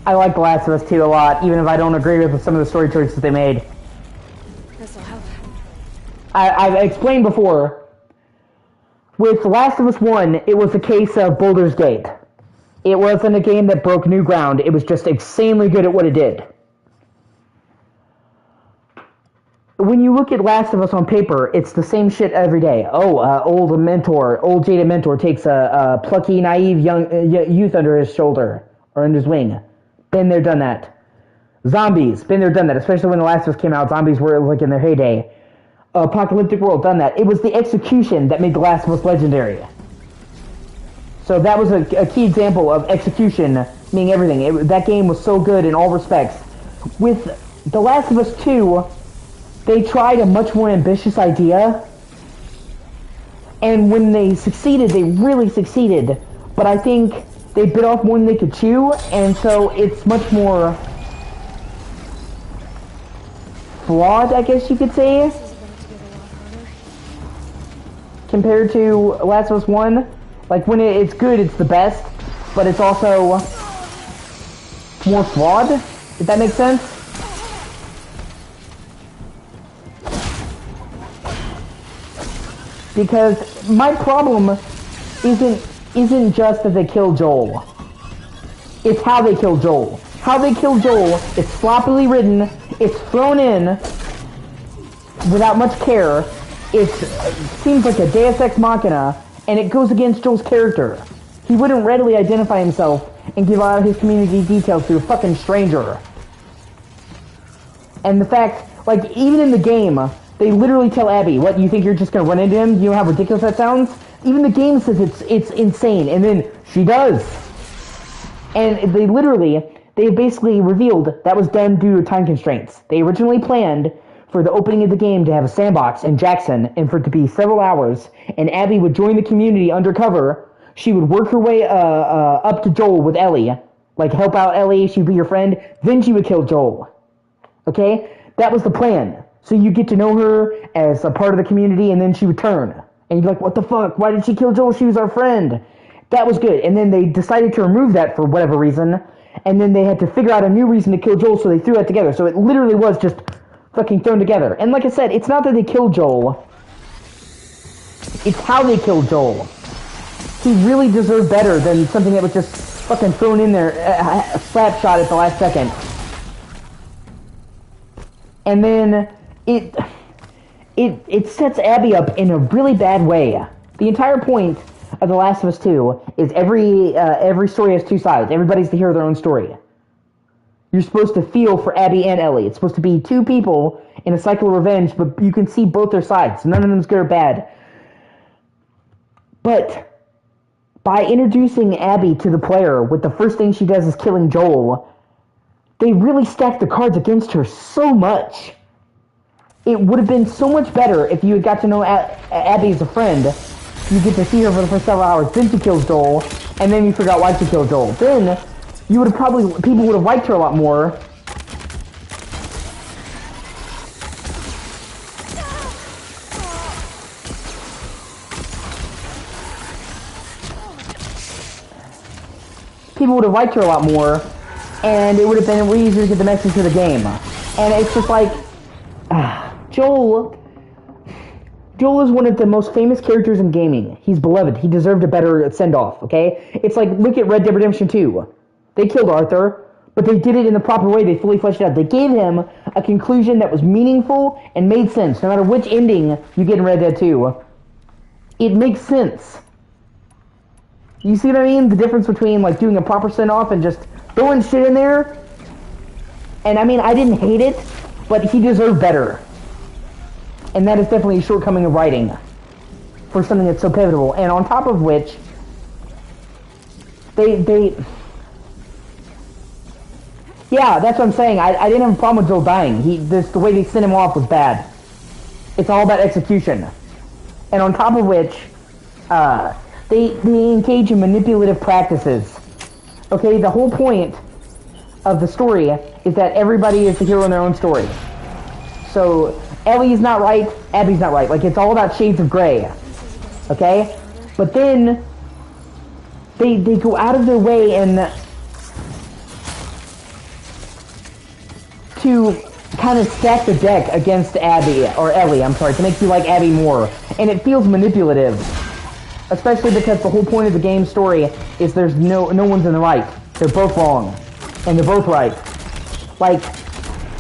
S1: I like The Last of Us 2 a lot, even if I don't agree with some of the story choices they made.
S2: This'll help.
S1: I've explained before, with The Last of Us 1, it was a case of Baldur's Gate. It wasn't a game that broke new ground, it was just insanely good at what it did. When you look at Last of Us on paper, it's the same shit every day. Old jaded mentor takes a plucky, naive young youth under his shoulder, or under his wing. Been there, done that. Zombies, been there, done that. Especially when The Last of Us came out, zombies were like in their heyday. Apocalyptic World, done that. It was the execution that made The Last of Us legendary. So that was a key example of execution meaning everything. That game was so good in all respects. With The Last of Us 2, they tried a much more ambitious idea, and when they succeeded, they really succeeded. But I think they bit off more than they could chew, and so it's much more flawed, I guess you could say, compared to Last of Us 1. Like, when it's good, it's the best, but it's also more flawed, if that makes sense. Because my problem isn't just that they kill Joel. It's how they kill Joel. How they kill Joel is sloppily written, it's thrown in without much care, it seems like a Deus Ex Machina, and it goes against Joel's character. He wouldn't readily identify himself and give out his community details to a fucking stranger. And the fact, like, even in the game, they literally tell Abby, what, you think you're just gonna run into him? You know how ridiculous that sounds? Even the game says it's insane, and then she does. And they basically revealed that was done due to time constraints. They originally planned for the opening of the game to have a sandbox in Jackson, and for it to be several hours, and Abby would join the community undercover. She would work her way up to Joel with Ellie, like help out Ellie, she'd be your friend, then she would kill Joel. Okay? That was the plan. So you get to know her as a part of the community, and then she would turn. And you'd be like, what the fuck? Why did she kill Joel? She was our friend. That was good. And then they decided to remove that for whatever reason, and then they had to figure out a new reason to kill Joel, so they threw that together. So it literally was just fucking thrown together. And like I said, it's not that they killed Joel. It's how they killed Joel. He really deserved better than something that was just fucking thrown in there, a slap shot at the last second. And then it sets Abby up in a really bad way. The entire point of The Last of Us 2 is every story has two sides. Everybody's to hear their own story. You're supposed to feel for Abby and Ellie. It's supposed to be two people in a cycle of revenge, but you can see both their sides. None of them's good or bad. But by introducing Abby to the player with the first thing she does is killing Joel, they really stacked the cards against her so much. It would have been so much better if you had got to know Abby as a friend. You get to see her for the first several hours, then she kills Joel, and then you figure out why she killed Joel. Then, you would have people would have liked her a lot more. People would have liked her a lot more, and it would have been way easier to get the message to the game. And it's just like, Joel is one of the most famous characters in gaming. He's beloved. He deserved a better send-off, okay? It's like, look at Red Dead Redemption 2. They killed Arthur, but they did it in the proper way. They fully fleshed it out. They gave him a conclusion that was meaningful and made sense. No matter which ending you get in Red Dead 2, it makes sense. You see what I mean? The difference between, like, doing a proper send-off and just throwing shit in there. And, I mean, I didn't hate it, but he deserved better. And that is definitely a shortcoming of writing for something that's so pivotal. And on top of which, yeah, that's what I'm saying. I didn't have a problem with Joel dying. The way they sent him off was bad. It's all about execution. And on top of which, they engage in manipulative practices. Okay, the whole point of the story is that everybody is the hero in their own story. So, Ellie's not right, Abby's not right. Like, it's all about shades of gray. Okay? But then, they go out of their way and to kind of stack the deck against Ellie, to make you like Abby more. And it feels manipulative. Especially because the whole point of the game story is there's no one's in the right. They're both wrong. And they're both right. Like,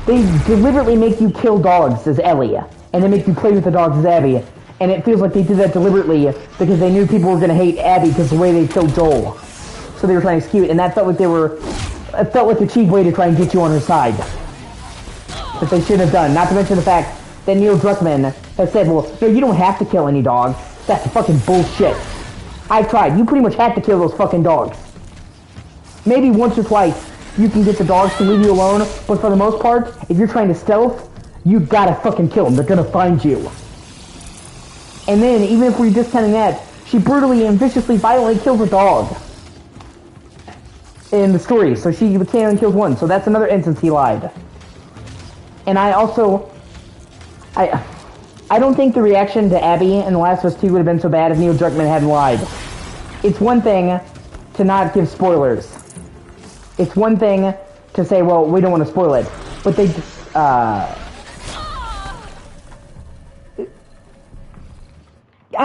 S1: they deliberately make you kill dogs as Ellie, and they make you play with the dogs as Abby, and it feels like they did that deliberately because they knew people were going to hate Abby because of the way they killed Joel. So they were trying to skew it, and that felt like it felt like a cheap way to try and get you on her side. That they shouldn't have done. Not to mention the fact that Neil Druckmann has said, well, no, you don't have to kill any dogs. That's fucking bullshit. I've tried. You pretty much have to kill those fucking dogs. Maybe once or twice you can get the dogs to leave you alone, but for the most part, if you're trying to stealth, you gotta fucking kill them. They're gonna find you. And then, even if we're discounting that, she brutally and viciously, violently kills a dog in the story, so she can't only kill one. So that's another instance he lied. And I don't think the reaction to Abby in The Last of Us 2 would have been so bad if Neil Druckmann hadn't lied. It's one thing to not give spoilers. It's one thing to say, well, we don't want to spoil it. But they, I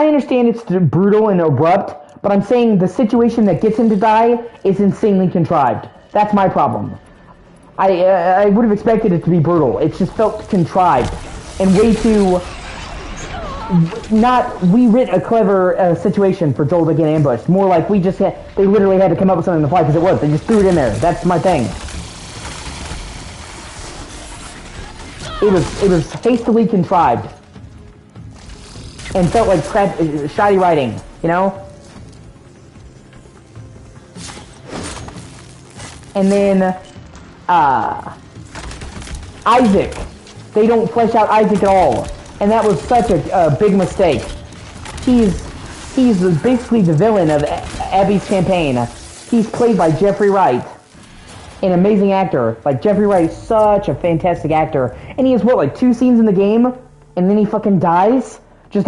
S1: understand it's brutal and abrupt, but I'm saying the situation that gets him to die is insanely contrived. That's my problem. I would have expected it to be brutal. It just felt contrived and way too not we writ a clever situation for Joel to get ambushed. More like they literally had to come up with something to fly because it was. They just threw it in there. That's my thing. It was hastily contrived and felt like shoddy writing, you know. And then Isaac, they don't flesh out Isaac at all. And that was such a big mistake. He's basically the villain of Abby's campaign. He's played by Jeffrey Wright, an amazing actor. Like, Jeffrey Wright is such a fantastic actor. And he has, what, like 2 scenes in the game? And then he fucking dies? Just,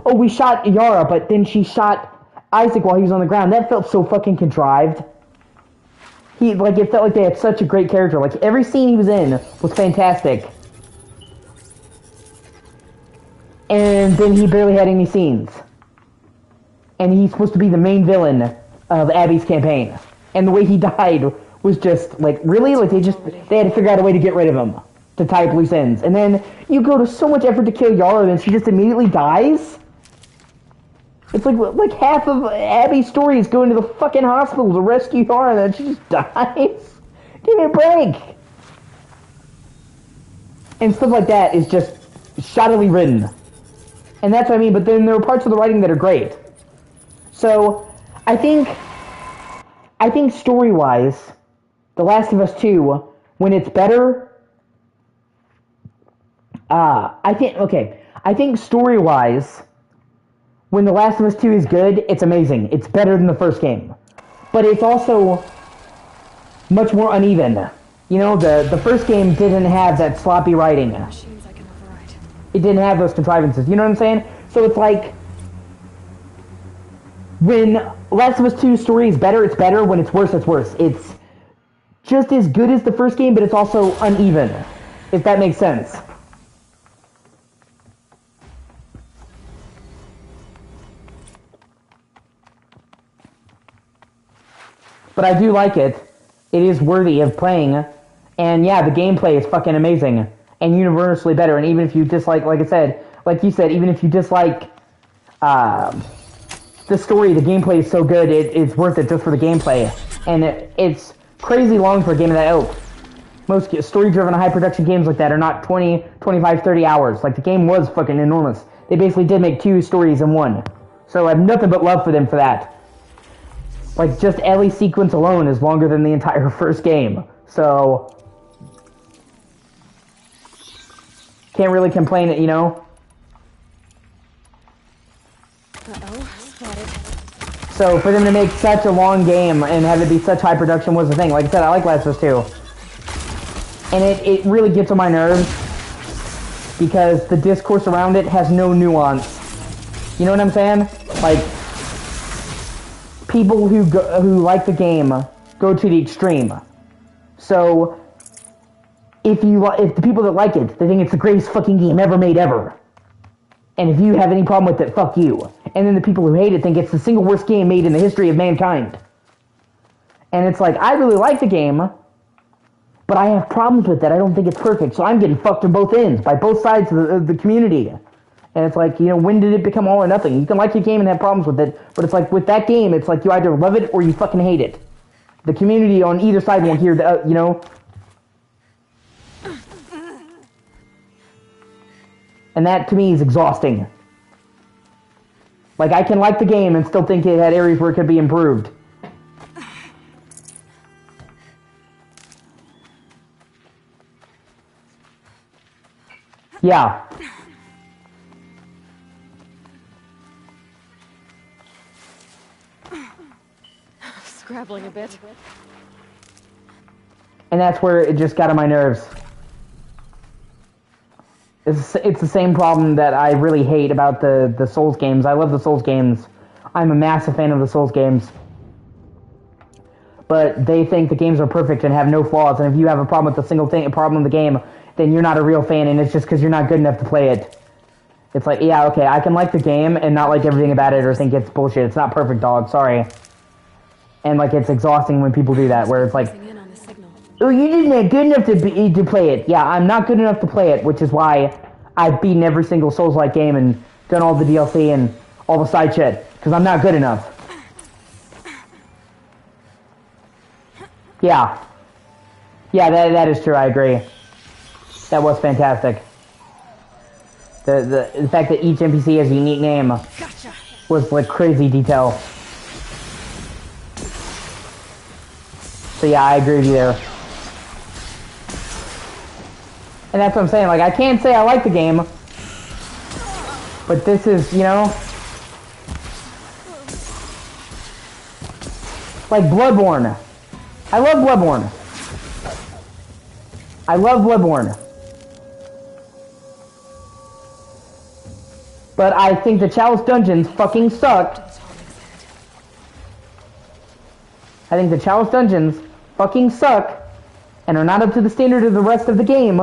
S1: we shot Yara, but then she shot Isaac while he was on the ground. That felt so fucking contrived. It felt like they had such a great character. Like, every scene he was in was fantastic. And then he barely had any scenes. And he's supposed to be the main villain of Abby's campaign. And the way he died was just, like, really? Like, they had to figure out a way to get rid of him. To tie up loose ends. And then you go to so much effort to kill Yara and she just immediately dies? It's like half of Abby's story is going to the fucking hospital to rescue Yara and then she just dies? Give me a break! And stuff like that is just shoddily written. And that's what I mean, but then there are parts of the writing that are great. So, I think story-wise, The Last of Us 2, when it's better, I think story-wise, when The Last of Us 2 is good, it's amazing. It's better than the first game. But it's also much more uneven. You know, the first game didn't have that sloppy writing. It didn't have those contrivances, you know what I'm saying? So it's like, when Last of Us 2's story is better, it's better. When it's worse, it's worse. It's just as good as the first game, but it's also uneven, if that makes sense. But I do like it. It is worthy of playing. And yeah, the gameplay is fucking amazing. And universally better. And even if you dislike, like you said, even if you dislike the story, the gameplay is so good, it's worth it just for the gameplay. And it's crazy long for a game of that ilk. Most story-driven, high-production games like that are not 20, 25, 30 hours. Like, the game was fucking enormous. They basically did make 2 stories in one. So I have nothing but love for them for that. Like, just Ellie's sequence alone is longer than the entire first game. So can't really complain, you know? So for them to make such a long game and have it be such high production was the thing. Like I said, I like Last of Us 2. And it really gets on my nerves because the discourse around it has no nuance. You know what I'm saying? Like, people who like the game go to the extreme. So if the people that like it, they think it's the greatest fucking game ever made ever. And if you have any problem with it, fuck you. And then the people who hate it think it's the single worst game made in the history of mankind. And it's like, I really like the game, but I have problems with it. I don't think it's perfect. So I'm getting fucked on both ends, by both sides of the community. And it's like, you know, when did it become all or nothing? You can like your game and have problems with it, but it's like, with that game, it's like you either love it or you fucking hate it. The community on either side won't hear the, you know? And that, to me, is exhausting. Like, I can like the game and still think it had areas where it could be improved. Yeah.
S2: Scrabbling a bit.
S1: And that's where it just got on my nerves. It's the same problem that I really hate about the Souls games. I love the Souls games. I'm a massive fan of the Souls games. But they think the games are perfect and have no flaws, and if you have a problem with a problem with the game, then you're not a real fan, and it's just because you're not good enough to play it. It's like, yeah, okay, I can like the game and not like everything about it or think it's bullshit. It's not perfect, dog, sorry. And, like, it's exhausting when people do that, where it's like, oh, you just not good enough to play it. Yeah, I'm not good enough to play it, which is why I've beaten every single Souls-like game and done all the DLC and all the side shit, because I'm not good enough. Yeah. Yeah, that is true, I agree. That was fantastic. The fact that each NPC has a unique name was like crazy detail. So yeah, I agree with you there. And that's what I'm saying, like, I can't say I like the game, but this is, you know, like Bloodborne. I love Bloodborne. I love Bloodborne. But I think the Chalice dungeons fucking suck. I think the Chalice dungeons fucking suck and are not up to the standard of the rest of the game.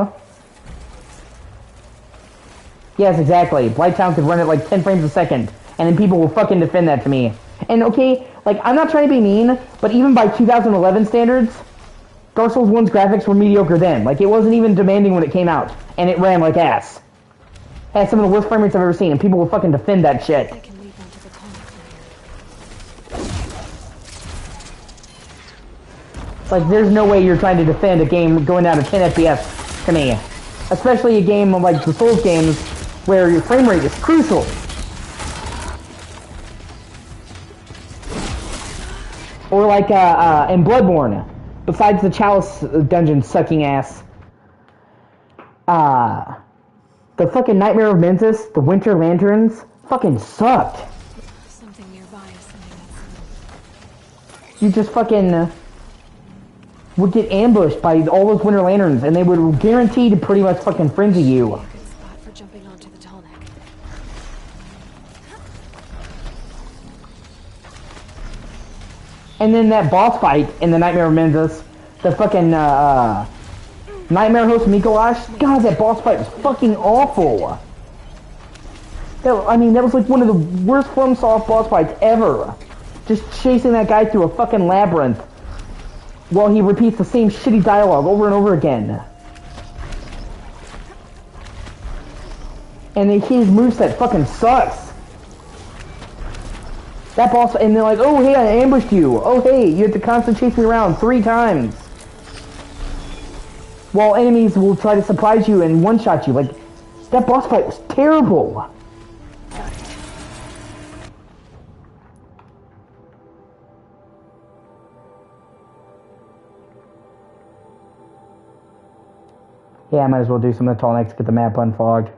S1: Yes, exactly. Blighttown could run at like 10 frames a second, and then people will fucking defend that to me. And okay, like, I'm not trying to be mean, but even by 2011 standards, Dark Souls 1's graphics were mediocre then. Like, it wasn't even demanding when it came out, and it ran like ass. It had some of the worst frame rates I've ever seen, and people will fucking defend that shit. Like, there's no way you're trying to defend a game going down to 10 FPS to me. Especially a game like the Souls games, where your frame rate is crucial. Or like in Bloodborne, besides the Chalice dungeon sucking ass, the fucking Nightmare of Mensis, the Winter Lanterns, fucking sucked.
S2: Something nearby is sending that.
S1: You just fucking would get ambushed by all those Winter Lanterns, and they would guarantee to pretty much fucking frenzy you.
S2: A good spot for jumping onto the tall neck.
S1: And then that boss fight in the Nightmare of Mensis, the fucking Nightmare Host Mikolash, God, that boss fight was fucking awful. I mean, that was like one of the worst FromSoft boss fights ever. Just chasing that guy through a fucking labyrinth while he repeats the same shitty dialogue over and over again. And his moveset fucking sucks. That boss, and they're like, oh hey, I ambushed you. Oh hey, you have to constantly chase me around 3 times. While enemies will try to surprise you and one-shot you. Like, that boss fight was terrible. Yeah, I might as well do some of the tall necks to get the map unfogged.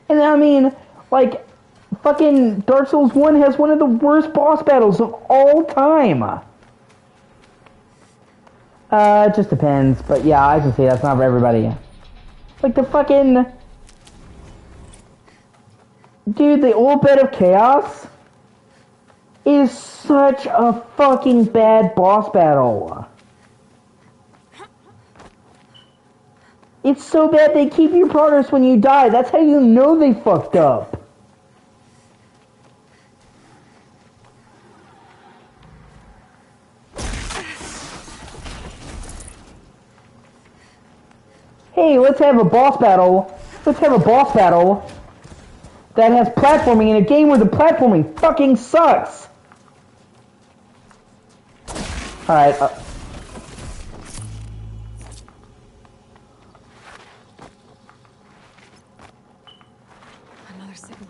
S1: And I mean, like, fucking Dark Souls 1 has one of the worst boss battles of all time. It just depends, but yeah, I can see that's not for everybody. Like the fucking... Dude, the old Bed of Chaos is such a fucking bad boss battle. It's so bad they keep your progress when you die. That's how you know they fucked up. Hey, let's have a boss battle. Let's have a boss battle that has platforming in a game where the platforming fucking sucks. Alright,
S2: Another signal.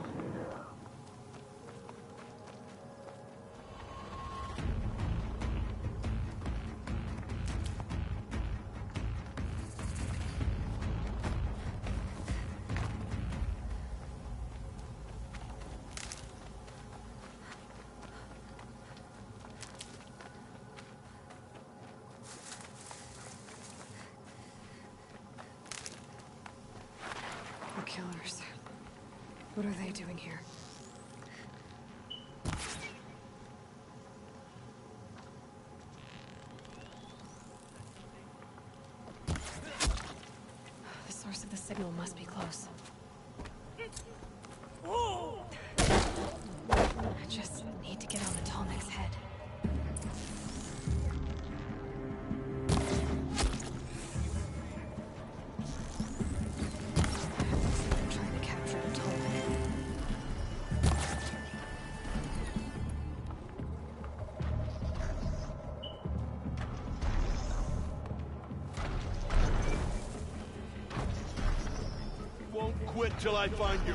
S2: The killers. What are they doing here? signal must be close. I just need to get on the Tallneck's head. I'm trying to capture the Tallneck.
S6: Won't quit till I find you.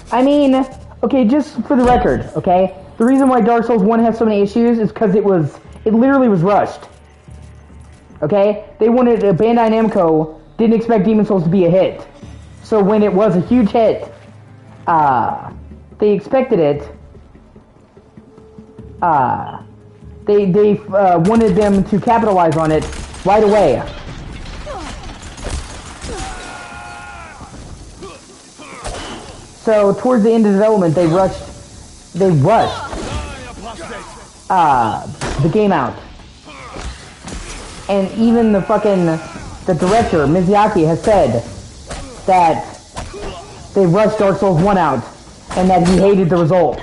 S1: I mean, okay, just for the record, okay? The reason why Dark Souls 1 has so many issues is because it literally was rushed. Okay? They wanted, Bandai Namco didn't expect Demon's Souls to be a hit. So when it was a huge hit, they expected it, they wanted them to capitalize on it right away. So towards the end of development, they rushed the game out. And even the director, Miyazaki, has said that they rushed Dark Souls 1 out, and that he hated the result.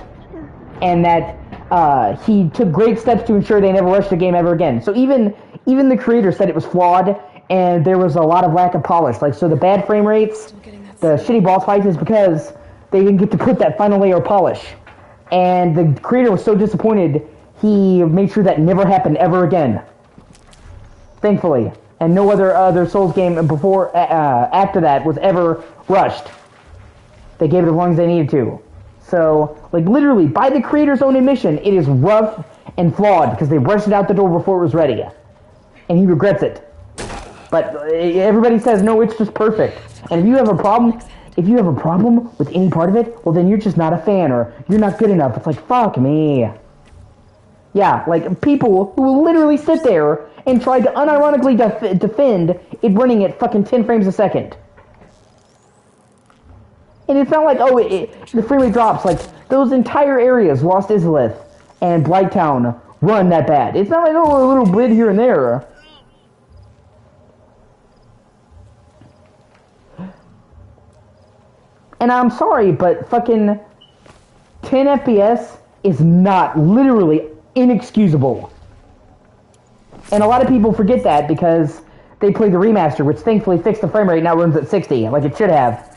S1: And that he took great steps to ensure they never rushed the game ever again. So even the creator said it was flawed, and there was a lot of lack of polish. Like, so the bad frame rates, the shitty boss fights is because they didn't get to put that final layer of polish. And the creator was so disappointed, he made sure that never happened ever again. Thankfully. And no other Souls game after that was ever rushed. They gave it as long as they needed to. So, like, literally, by the creator's own admission, it is rough and flawed because they rushed it out the door before it was ready. And he regrets it. But everybody says, no, it's just perfect. And if you have a problem with any part of it, well, then you're just not a fan, or you're not good enough. It's like, fuck me. Yeah, like, people who will literally sit there and try to unironically defend it running at fucking 10 frames a second. And it's not like, oh, the frame rate drops. Like, those entire areas, Lost Izalith and Blighttown, run that bad. It's not like, oh, a little bit here and there. And I'm sorry, but fucking 10 FPS is not literally inexcusable. And a lot of people forget that because they play the remaster, which thankfully fixed the frame rate, now runs at 60, like it should have.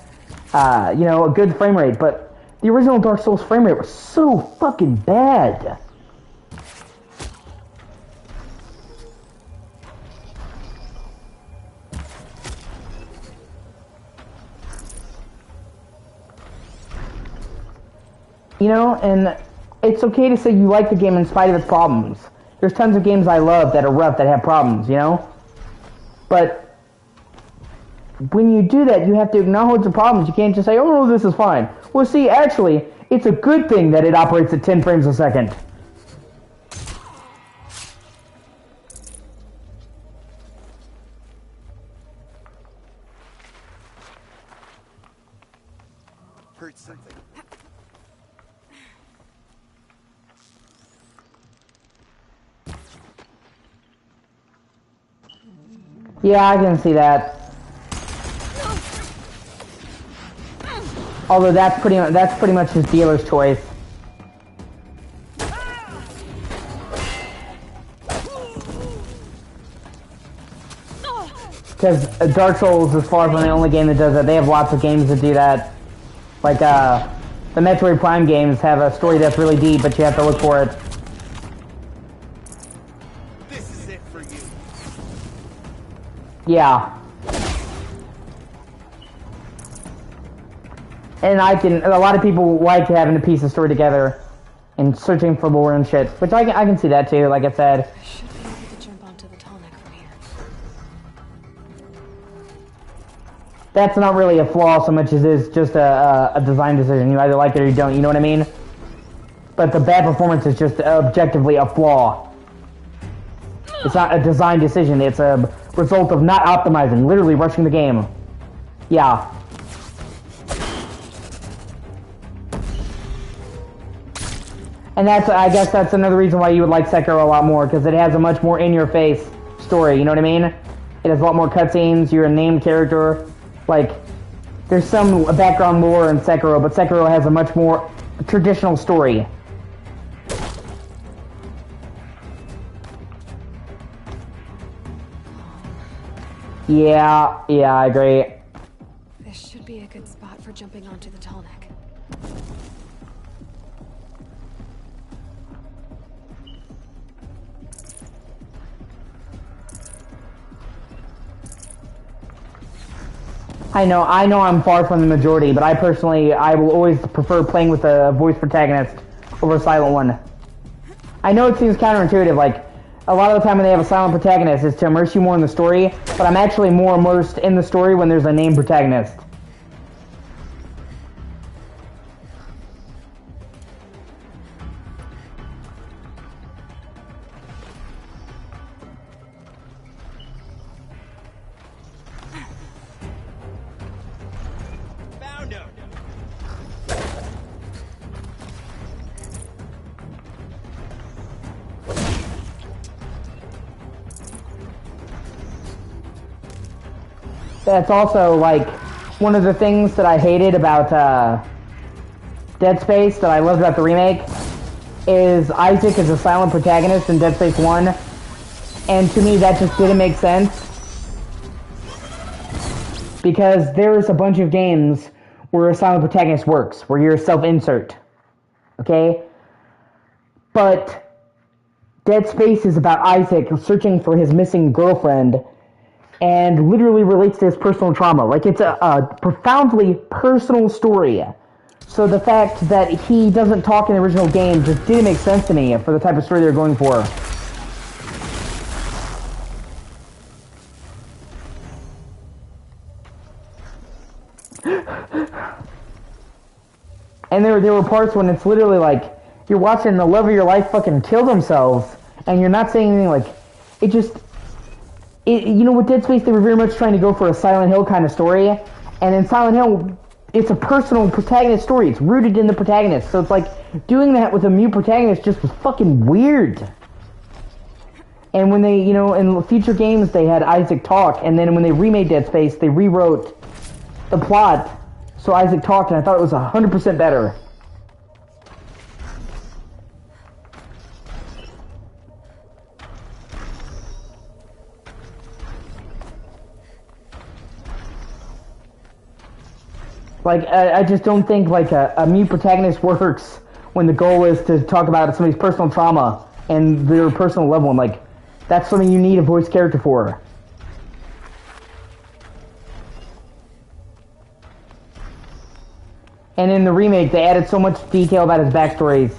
S1: You know, a good frame rate, but the original Dark Souls frame rate was so fucking bad. You know, and it's okay to say you like the game in spite of its problems. There's tons of games I love that are rough, that have problems, you know? But when you do that, you have to acknowledge the problems. You can't just say, oh, no, this is fine. Well, see, actually, it's a good thing that it operates at 10 frames a second.
S3: Heard something.
S1: Yeah, I can see that. Although that's pretty much his dealer's choice. Because Dark Souls is far from the only game that does that. They have lots of games that do that. Like, the Metroid Prime games have a story that's really deep, but you have to look for it.
S3: This is it for you.
S1: Yeah. And a lot of people like having to piece the story together and searching for lore and shit, which I can see that too, like I said.
S2: I should be able to jump onto the Tallneck from here.
S1: That's not really a flaw so much as it's just a design decision. You either like it or you don't, you know what I mean? But the bad performance is just objectively a flaw. It's not a design decision, it's a result of not optimizing, literally rushing the game. Yeah. And I guess that's another reason why you would like Sekiro a lot more, because it has a much more in-your-face story, you know what I mean? It has a lot more cutscenes, you're a named character, like, there's some background lore in Sekiro, but Sekiro has a much more traditional story. Yeah, I agree.
S2: This should be a good spot for jumping onto the tall neck.
S1: I know I'm far from the majority, but I will always prefer playing with a voice protagonist over a silent one. I know it seems counterintuitive, like, a lot of the time when they have a silent protagonist is to immerse you more in the story, but I'm actually more immersed in the story when there's a named protagonist. That's also, like, one of the things that I hated about Dead Space that I loved about the remake is Isaac is a silent protagonist in Dead Space 1, and to me that just didn't make sense, because there's a bunch of games where a silent protagonist works, where you're a self-insert, okay? But Dead Space is about Isaac searching for his missing girlfriend, and literally relates to his personal trauma. Like, it's a profoundly personal story. So the fact that he doesn't talk in the original game just didn't make sense to me for the type of story they're going for. And there were parts when it's literally like, you're watching the love of your life fucking kill themselves, and you're not saying anything, like, it just... you know, with Dead Space, they were very much trying to go for a Silent Hill kind of story, and in Silent Hill, it's a personal protagonist story. It's rooted in the protagonist, so it's like, doing that with a mute protagonist just was fucking weird. And when they, you know, in future games, they had Isaac talk, and then when they remade Dead Space, they rewrote the plot so Isaac talked, and I thought it was 100% better. Like, I just don't think, like, a mute protagonist works when the goal is to talk about somebody's personal trauma and their personal level, and, like, that's something you need a voice character for. And in the remake, they added so much detail about his backstories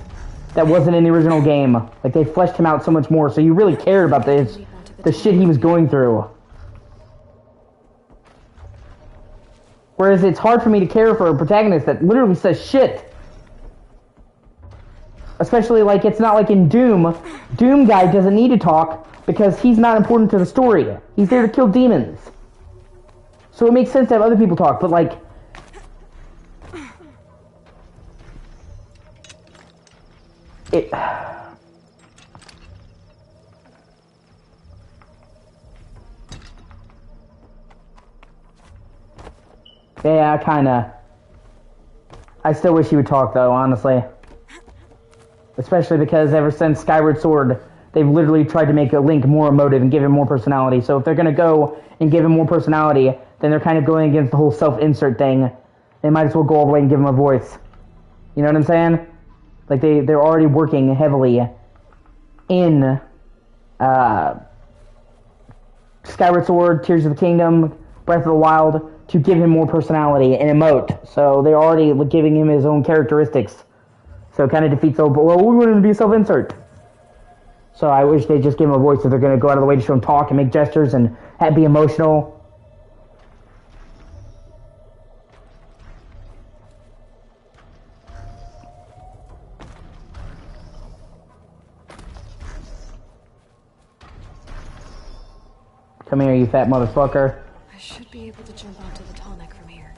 S1: that wasn't in the original game. Like, they fleshed him out so much more, so you really cared about the shit he was going through. Whereas it's hard for me to care for a protagonist that literally says shit. Especially, like, it's not like in Doom. Doom guy doesn't need to talk because he's not important to the story. He's there to kill demons. So it makes sense to have other people talk, but, like... Yeah, kinda. I still wish he would talk, though, honestly. Especially because ever since Skyward Sword, they've literally tried to make a Link more emotive and give him more personality. So if they're gonna go and give him more personality, then they're kind of going against the whole self-insert thing. They might as well go all the way and give him a voice. You know what I'm saying? Like, they're already working heavily in Skyward Sword, Tears of the Kingdom, Breath of the Wild, to give him more personality and emote. So they're already giving him his own characteristics. So it kind of defeats the whole, well, we want him to be self-insert. So I wish they'd just give him a voice if they're going to go out of the way to show him talk and make gestures and be emotional. Come here, you fat motherfucker.
S2: I should be able to jump onto the tall neck from here.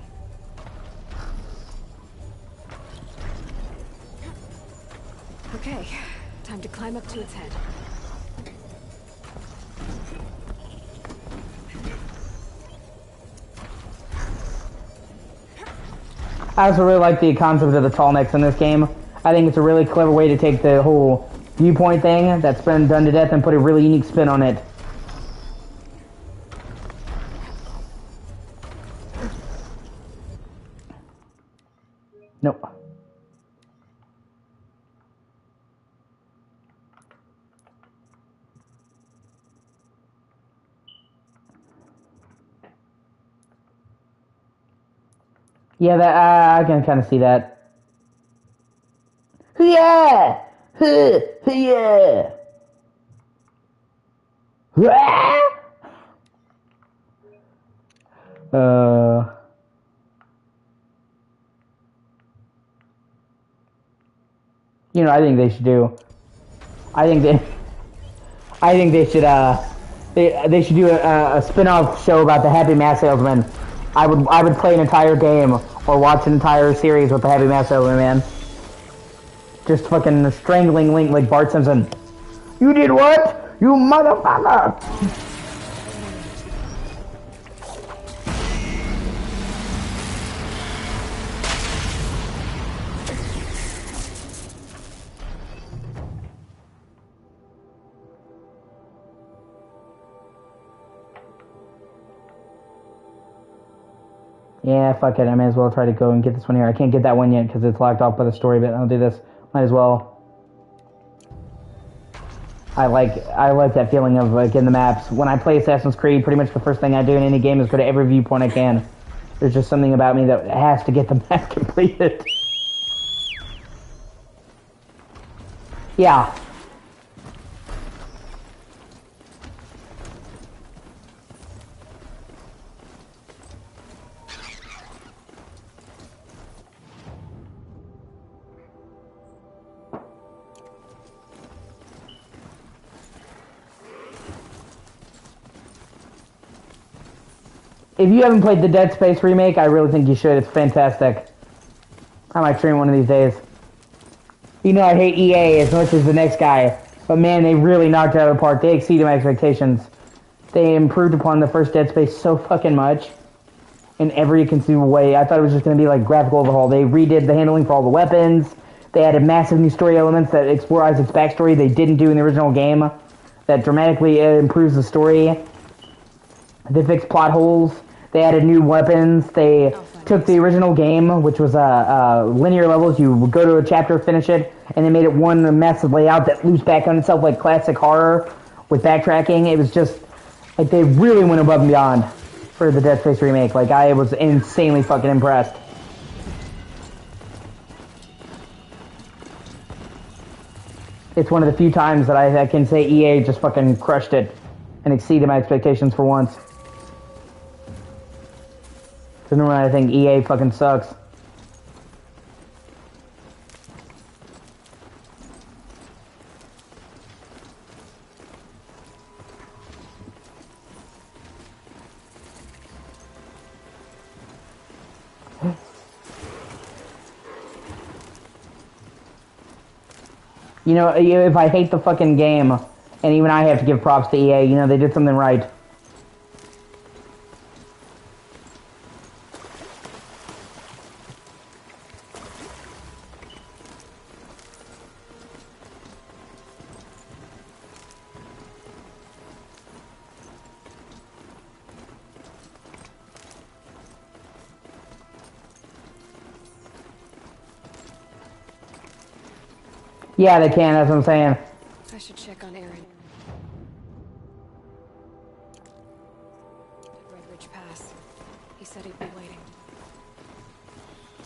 S2: Okay, time to climb up to its head.
S1: I also really like the concept of the tall necks in this game. I think it's a really clever way to take the whole viewpoint thing that's been done to death and put a really unique spin on it. Nope. Yeah, that I can kind of see that. Yeah, yeah. You know, I think they should do. I think they should. They should do a spin-off show about the Happy Mask Salesman. I would play an entire game or watch an entire series with the Happy Mask Salesman, man. Just fucking strangling Link like Bart Simpson. You did what? You motherfucker! Yeah, fuck it. I may as well try to go and get this one here. I can't get that one yet because it's locked off by the story, but I'll do this. Might as well. I like that feeling of getting the maps. When I play Assassin's Creed, pretty much the first thing I do in any game is go to every viewpoint I can. There's just something about me that has to get the map completed. Yeah. If you haven't played the Dead Space remake, I really think you should. It's fantastic. I might stream one of these days. You know I hate EA as much as the next guy, but man, they really knocked it out of the park. They exceeded my expectations. They improved upon the first Dead Space so fucking much in every conceivable way. I thought it was just going to be like graphical overhaul. They redid the handling for all the weapons. They added massive new story elements that explore Isaac's backstory they didn't do in the original game. That dramatically improves the story. They fixed plot holes. They added new weapons. They took the original game, which was linear levels. You would go to a chapter, finish it, and they made it one massive layout that loops back on itself like classic horror with backtracking. It was just, like, they really went above and beyond for the Dead Space remake. Like, I was insanely fucking impressed. It's one of the few times that I can say EA just fucking crushed it and exceeded my expectations for once. Because normally I think EA fucking sucks. You know, if I hate the fucking game, and even I have to give props to EA, you know, they did something right. Yeah, they can, that's what I'm saying.
S2: I should check on Aaron. Red Ridge Pass. He said he'd be waiting.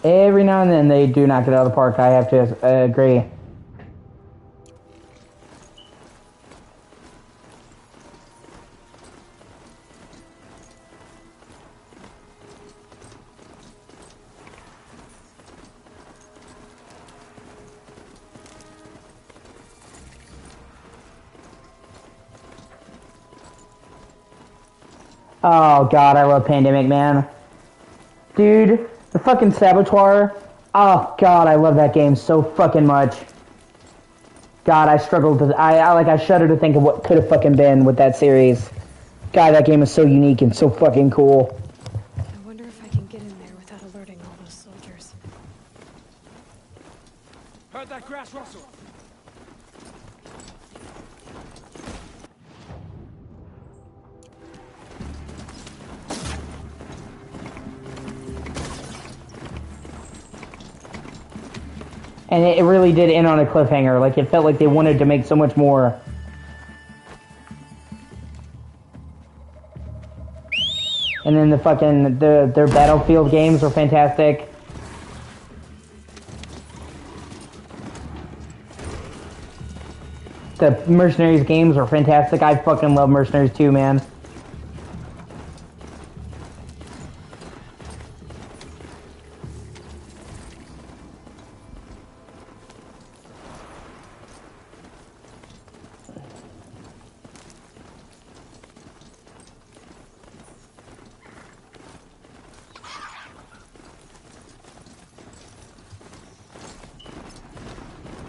S1: Every now and then they do knock it out of the park, I have to agree. Oh god, I love Pandemic, man. Dude, the fucking Saboteur. Oh god, I love that game so fucking much. God, I struggled to... I shudder to think of what could have fucking been with that series. God, that game is so unique and so fucking cool.
S2: I wonder if I can get in there without alerting all those soldiers.
S6: Heard that grass rustle.
S1: And it really did end on a cliffhanger. Like, it felt like they wanted to make so much more. And then the fucking, their Battlefield games were fantastic. The Mercenaries games were fantastic. I fucking love Mercenaries 2, man.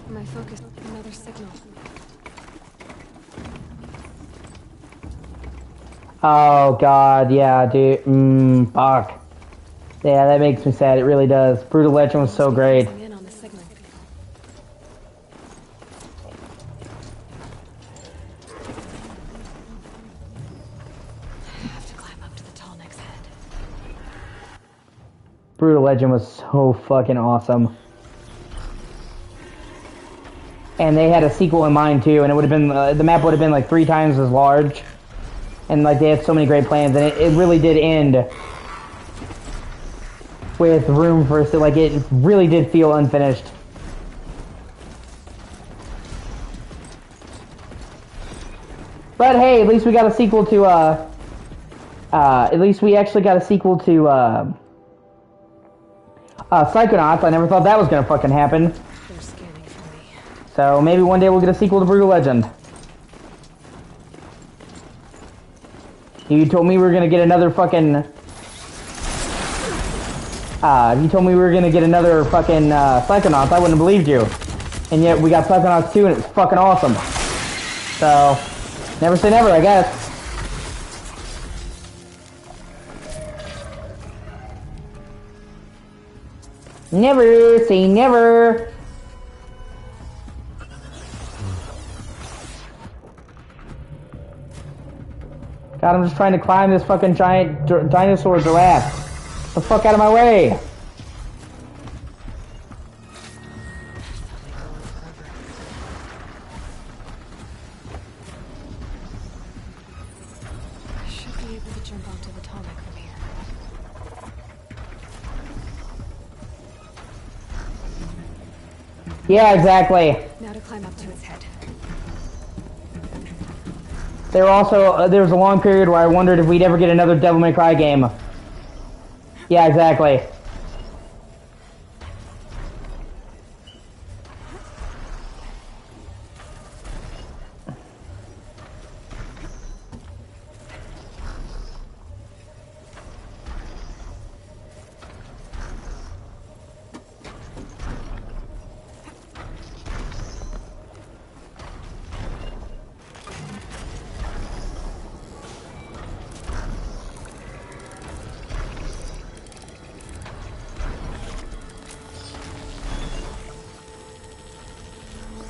S2: My focus, another signal.
S1: Oh god, yeah, dude. Fuck. Yeah, that makes me sad. It really does. Brutal Legend was so great.
S2: In on the signal. I have to climb up to the tall neck's head.
S1: Brutal Legend was so fucking awesome. And they had a sequel in mind too, and it would have been the map would have been like 3 times as large, and like they had so many great plans, and it really did end with room for like it really did feel unfinished. But hey, at least we got a sequel to at least we actually got a sequel to Psychonauts. I never thought that was gonna fucking happen.
S2: They're scanning for me.
S1: So maybe one day we'll get a sequel to Brutal Legend. You told me we were gonna get another fucking... you told me we were gonna get another fucking Psychonauts, I wouldn't have believed you. And yet we got Psychonauts 2 and it was fucking awesome. So, never say never, I guess. Never say never. God, I'm just trying to climb this fucking giant dinosaur giraffe. Get the fuck out of my way.
S2: I should be able to jump onto the tall neck from here.
S1: Yeah, exactly.
S2: Now to climb up to its head.
S1: There were also there was a long period where I wondered if we'd ever get another Devil May Cry game. Yeah, exactly.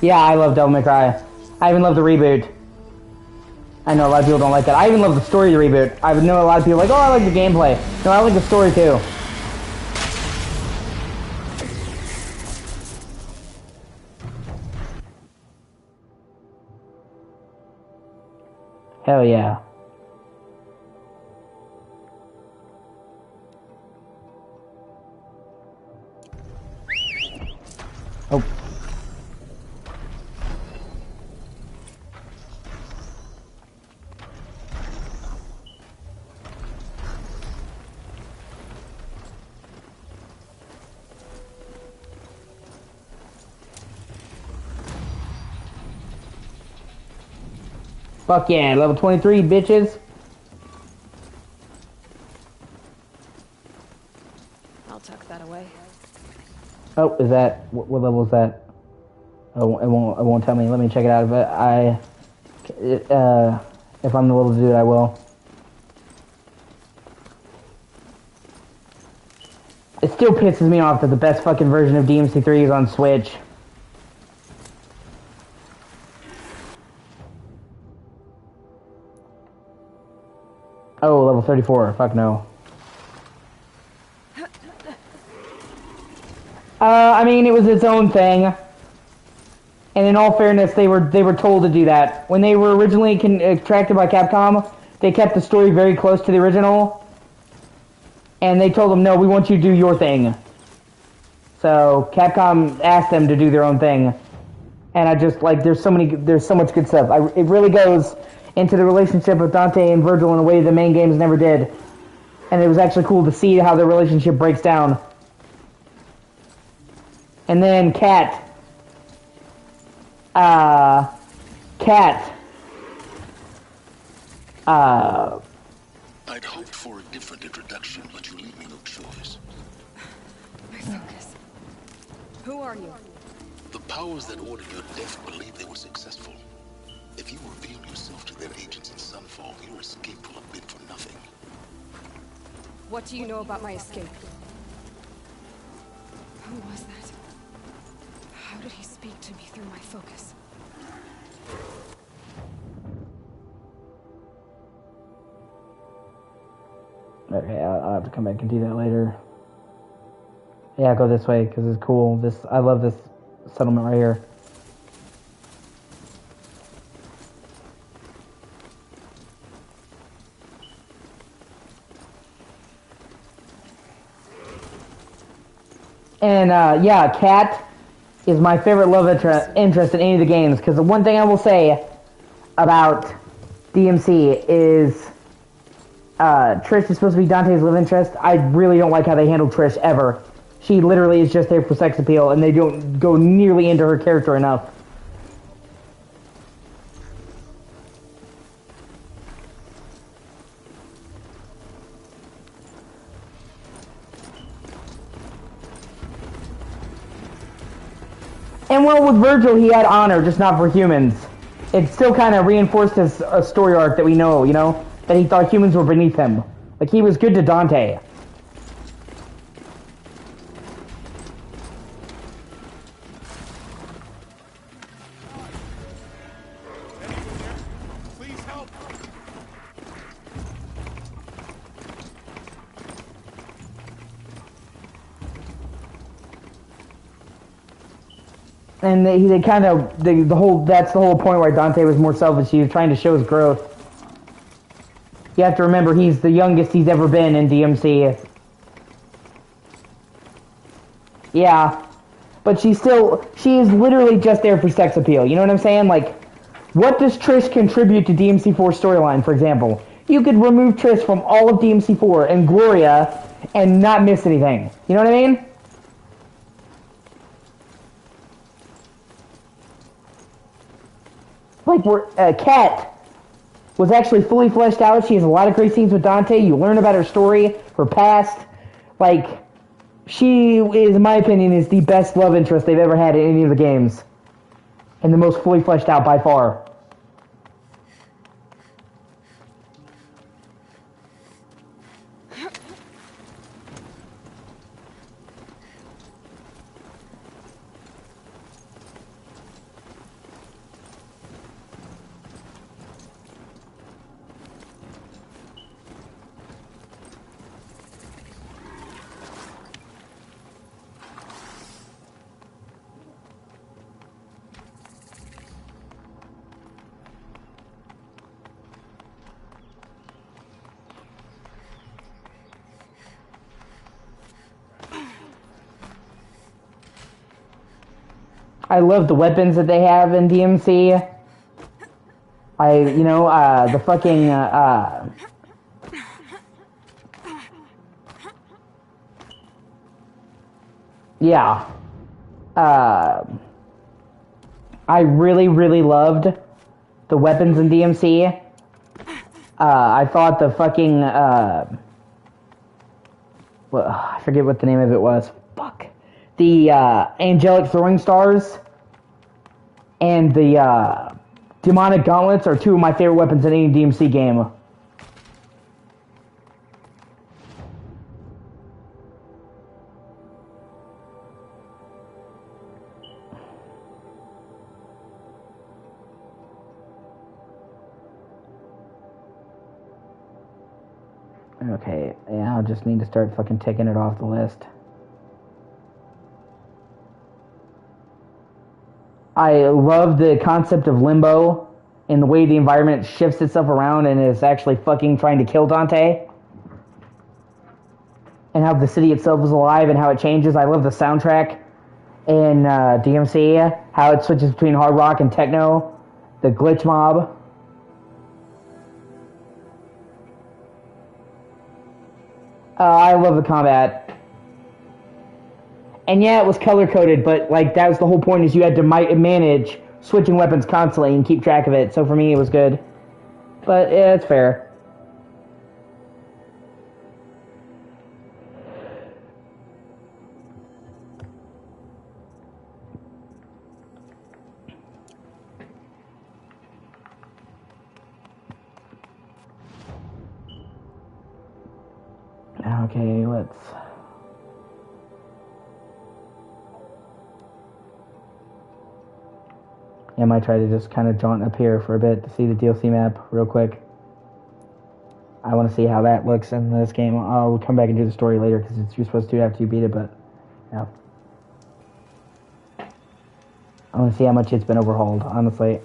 S1: Yeah, I love Devil May Cry. I even love the reboot. I know a lot of people don't like that. I even love the story of the reboot. I know a lot of people like, oh, I like the gameplay. No, I like the story too. Hell yeah. Oh. Fuck yeah, level 23, bitches.
S2: I'll tuck that away.
S1: Oh, is that... What level is that? won't tell me. Let me check it out. But if I'm able to do it, I will. It still pisses me off that the best fucking version of DMC3 is on Switch. Oh, level 34. Fuck no. I mean, it was its own thing. And in all fairness, they were told to do that. When they were originally contracted by Capcom, they kept the story very close to the original. And they told them, no, we want you to do your thing. So Capcom asked them to do their own thing. And I just, like, there's so much good stuff. It really goes into the relationship of Dante and Virgil in a way the main games never did. And it was actually cool to see how their relationship breaks down. And then Cat.
S9: I'd hoped for a different introduction, but you leave me no choice.
S2: My focus. Who are you?
S9: The powers that ordered your death believed they were successful. If you reveal yourself to their agents in Sunfall, your escape will have been for nothing.
S2: What do you know about my escape? Who was that? How did he speak to me through my focus?
S1: Okay, I'll have to come back and do that later. Yeah, go this way, because it's cool. I love this settlement right here. And, yeah, Kat is my favorite love interest in any of the games, because the one thing I will say about DMC is Trish is supposed to be Dante's love interest. I really don't like how they handle Trish, ever. She literally is just there for sex appeal, and they don't go nearly into her character enough. And well, with Virgil, he had honor, just not for humans. It still kind of reinforced his story arc that we know, you know? That he thought humans were beneath him. Like, he was good to Dante.
S6: Please help.
S1: And they kind of, that's the whole point why Dante was more selfish. He was trying to show his growth. You have to remember, he's the youngest he's ever been in DMC. Yeah. But she is literally just there for sex appeal. You know what I'm saying? Like, what does Trish contribute to DMC4 storyline, for example? You could remove Trish from all of DMC4 and Gloria and not miss anything. You know what I mean? Like, Kat was actually fully fleshed out. She has a lot of great scenes with Dante. You learn about her story, her past. Like, she is, in my opinion, is the best love interest they've ever had in any of the games. And the most fully fleshed out by far. I love the weapons that they have in DMC. The fucking, yeah. I really, really loved the weapons in DMC. I thought the fucking, well, I forget what the name of it was. Fuck. The angelic throwing stars and the demonic gauntlets are two of my favorite weapons in any DMC game. Okay, yeah, I'll just need to start fucking ticking it off the list. I love the concept of limbo and the way the environment shifts itself around and is actually fucking trying to kill Dante. And how the city itself is alive and how it changes. I love the soundtrack in DMC, how it switches between hard rock and techno, the glitch mob. I love the combat. And yeah, it was color-coded, but like that was the whole point, is you had to manage switching weapons constantly and keep track of it. So for me, it was good. But yeah, it's fair. Okay, let's... I might try to just kind of jaunt up here for a bit to see the DLC map real quick. I want to see how that looks in this game. I'll come back and do the story later because you're supposed to after you beat it, but yeah. I want to see how much it's been overhauled, honestly.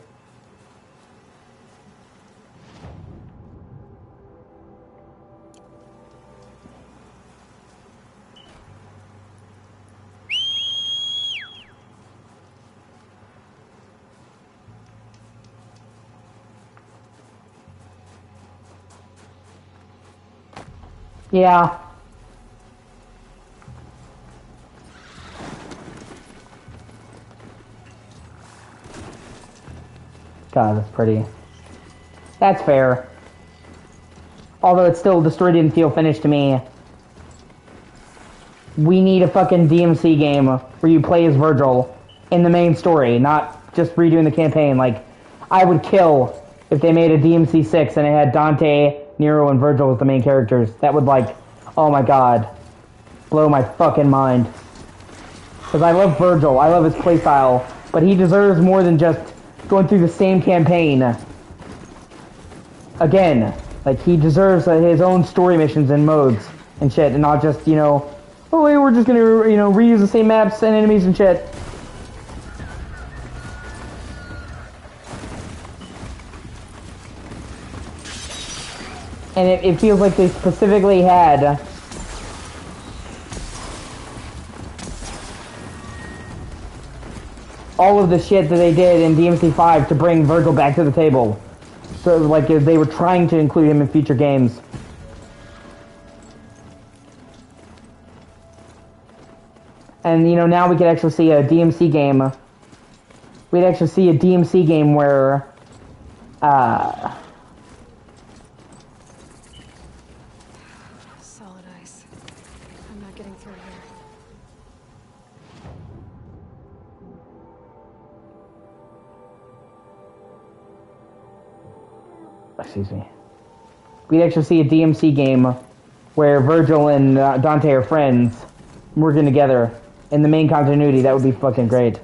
S1: Yeah. God, that's pretty. That's fair. Although it's still, the story didn't feel finished to me. We need a fucking DMC game where you play as Virgil in the main story, not just redoing the campaign. Like, I would kill if they made a DMC 6 and it had Dante, Nero, and Virgil as the main characters. That would, like, oh my god, blow my fucking mind. Because I love Virgil, I love his playstyle, but he deserves more than just going through the same campaign again. Like, he deserves his own story missions and modes and shit, and not just, you know, oh, hey, we're just gonna, you know, reuse the same maps and enemies and shit. And it feels like they specifically had all of the shit that they did in DMC 5 to bring Virgil back to the table. So, like, they were trying to include him in future games. And, you know, now we could actually see a DMC game. We'd actually see a DMC game where,
S2: solid ice. I'm not getting through here.
S1: excuse me. We'd actually see a DMC game where Virgil and Dante are friends, working together in the main continuity. That would be fucking great.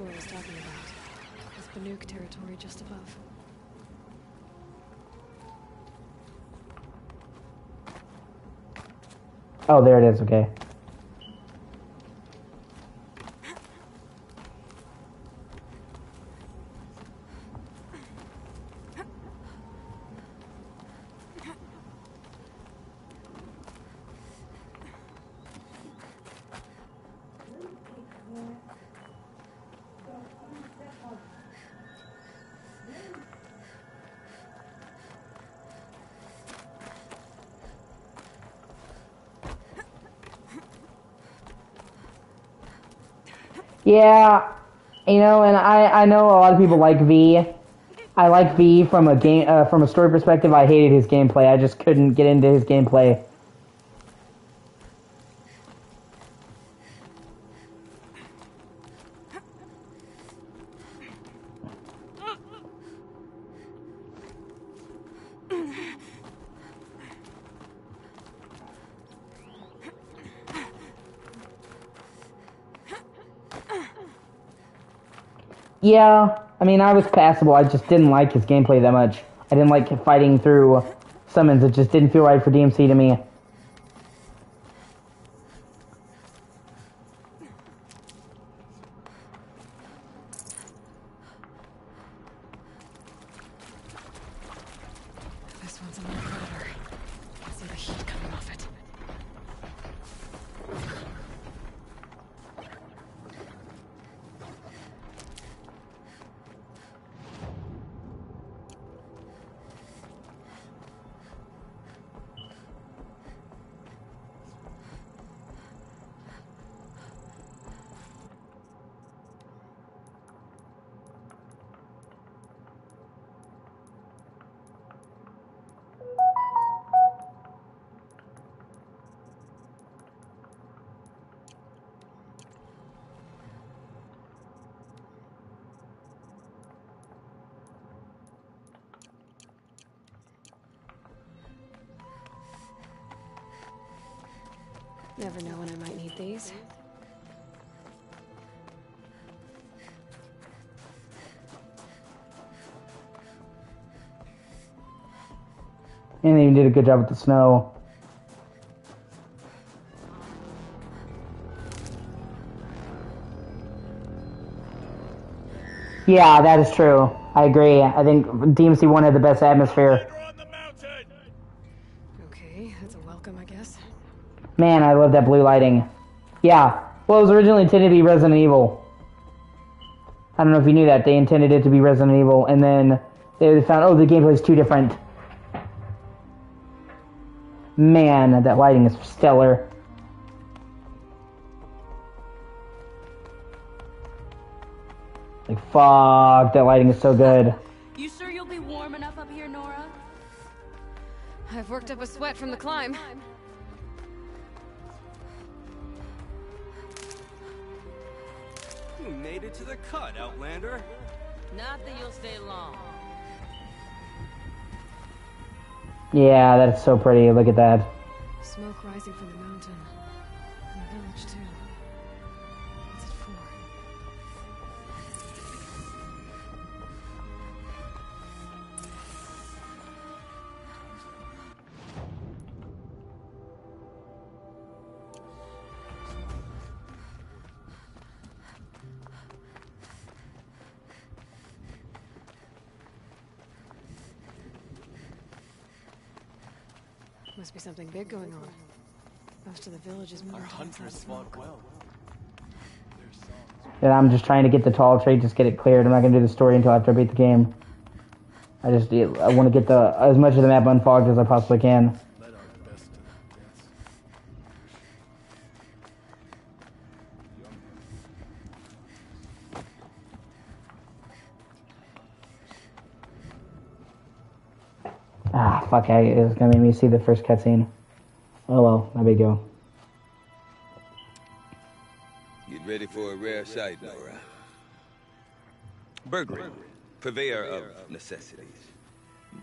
S2: Territory just above.
S1: Oh, there it is, okay. Yeah, you know, and I know a lot of people like V. I like V from a game, from a story perspective. I hated his gameplay. I just couldn't get into his gameplay. Yeah, I mean, I was passable. I just didn't like his gameplay that much. I didn't like fighting through summons. It just didn't feel right for DMC to me.
S2: This one's a little hotter. I can see the heat coming off it. Never know when I might need these.
S1: And they even did a good job with the snow. Yeah, that is true. I agree. I think DMC1 had the best atmosphere.
S2: Okay, that's a welcome, I guess.
S1: Man, I love that blue lighting. Yeah. Well, it was originally intended to be Resident Evil. I don't know if you knew that. They intended it to be Resident Evil, and then they found, oh, the gameplay is too different. Man, that lighting is stellar. Like, fuck, that lighting is so good.
S10: You sure you'll be warm enough up here, Nora?
S2: I've worked up a sweat from the climb.
S11: You made it to the cut, Outlander.
S10: Not that you'll stay long.
S1: Yeah, that's so pretty. Look at that.
S2: Smoke rising from the mountain. And the village, too. What's it for? Must be something big going on. Most of the village is moving towards that smoke.
S1: And I'm just trying to get the tall trade, just get it cleared. I'm not going to do the story until after I beat the game. I want to get as much of the map unfogged as I possibly can. Ah, fuck, it's going to make me see the first cutscene. Oh well, no big deal.
S12: Get ready for a rare sight, Nora. Burglary, purveyor of necessities.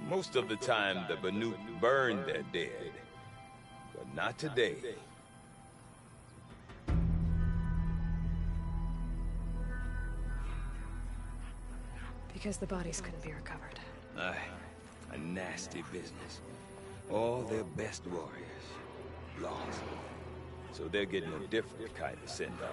S12: Most of the time, the Banuk burn their dead. But not today.
S2: Because the bodies couldn't be recovered.
S12: Aye, a nasty business. All their best warriors lost. So they're getting a different kind of send-off.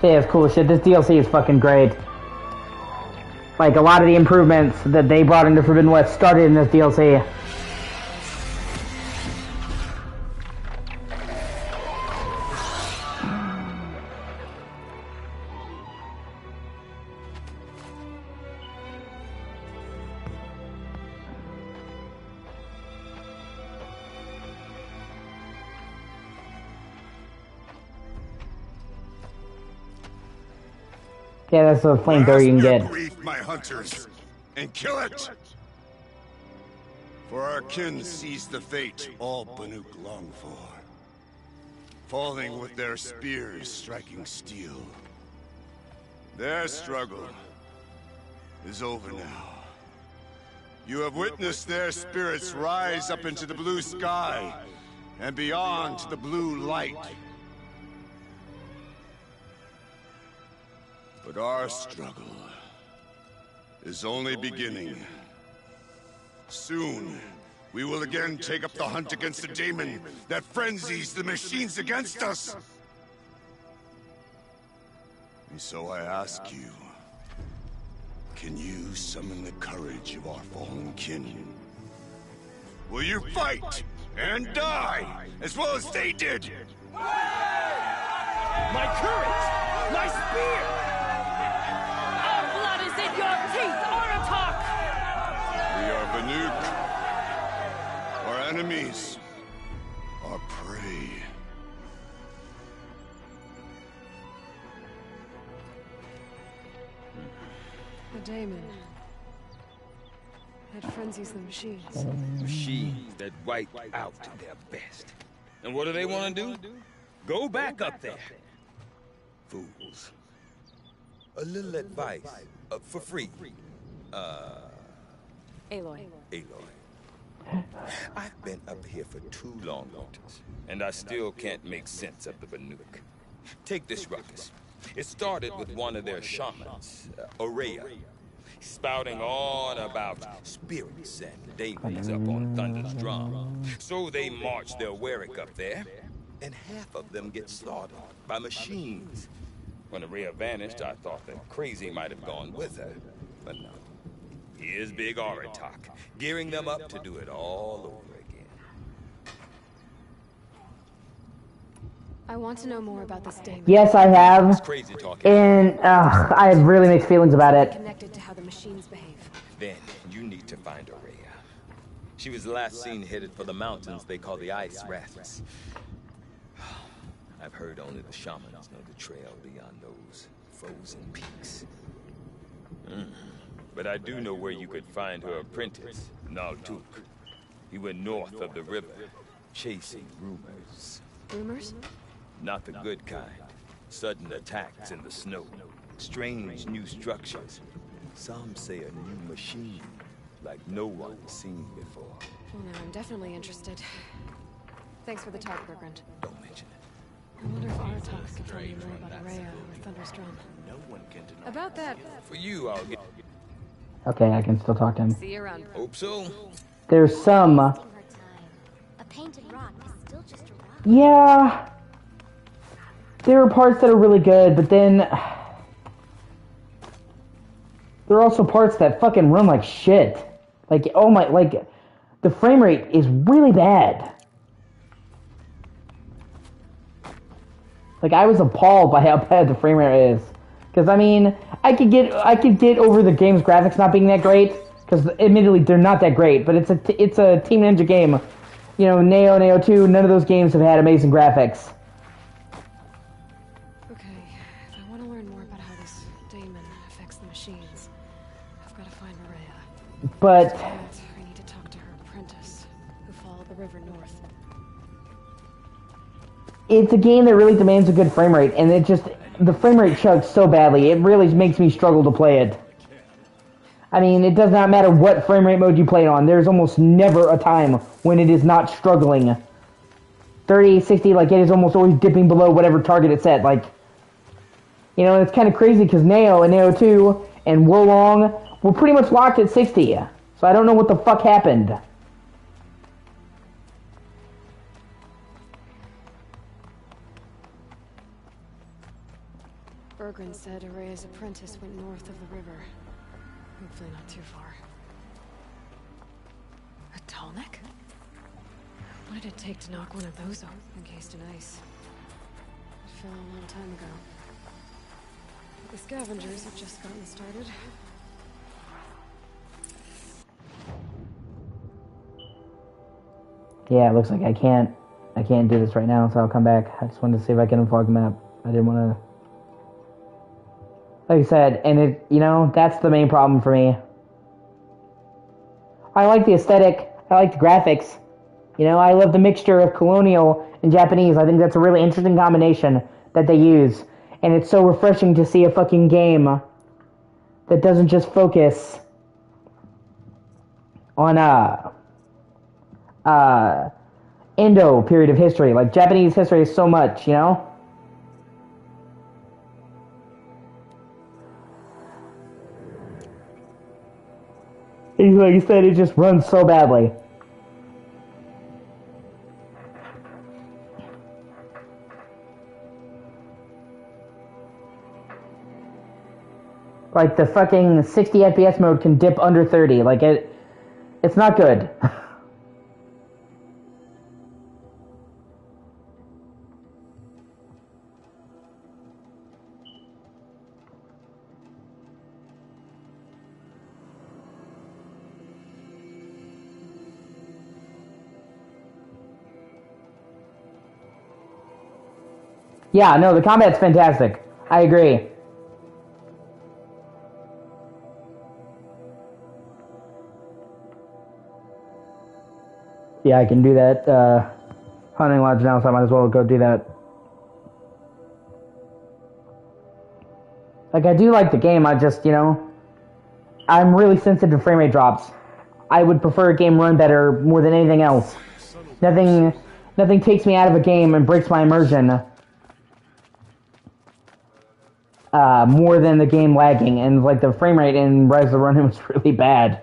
S1: Yeah, it's cool shit. This DLC is fucking great. Like, a lot of the improvements that they brought into Forbidden West started in this DLC. Yeah, that's a flamethrower you can get.
S13: Grief, my hunters, and kill it! For our kin sees the fate all Banuk long for. Falling with their spears striking steel. Their struggle is over now. You have witnessed their spirits rise up into the blue sky and beyond to the blue light. But our struggle is only beginning. Soon, we will again take up the hunt against the demon that frenzies the machines against us. And so I ask you, can you summon the courage of our fallen kin? Will you fight and die as well as they did?
S11: My courage! My spear!
S10: Your teeth, Aratak!
S13: We are Banuk. Our enemies. Our prey.
S2: The daemon. It frenzies the machines.
S12: Machines that wipe out their best. And what do they want to do? Go back up there. Fools. A little advice. For free.
S2: Aloy.
S12: Aloy. I've been up here for too long, Lotus, and I still can't make sense of the Banuk. Take this ruckus. It started with one of their shamans, Aurea, spouting on about spirits and daemons up on Thunder's drum. So they marched their Warwick up there, and half of them get slaughtered by machines. When Aurea vanished, I thought that Crazy might have gone with her, but no. Here's Big Aratak, gearing them up to do it all over again.
S2: I want to know more about this daemon.
S1: Yes, I have.
S12: It's crazy talking.
S1: And I have really mixed feelings about it.
S2: Connected to how the machines behave.
S12: Then you need to find Aurea. She was last seen headed for the mountains they call the Ice Rafts. I've heard only the shamans know the trail beyond those frozen peaks. But I do know where you could find her apprentice, Naltuk. He went north of the river, chasing rumors.
S2: Rumors?
S12: Not the good kind. Sudden attacks in the snow. Strange new structures. Some say a new machine, like no one's seen before.
S2: Well, now I'm definitely interested. Thanks for the talk, Bergrand.
S12: Don't mention it.
S2: I wonder if Aratak can tell me more about Aurea or Thunder's drum.
S11: No one can deny.
S2: About that.
S12: For you, I'll get...
S1: Okay, I can still talk to him.
S2: See you around.
S12: Hope so.
S1: There's some...
S14: A painted rock is still just a rock.
S1: Yeah... There are parts that are really good, but then... There are also parts that fucking run like shit. Like, oh my... Like, the frame rate is really bad. Like, I was appalled by how bad the frame rate is. Because, I mean, I could get over the game's graphics not being that great. Because, admittedly, they're not that great. But it's a Team Ninja game. You know, Neo 2, none of those games have had amazing graphics.
S2: Okay, if I want to learn more about how this daemon affects the machines, I've got to find Aurea.
S1: But...
S2: To do that, I need to talk to her apprentice, who followed the river north.
S1: It's a game that really demands a good frame rate, and it just... The frame rate chugs so badly, it really makes me struggle to play it. I mean, it does not matter what frame rate mode you play it on. There's almost never a time when it is not struggling. 30, 60, like, it is almost always dipping below whatever target it's set. Like, you know, it's kind of crazy because Neo and Neo 2 and Wolong were pretty much locked at 60. So I don't know what the fuck happened.
S2: Bergren said Araya's apprentice went north of the river. Hopefully not too far. A Tallneck? What did it take to knock one of those encased in ice? It fell a long time ago. The scavengers have just gotten started.
S1: Yeah, it looks like I can't do this right now, so I'll come back. I just wanted to see if I can unfog the map. I didn't want to... Like I said, and it, you know, that's the main problem for me. I like the aesthetic. I like the graphics. You know, I love the mixture of colonial and Japanese. I think that's a really interesting combination that they use. And it's so refreshing to see a fucking game that doesn't just focus on Indo period of history. Like, Japanese history is so much, you know? Like you said, it just runs so badly. Like, the fucking 60 FPS mode can dip under 30. Like, it's not good. Yeah, no, the combat's fantastic. I agree. Yeah, I can do that. Hunting lodge now, so I might as well go do that. Like, I do like the game, I just, you know, I'm really sensitive to frame rate drops. I would prefer a game run better more than anything else. Nothing takes me out of a game and breaks my immersion more than the game lagging, and like the frame rate in Rise of the Ronin was really bad.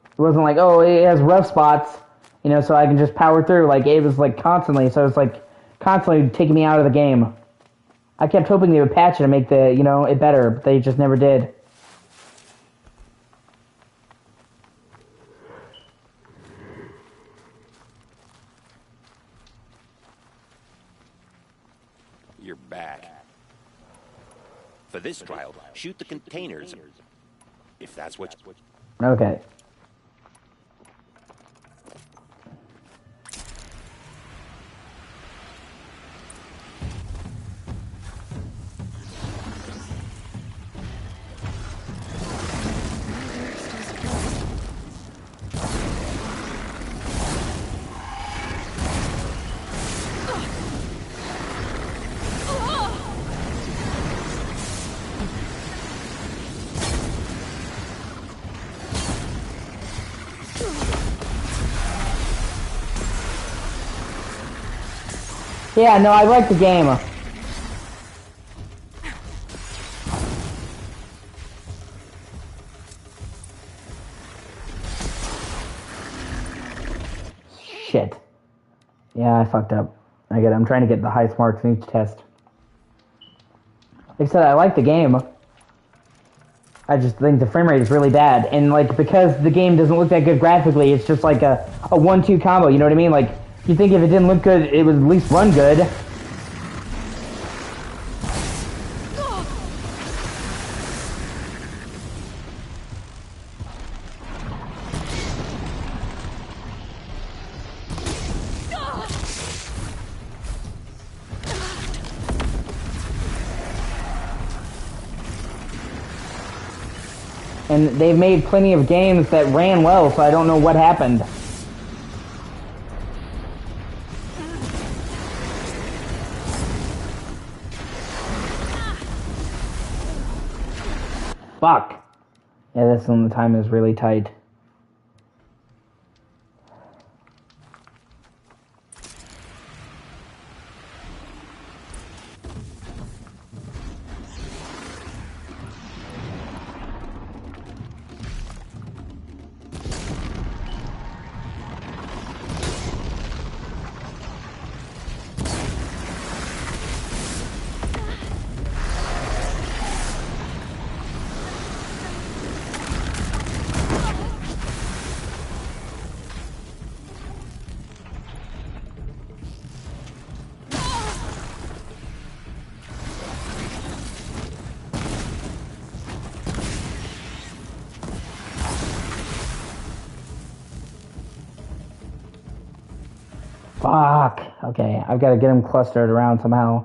S1: It wasn't like, oh, it has rough spots, you know, so I can just power through. Like, it was like constantly, so it's like constantly taking me out of the game. I kept hoping they would patch it to make the, you know, it better, but they just never did.
S4: You're back. For this trial, shoot the containers. If that's what...
S1: Okay. Yeah, no, I like the game. Shit. Yeah, I fucked up. I'm trying to get the highest marks in each test. Like I said, I like the game. I just think the frame rate is really bad. And, like, because the game doesn't look that good graphically, it's just like a 1-2 combo, you know what I mean? Like, you think if it didn't look good, it would at least run good. And they've made plenty of games that ran well, so I don't know what happened. Fuck. Yeah, this one, the time is really tight. Fuck. Okay, I've got to get them clustered around somehow.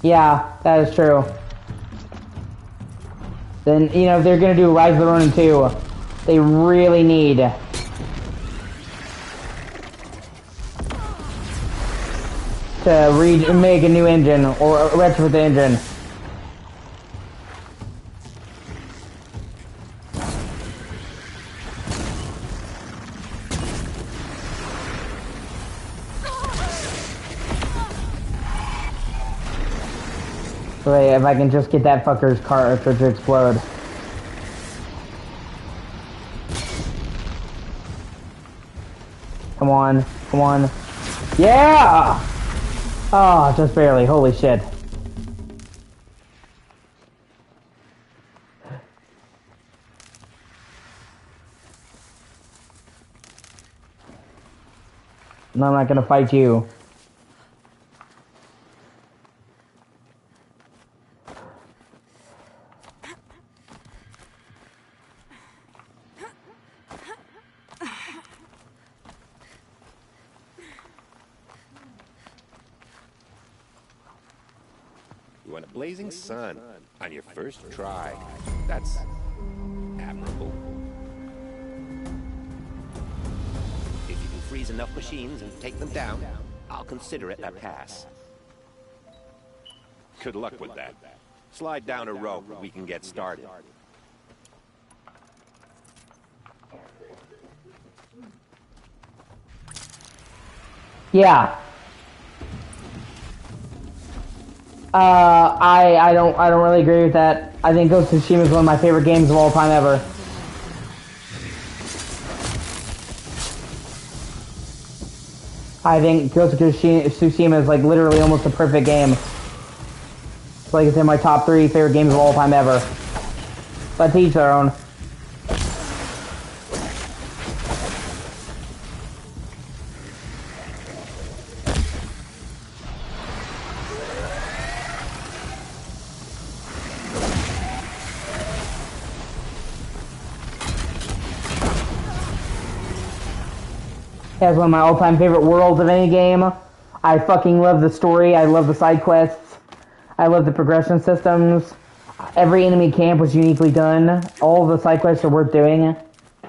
S1: Yeah, that is true. Then, you know, if they're gonna do Rise of the Ronin 2, they really need to make a new engine, or retrofit the engine. Wait, if I can just get that fucker's cartridge to explode. Come on, come on. Yeah! Oh, just barely. Holy shit. No, I'm not gonna fight you.
S3: You want a blazing sun on your first try. That's admirable. If you can freeze enough machines and take them down, I'll consider it a pass. Good luck with that. Slide down a rope, we can get started.
S1: Yeah. I don't really agree with that. I think Ghost of Tsushima is one of my favorite games of all time ever. I think Ghost of Tsushima is like literally almost a perfect game. It's like it's in my top 3 favorite games of all time ever. But to each their own. It has one of my all-time favorite worlds of any game. I fucking love the story. I love the side quests. I love the progression systems. Every enemy camp was uniquely done. All of the side quests are worth doing.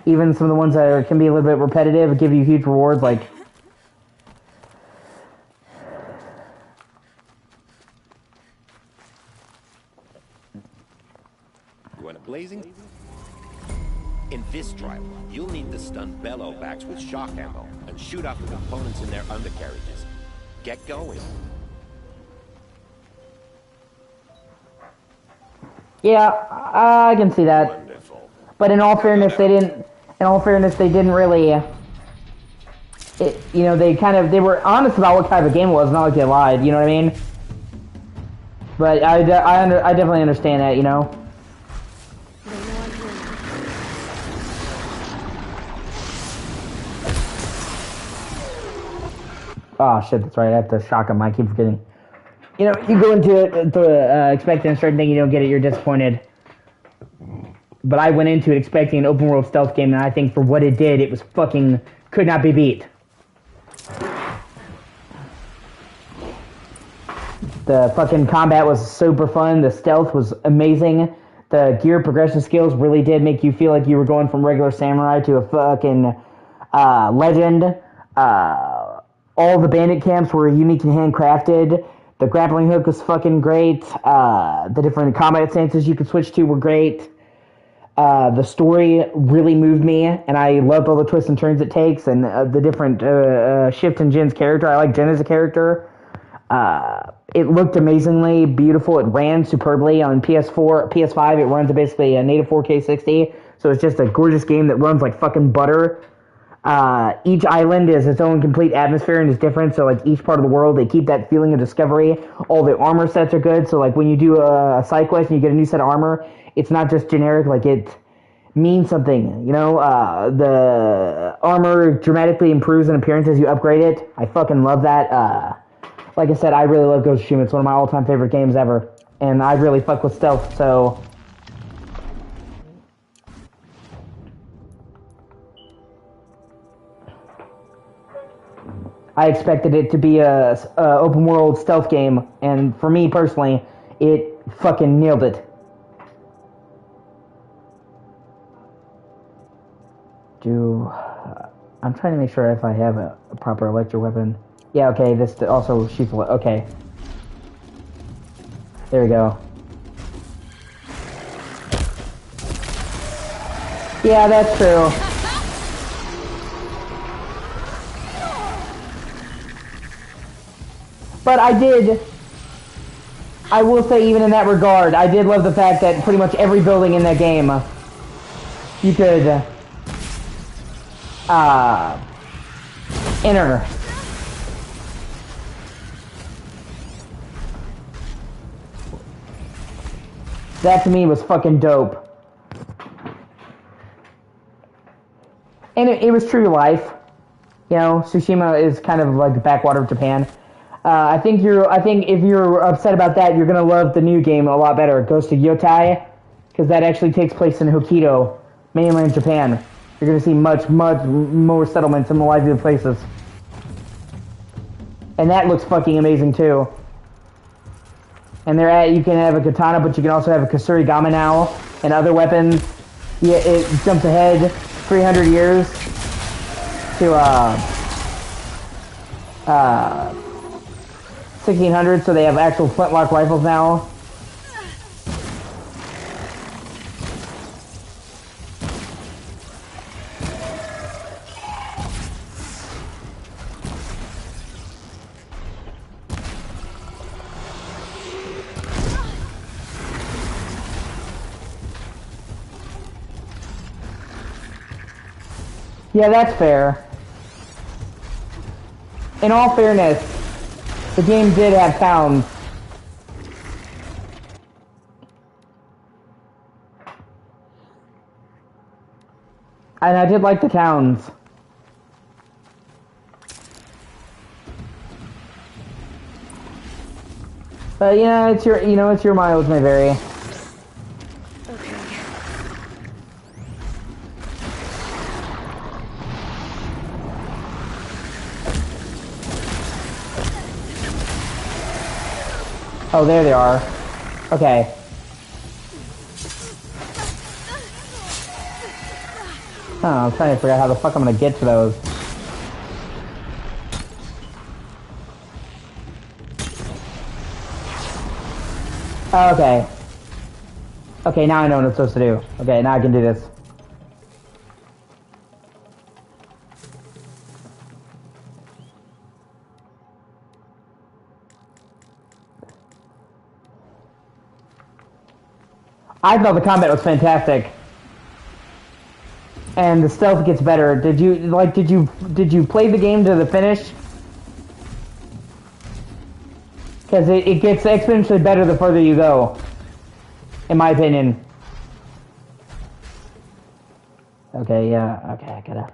S1: Even some of the ones that can be a little bit repetitive give you huge rewards, like...
S3: You want a blazing? In this trial, you'll need to stun bellow backs with shock ammo and shoot off the components in their undercarriages. Get going.
S1: Yeah, I can see that.
S3: Wonderful.
S1: But in all fairness, they didn't. In all fairness, they didn't really. You know, they were honest about what kind of a game it was. Not like they lied. You know what I mean? But I definitely understand that. You know. Oh shit, that's right. I have to shock him. I keep forgetting. You know, you go into it expecting a certain thing, you don't get it, you're disappointed. But I went into it expecting an open world stealth game, and I think for what it did, it was fucking could not be beat. The fucking combat was super fun. The stealth was amazing. The gear progression skills really did make you feel like you were going from regular samurai to a fucking legend. All the bandit camps were unique and handcrafted. The grappling hook was fucking great. The different combat stances you could switch to were great. The story really moved me, and I loved all the twists and turns it takes, and the different shift in Jin's character. I like Jin as a character. It looked amazingly beautiful. It ran superbly on PS4, PS5. It runs at basically a native 4K 60, so it's just a gorgeous game that runs like fucking butter. Each island is its own complete atmosphere and is different, so like each part of the world, they keep that feeling of discovery. All the armor sets are good, so like when you do a side quest and you get a new set of armor, it's not just generic, like it means something, you know? The armor dramatically improves in appearance as you upgrade it. I fucking love that. Like I said, I really love Ghost of Tsushima. It's one of my all-time favorite games ever, and I really fuck with stealth, so I expected it to be a open world stealth game, and for me personally, it fucking nailed it. I'm trying to make sure if I have a proper electro weapon. Yeah, okay, this also shoots. Okay. There we go. Yeah, that's true. But I will say, even in that regard, I did love the fact that pretty much every building in that game, you could, enter. That to me was fucking dope. And it was true to life. You know, Tsushima is kind of like the backwater of Japan. I think if you're upset about that, you're gonna love the new game a lot better. Ghost of Yotai, because that actually takes place in Hokkaido, mainland Japan. You're gonna see much more settlements and more lively places. And that looks fucking amazing too. And you can have a katana, but you can also have a Kasurigama now, and other weapons. Yeah, it jumps ahead 300 years to 1600, so they have actual flintlock rifles now. Yeah, that's fair. In all fairness, the game did have sounds. And I did like the towns. But yeah, it's your mileage may vary. Oh, there they are. Okay. Oh, I'm trying to figure out how the fuck I'm gonna get to those. Oh, okay. Okay, now I know what I'm supposed to do. Okay, now I can do this. I thought the combat was fantastic, and the stealth gets better. Did you play the game to the finish? Because it gets exponentially better the further you go, in my opinion. Okay, yeah, okay, I gotta.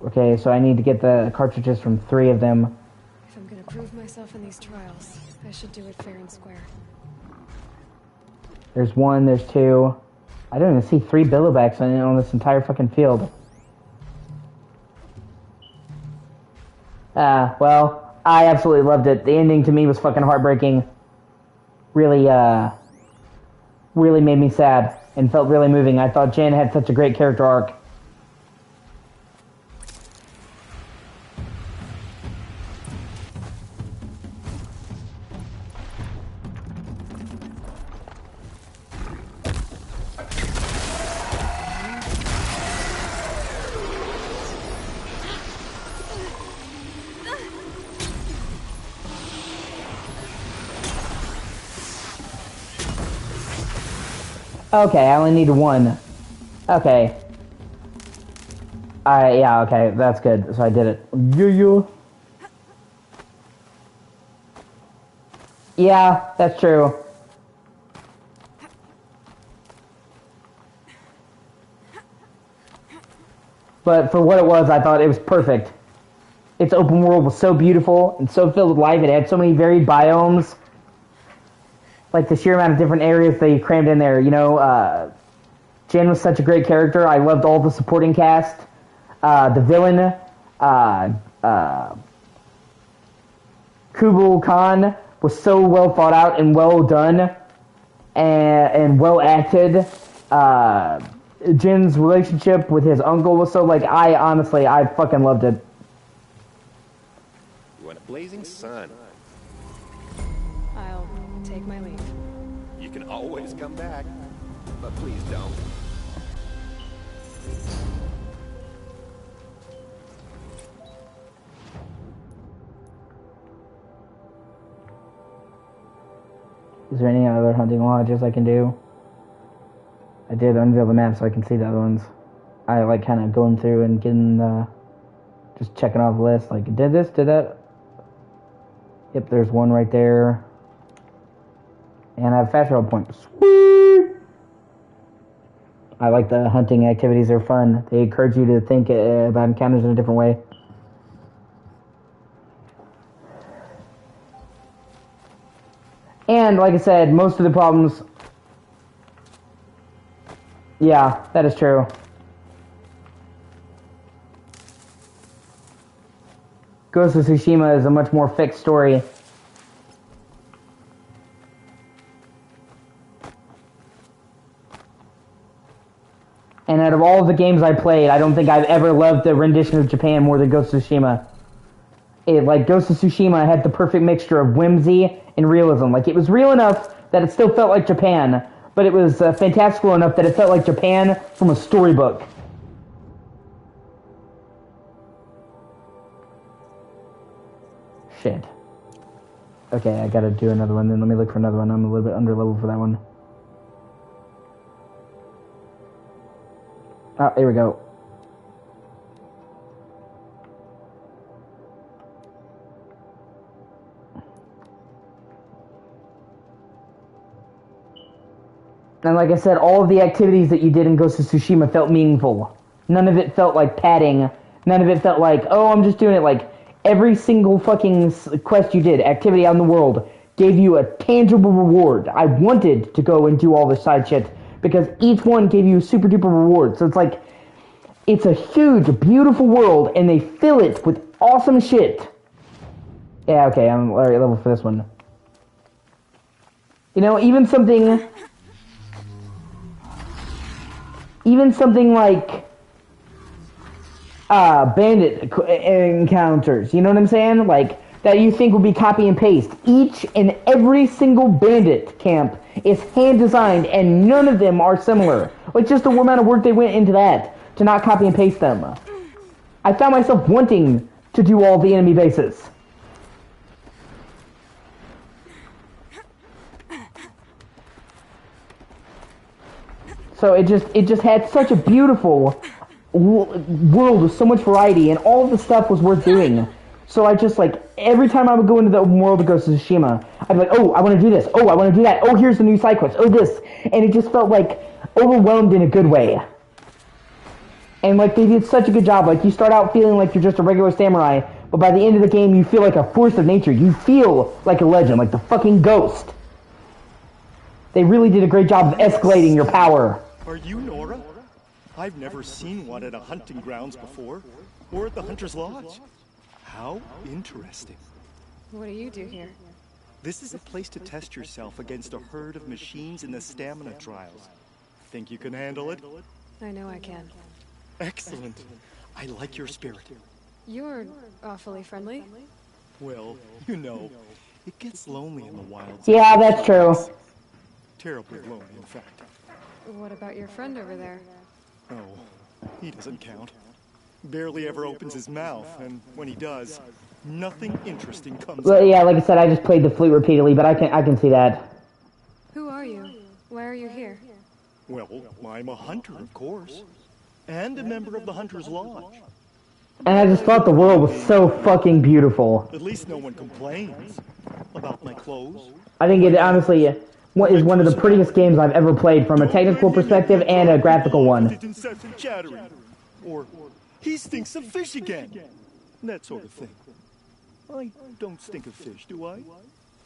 S1: Okay, so I need to get the cartridges from 3 of them.
S2: If I'm gonna prove myself in these trials, I should do it fair and square.
S1: There's 1, there's 2. I don't even see 3 billowbacks on this entire fucking field. Well, I absolutely loved it. The ending to me was fucking heartbreaking. Really, really made me sad and felt really moving. I thought Jen had such a great character arc. Okay, I only need 1. Okay. Yeah, okay, that's good. So I did it. Yeah, that's true. But for what it was, I thought it was perfect. Its open world was so beautiful and so filled with life. It had so many varied biomes. like the sheer amount of different areas they crammed in there. You know, Jin was such a great character. I loved all the supporting cast. The villain, Kublai Khan, was so well thought out and well done, and well acted. Jin's relationship with his uncle was so, like, I fucking loved it.
S3: You want a blazing sun?
S2: I'll take my leave.
S3: You can always come back, but please don't.
S1: Is there any other hunting lodges I can do? I did unveil the map so I can see the other ones. I like kind of going through and getting, just checking off the list. Like, did this, did that? Yep, there's one right there. And I have a fast travel point. Sweet! I like the hunting activities, they're fun. They encourage you to think about encounters in a different way. And, like I said, most of the problems... Yeah, that is true. Ghost of Tsushima is a much more fixed story. And out of all of the games I played, I don't think I've ever loved the rendition of Japan more than Ghost of Tsushima. Like, Ghost of Tsushima had the perfect mixture of whimsy and realism. Like, it was real enough that it still felt like Japan, but it was fantastical enough that it felt like Japan from a storybook. Shit. Okay, I gotta do another one, then let me look for another one. I'm a little bit under level for that one. Oh, here we go. And like I said, all of the activities that you did in Ghost of Tsushima felt meaningful. None of it felt like padding. None of it felt like, oh, I'm just doing it. Like, every single fucking quest you did, activity out in the world, gave you a tangible reward. I wanted to go and do all this side shit, because each one gave you a super duper reward. So it's like, it's a huge, beautiful world, and they fill it with awesome shit. Yeah, okay, I'm alright level for this one. You know, even something like bandit encounters, you know what I'm saying? Like, that you think would be copy and paste. Each and every single bandit camp is hand designed, and none of them are similar. Like, just the amount of work they went into that to not copy and paste them. I found myself wanting to do all the enemy bases. So it just had such a beautiful world with so much variety, and all of the stuff was worth doing. So I just, like, every time I would go into the open world of Ghost of Tsushima, I'd be like, oh, I want to do this. Oh, I want to do that. Oh, here's the new side quest. Oh, this. And it just felt, like, overwhelmed in a good way. And, like, they did such a good job. Like, you start out feeling like you're just a regular samurai, but by the end of the game, you feel like a force of nature. You feel like a legend, like the fucking ghost. They really did a great job of escalating your power.
S15: Are you Nora? I've never seen one at a hunting grounds before, or at the Hunter's Lodge. How interesting.
S2: What do you do here?
S15: This is a place to test yourself against a herd of machines in the stamina trials. Think you can handle it?
S2: I know I can.
S15: Excellent. I like your spirit.
S2: You're awfully friendly.
S15: Well, you know, it gets lonely in the wilds.
S1: Yeah, that's true.
S15: Terribly lonely, in fact.
S2: What about your friend over there?
S15: Oh, he doesn't count. Barely ever opens his mouth, and when he does, nothing interesting comes
S1: Well,
S15: out.
S1: yeah, like I said, I just played the flute repeatedly, but I can see that.
S2: Who are you? Why are you here?
S15: Well, I'm a hunter, of course. And a member of the Hunter's Lodge.
S1: And I just thought the world was so fucking beautiful.
S15: At least no one complains about my clothes.
S1: I think it honestly is one of the prettiest games I've ever played from a technical perspective and a graphical one.
S15: Or, he stinks of fish again. That sort of thing. I don't stink of fish, do I?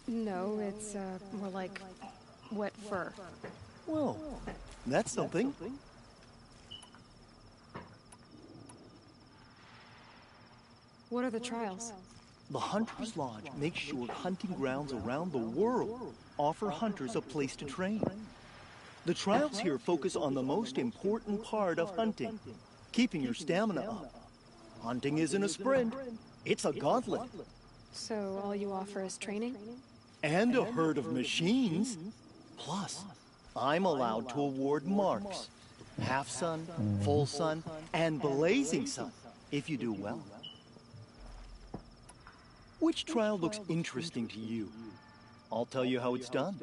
S2: No, it's more like wet fur.
S15: Whoa, that's something.
S2: What are the trials?
S15: The Hunter's Lodge makes sure hunting grounds around the world offer hunters a place to train. The trials here focus on the most important part of hunting, keeping your stamina up. Hunting isn't a sprint, it's a gauntlet.
S2: So all you offer is training?
S15: And a herd of machines. Plus, I'm allowed to award marks. Half sun, full sun, and blazing sun, if you do well. Which trial looks interesting to you? I'll tell you how it's done.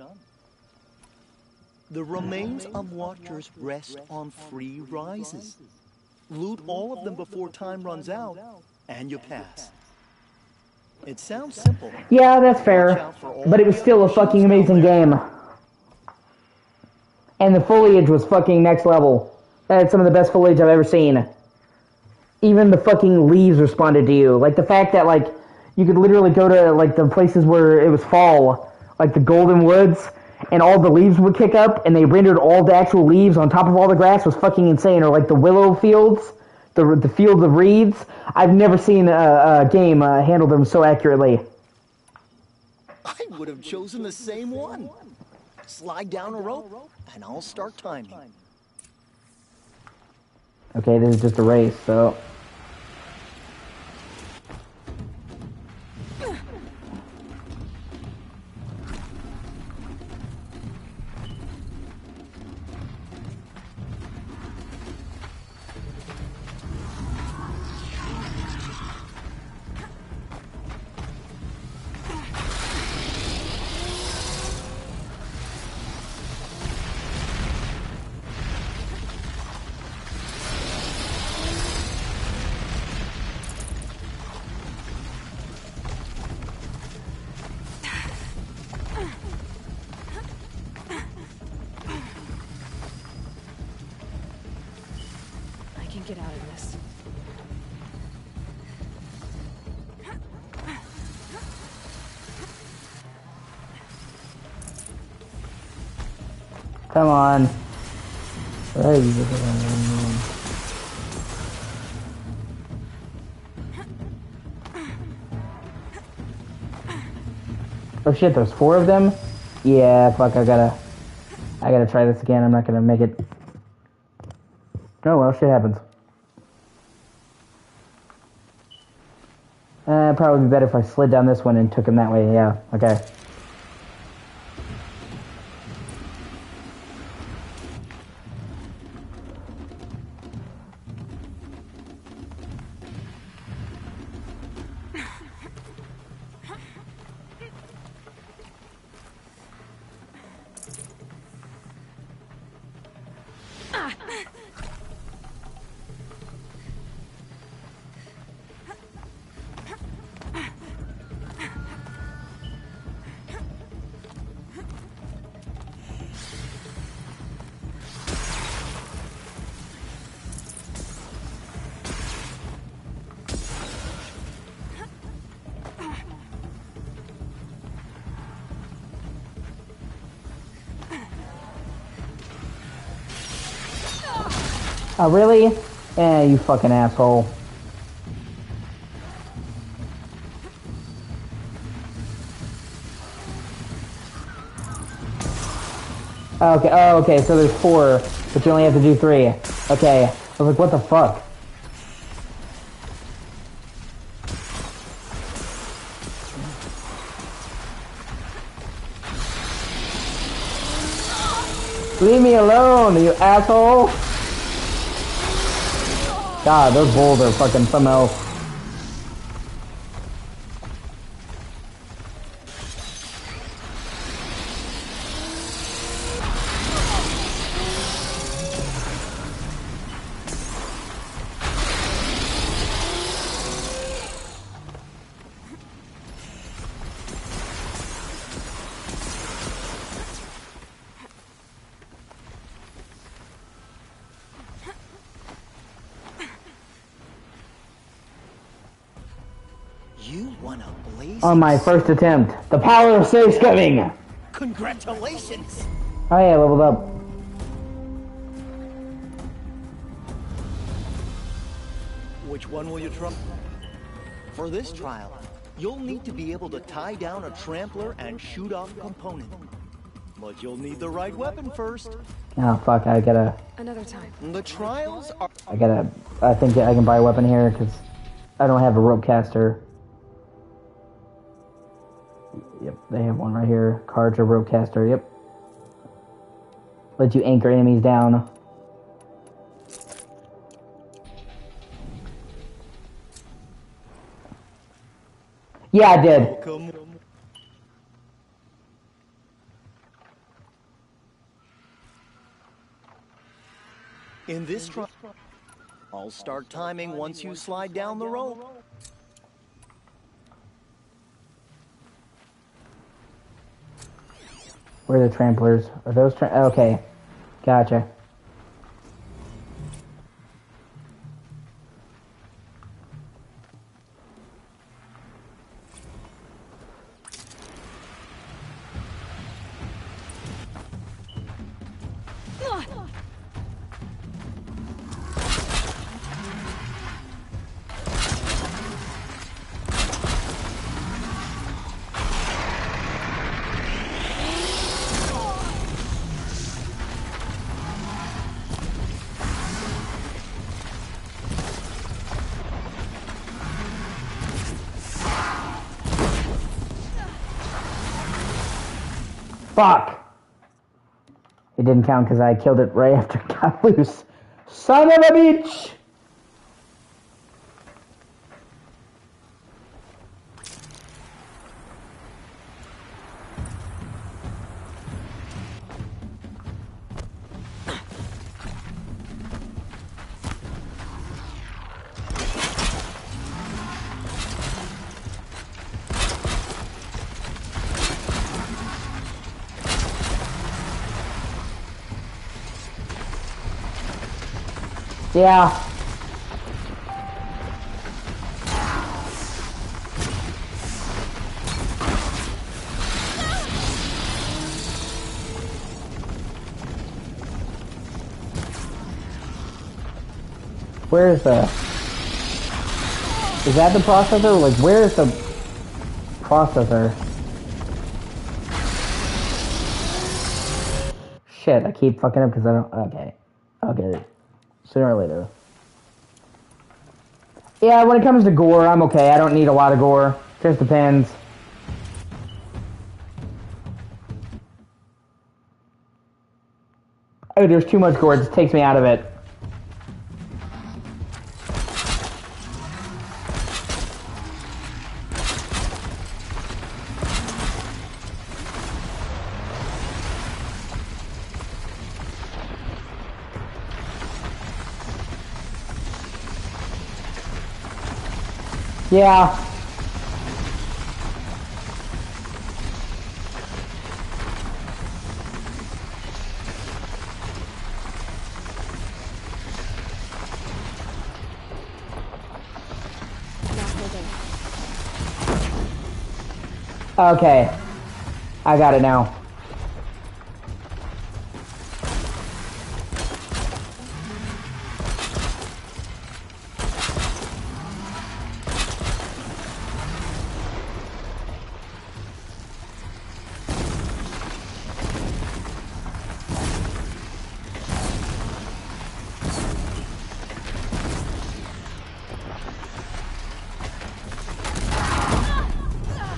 S15: The remains of watchers rest on free rises. Loot all of them before time runs out, and you pass. It sounds simple.
S1: Yeah, that's fair. But it was still a fucking amazing game. And the foliage was fucking next level. That had some of the best foliage I've ever seen. Even the fucking leaves responded to you. Like, the fact that, like, you could literally go to, like, the places where it was fall, like the Golden Woods, and all the leaves would kick up, and they rendered all the actual leaves on top of all the grass was fucking insane. Or, like, the willow fields, the fields of reeds. I've never seen a game handle them so accurately.
S15: I would have chosen the same one. Slide down a rope, and I'll start timing.
S1: Okay, this is just a race, so...
S2: Get out of this.
S1: Come on. Oh shit, there's 4 of them? Yeah, fuck, I gotta try this again. I'm not gonna make it. Oh well, shit happens. Probably be better if I slid down this one and took him that way. Yeah, okay. Oh, really? Eh, you fucking asshole. Okay, oh, okay, so there's 4, but you only have to do 3. Okay, I was like, what the fuck? Leave me alone, you asshole! God, those bulls are fucking something else. On my first attempt. The power of safe scumming!
S15: Congratulations!
S1: Oh yeah, leveled up.
S15: Which one will you try? For this trial, you'll need to be able to tie down a trampler and shoot off a component. But you'll need the right weapon first.
S1: Oh fuck, I gotta...
S2: Another time.
S15: The trials are...
S1: I think I can buy a weapon here, because I don't have a rope caster. Yep, they have one right here. Cards or rope caster, yep. Let you anchor enemies down. Yeah, I did.
S15: In this trial, I'll start timing once you slide down the rope.
S1: Where are the tramplers? Are those okay. Gotcha. Fuck! It didn't count because I killed it right after it got loose. Son of a bitch! Yeah. Where is the... Is that the processor? Like, where is the processor? Shit, I keep fucking up because I don't... Okay. I'll get it. Sooner or later. Yeah, when it comes to gore, I'm okay. I don't need a lot of gore. Just depends. Oh, there's too much gore. It just takes me out of it. Yeah. Okay. I got it now.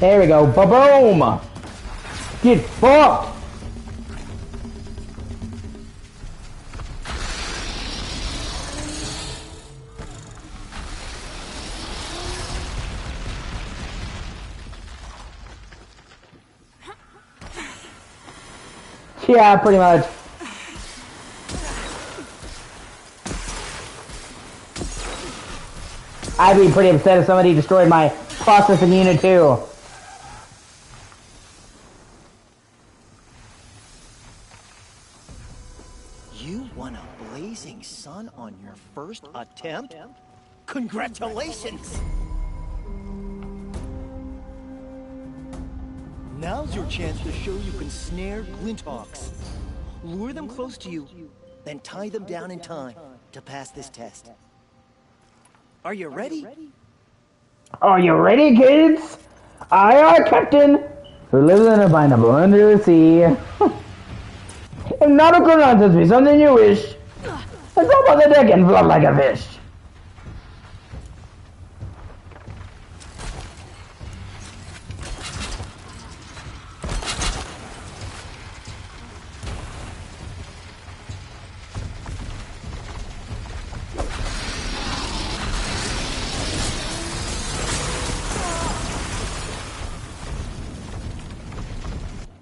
S1: There we go. Ba-boom! Get fucked! Yeah, pretty much. I'd be pretty upset if somebody destroyed my processing unit too.
S15: You won a blazing sun on your first attempt? Congratulations! Now's your chance to show you can snare Glinthawks. Lure them close to you, then tie them down in time to pass this test. Are you ready?
S1: Are you ready, kids? Aye, aye, Captain, who lives in a pineapple under the sea. If nautical nonsense be something you wish, then drop on the deck and float like a fish.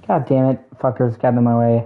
S1: God damn it, fuckers got in my way.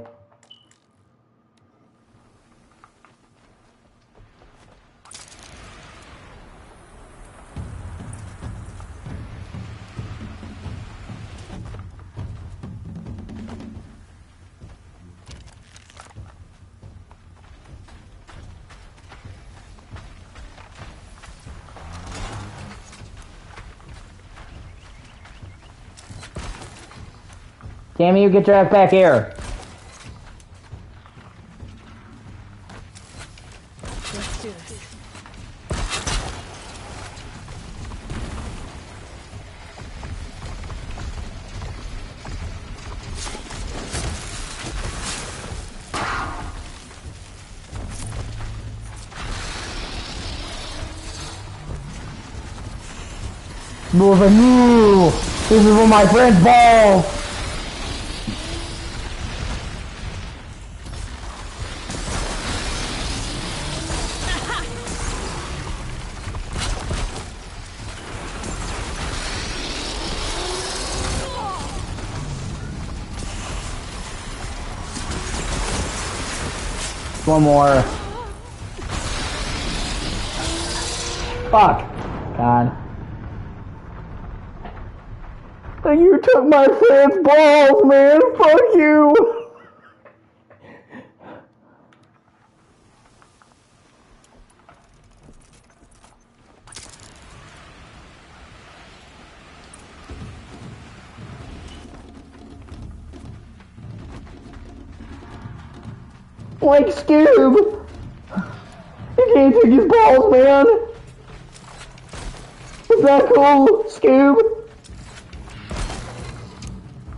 S1: Damn you, get your ass back here.
S2: Let's do this.
S1: Move, move. This is for my friend's balls. One more. Fuck. God. You took my friend's balls, man. Fuck you. Like Scoob! You can't take his balls, man! Is that cool, Scoob?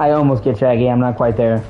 S1: I almost get Shaggy, I'm not quite there.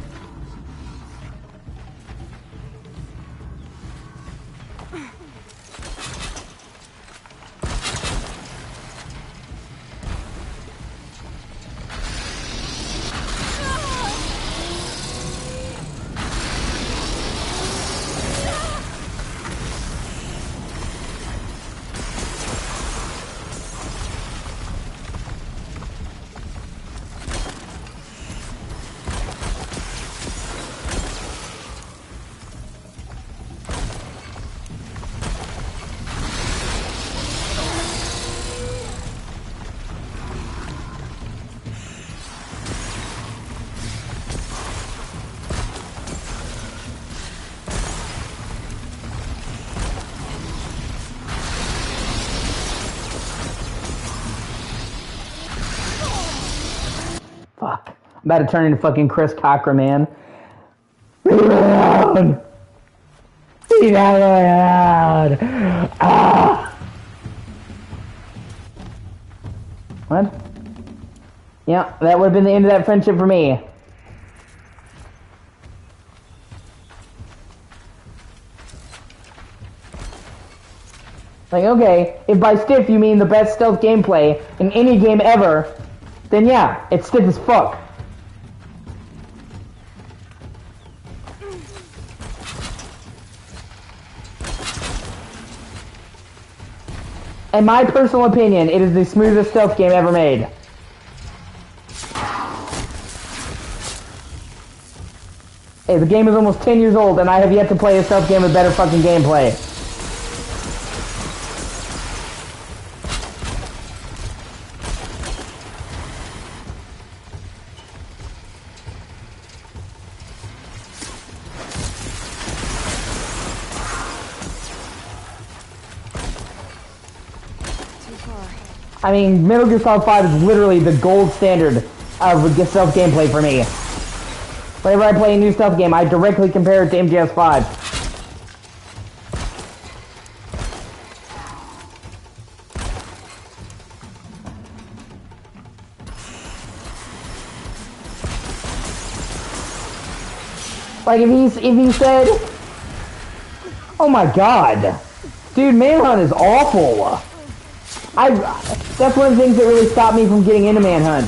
S1: Fuck. I'm about to turn into fucking Chris Cochran, man. Leave it alone! Leave it alone! Ah! What? Yeah, that would have been the end of that friendship for me. Like, okay, if by stiff you mean the best stealth gameplay in any game ever, then yeah, it's stiff as fuck. In my personal opinion, it is the smoothest stealth game ever made. Hey, the game is almost 10 years old and I have yet to play a stealth game with better fucking gameplay. I mean, Metal Gear Solid 5 is literally the gold standard of stealth gameplay for me. Whenever I play a new stealth game, I directly compare it to MGS5. Like if he said, oh my god, dude, Manhunt is awful. That's one of the things that really stopped me from getting into Manhunt.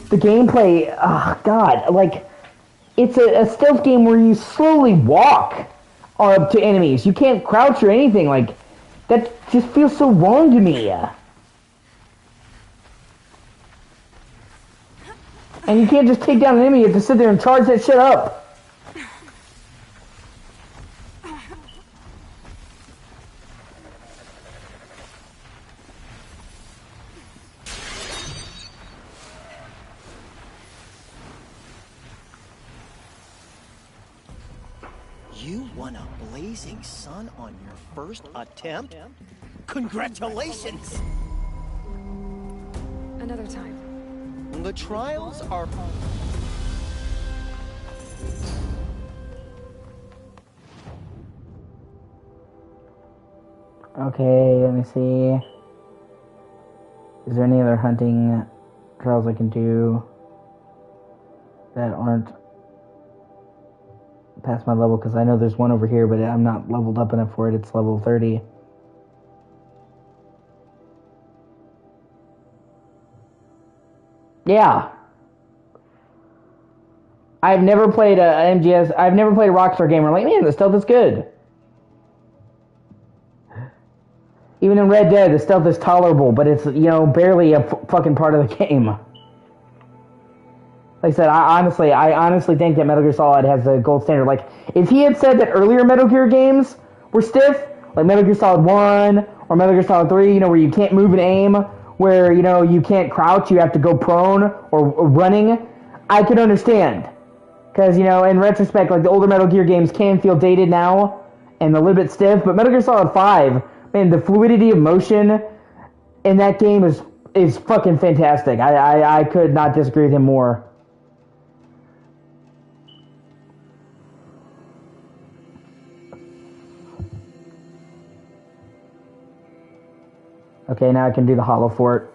S1: The gameplay, oh god, like, it's a stealth game where you slowly walk up to enemies. You can't crouch or anything, like, that just feels so wrong to me. And you can't just take down an enemy, you have to sit there and charge that shit up.
S15: You won a blazing sun on your first attempt? Congratulations!
S2: Another time.
S15: The trials are...
S1: Okay, let me see. Is there any other hunting trials I can do that aren't past my level? Because I know there's one over here, but I'm not leveled up enough for it. It's level 30. Yeah. I've never played a MGS. I've never played a Rockstar game where I'm like, man, the stealth is good. Even in Red Dead, the stealth is tolerable, but it's, you know, barely a fucking part of the game. Like I said, I honestly think that Metal Gear Solid has the gold standard. Like, if he had said that earlier Metal Gear games were stiff, like Metal Gear Solid 1 or Metal Gear Solid 3, you know, where you can't move and aim, where, you know, you can't crouch, you have to go prone or running, I could understand. Because, you know, in retrospect, like, the older Metal Gear games can feel dated now and a little bit stiff, but Metal Gear Solid 5, man, the fluidity of motion in that game is fucking fantastic. I could not disagree with him more. Okay, now I can do the Hollow Fort.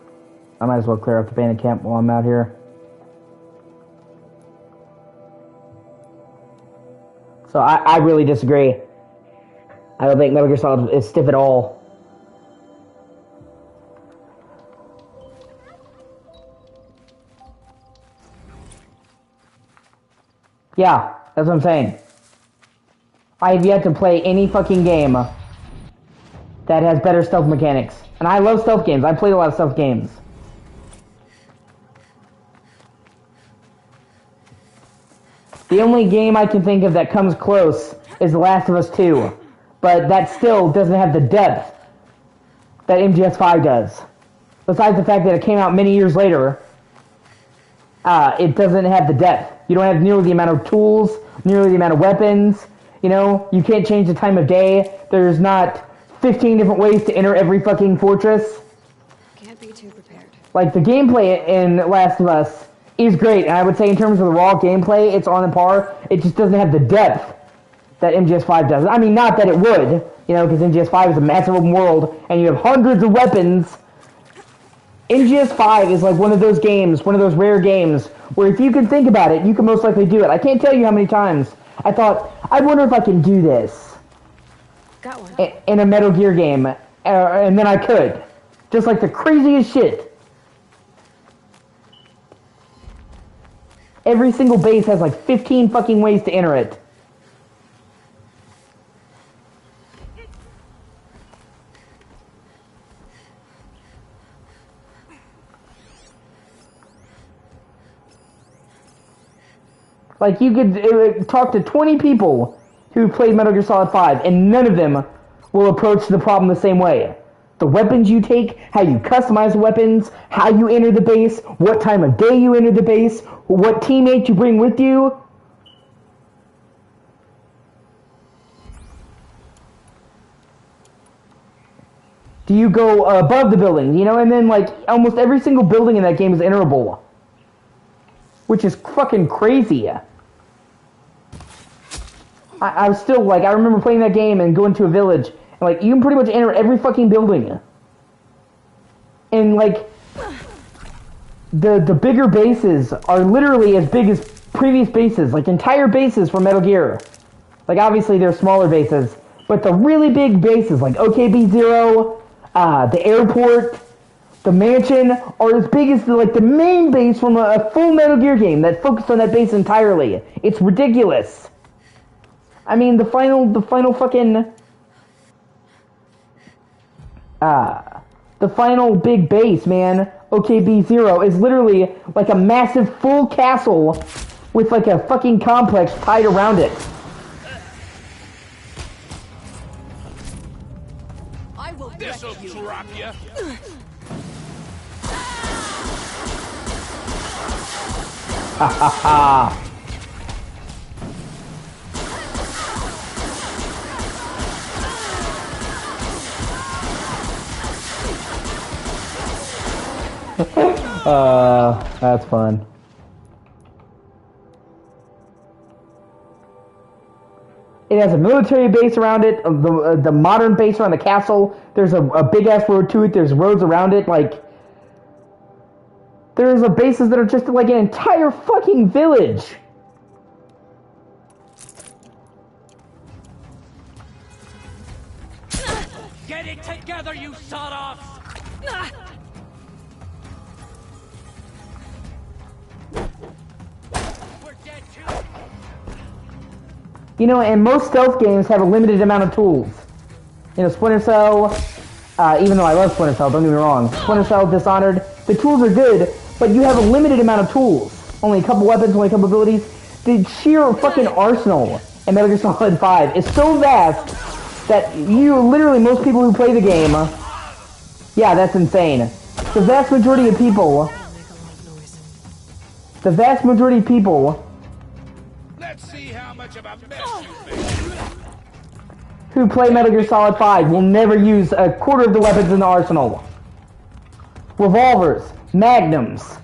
S1: I might as well clear up the bandit camp while I'm out here. So I really disagree. I don't think Metal Gear Solid is stiff at all. Yeah, that's what I'm saying. I have yet to play any fucking game that has better stealth mechanics. And I love stealth games. I played a lot of stealth games. The only game I can think of that comes close is The Last of Us 2. But that still doesn't have the depth that MGS5 does. Besides the fact that it came out many years later, it doesn't have the depth. You don't have nearly the amount of tools, nearly the amount of weapons. You know, you can't change the time of day. There's not 15 different ways to enter every fucking fortress.
S2: Can't be too prepared.
S1: Like, the gameplay in Last of Us is great, and I would say in terms of the raw gameplay, it's on the par. It just doesn't have the depth that MGS5 does. I mean, not that it would, you know, because MGS5 is a massive open world, and you have hundreds of weapons. MGS5 is like one of those games, one of those rare games, where if you can think about it, you can most likely do it. I can't tell you how many times I thought, I wonder if I can do this.
S2: Got one.
S1: In a Metal Gear game, and then I could. Just like the craziest shit. Every single base has like 15 fucking ways to enter it. Like, you could talk to 20 people who played Metal Gear Solid 5, and none of them will approach the problem the same way. The weapons you take, how you customize the weapons, how you enter the base, what time of day you enter the base, what teammate you bring with you. Do you go above the building? You know, and then like almost every single building in that game is enterable, which is fucking crazy. I was still like, I remember playing that game and going to a village, and like you can pretty much enter every fucking building, and like the bigger bases are literally as big as previous bases, like entire bases from Metal Gear. Like obviously they're smaller bases, but the really big bases like OKB-0. The airport, the mansion are as big as the main base from a full Metal Gear game that focused on that base entirely. It's ridiculous. I mean, the final big base, man, OKB-0, is literally like a massive full castle with like a fucking complex tied around it.
S11: This'll drop ya.
S1: Ha ha ha. That's fun. It has a military base around it, the modern base around the castle. There's a big-ass road to it. There's roads around it. Like, there's bases that are just like an entire fucking village.
S10: Get it together, you sawed-offs! We're dead too.
S1: You know, and most stealth games have a limited amount of tools. You know, Splinter Cell, even though I love Splinter Cell, don't get me wrong. Splinter Cell, Dishonored, the tools are good, but you have a limited amount of tools. Only a couple weapons, only a couple abilities. The sheer fucking arsenal in Metal Gear Solid 5 is so vast that literally, most people who play the game, yeah, that's insane. The vast majority of people,
S11: Let's see how much of a mess you've made.
S1: who play Metal Gear Solid 5 will never use a quarter of the weapons in the arsenal. Revolvers, magnums,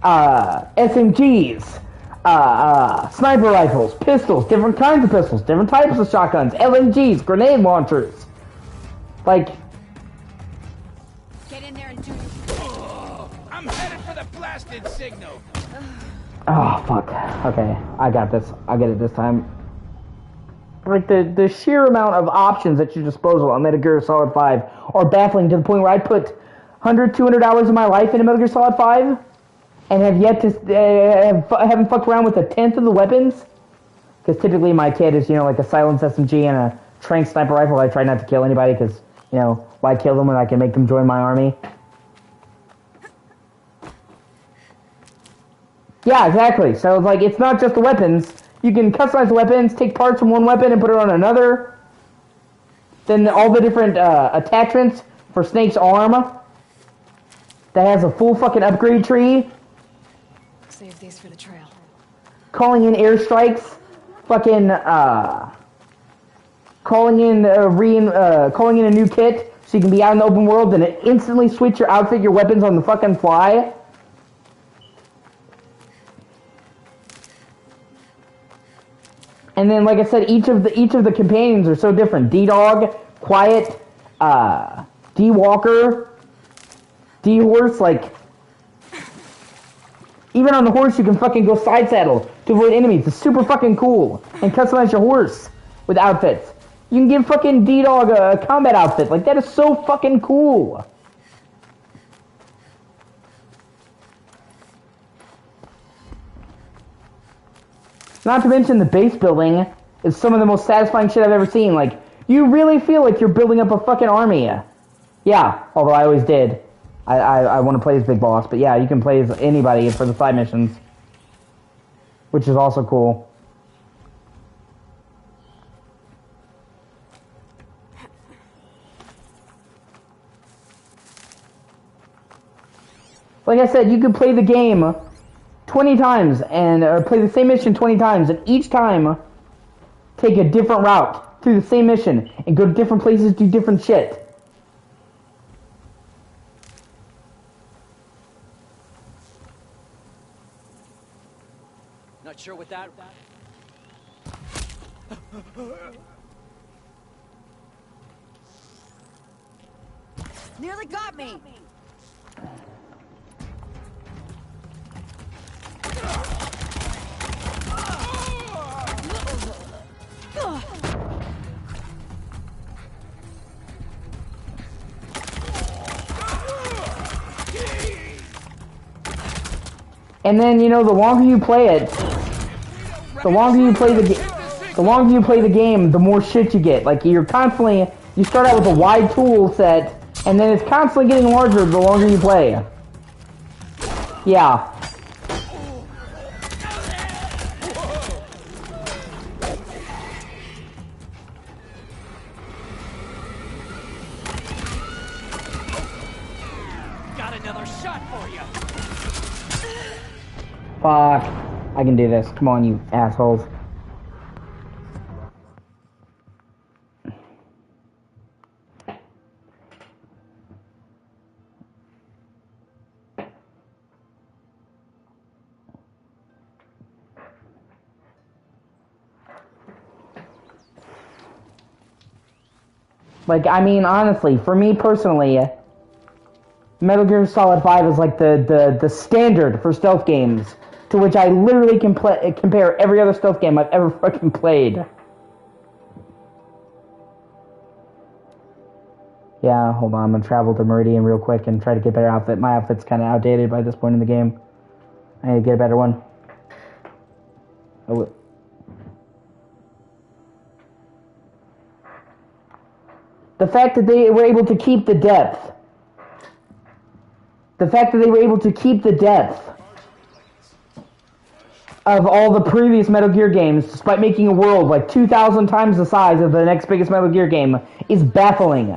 S1: SMGs, sniper rifles, pistols, different kinds of pistols, different types of shotguns, LMGs, grenade launchers. Like,
S10: Get in there and do
S11: I'm headed for the blasted signal.
S1: oh fuck. Okay, I got this. I get it this time. Like the sheer amount of options at your disposal on Metal Gear Solid 5 are baffling to the point where I put 100, 200 hours of my life into Metal Gear Solid 5 and have yet to haven't fucked around with a tenth of the weapons. Because typically my kit is, you know, like a silenced SMG and a trank sniper rifle. I try not to kill anybody because, you know, why kill them when I can make them join my army? Yeah, exactly. So it's like, it's not just the weapons. You can customize the weapons, take parts from one weapon and put it on another. Then all the different attachments for Snake's arm. That has a full fucking upgrade tree.
S2: Save these for the trail.
S1: Calling in airstrikes. Fucking, calling in a new kit so you can be out in the open world and instantly switch your outfit, your weapons on the fucking fly. And then, like I said, each of the companions are so different. D-Dog, Quiet, D-Walker, D-Horse, like... Even on the horse, you can fucking go side saddle to avoid enemies. It's super fucking cool. And customize your horse with outfits. You can give fucking D-Dog a combat outfit. Like, that is so fucking cool. Not to mention the base building is some of the most satisfying shit I've ever seen. Like, you really feel like you're building up a fucking army. Yeah, although I always did. I want to play as Big Boss, but yeah, you can play as anybody for the side missions. Which is also cool. Like I said, you could play the game 20 times and play the same mission 20 times, and each time take a different route through the same mission and go to different places, do different shit.
S10: not sure what that...
S16: Nearly got me!
S1: And then, you know, the longer you play it, the longer you play the game, the more shit you get. Like, you're constantly, you start out with a wide tool set, and then it's constantly getting larger the longer you play. Yeah.
S10: Got another shot for you.
S1: Fuck. I can do this. Come on, you assholes. Like, I mean, honestly, for me personally, Metal Gear Solid 5 is like the standard for stealth games, to which I literally can compare every other stealth game I've ever fucking played. Yeah, hold on, I'm gonna travel to Meridian real quick and try to get a better outfit. My outfit's kind of outdated by this point in the game. I need to get a better one. Oh, the fact that they were able to keep the depth. The fact that they were able to keep the depth of all the previous Metal Gear games, despite making a world like 2,000 times the size of the next biggest Metal Gear game, is baffling.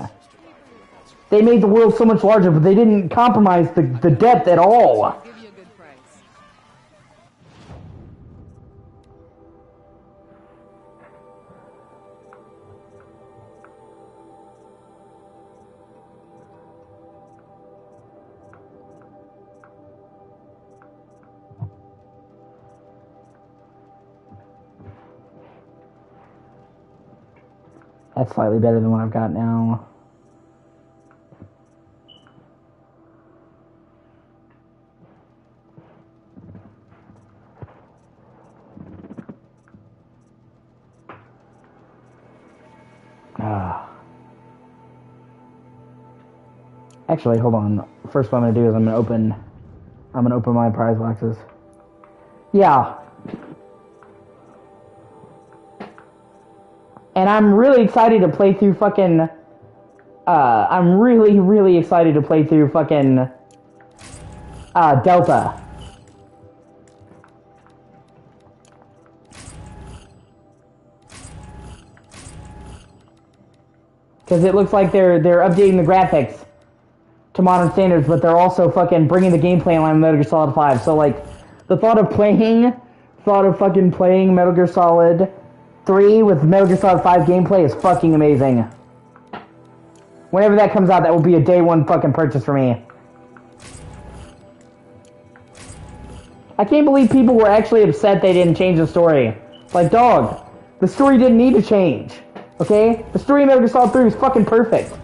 S1: They made the world so much larger, but they didn't compromise the depth at all. That's slightly better than what I've got now. Actually, hold on. First what I'm gonna do is I'm gonna open my prize boxes. Yeah. And I'm really excited to play through fucking... I'm really excited to play through fucking... Delta. Because it looks like they're updating the graphics to modern standards, but they're also fucking bringing the gameplay in line with Metal Gear Solid 5. So, like, the thought of fucking playing Metal Gear Solid 3 with Metal Gear Solid 5 gameplay is fucking amazing. Whenever that comes out, that will be a day one fucking purchase for me. I can't believe people were actually upset they didn't change the story. Like, dog, the story didn't need to change. Okay? The story of Metal Gear Solid 3 was fucking perfect.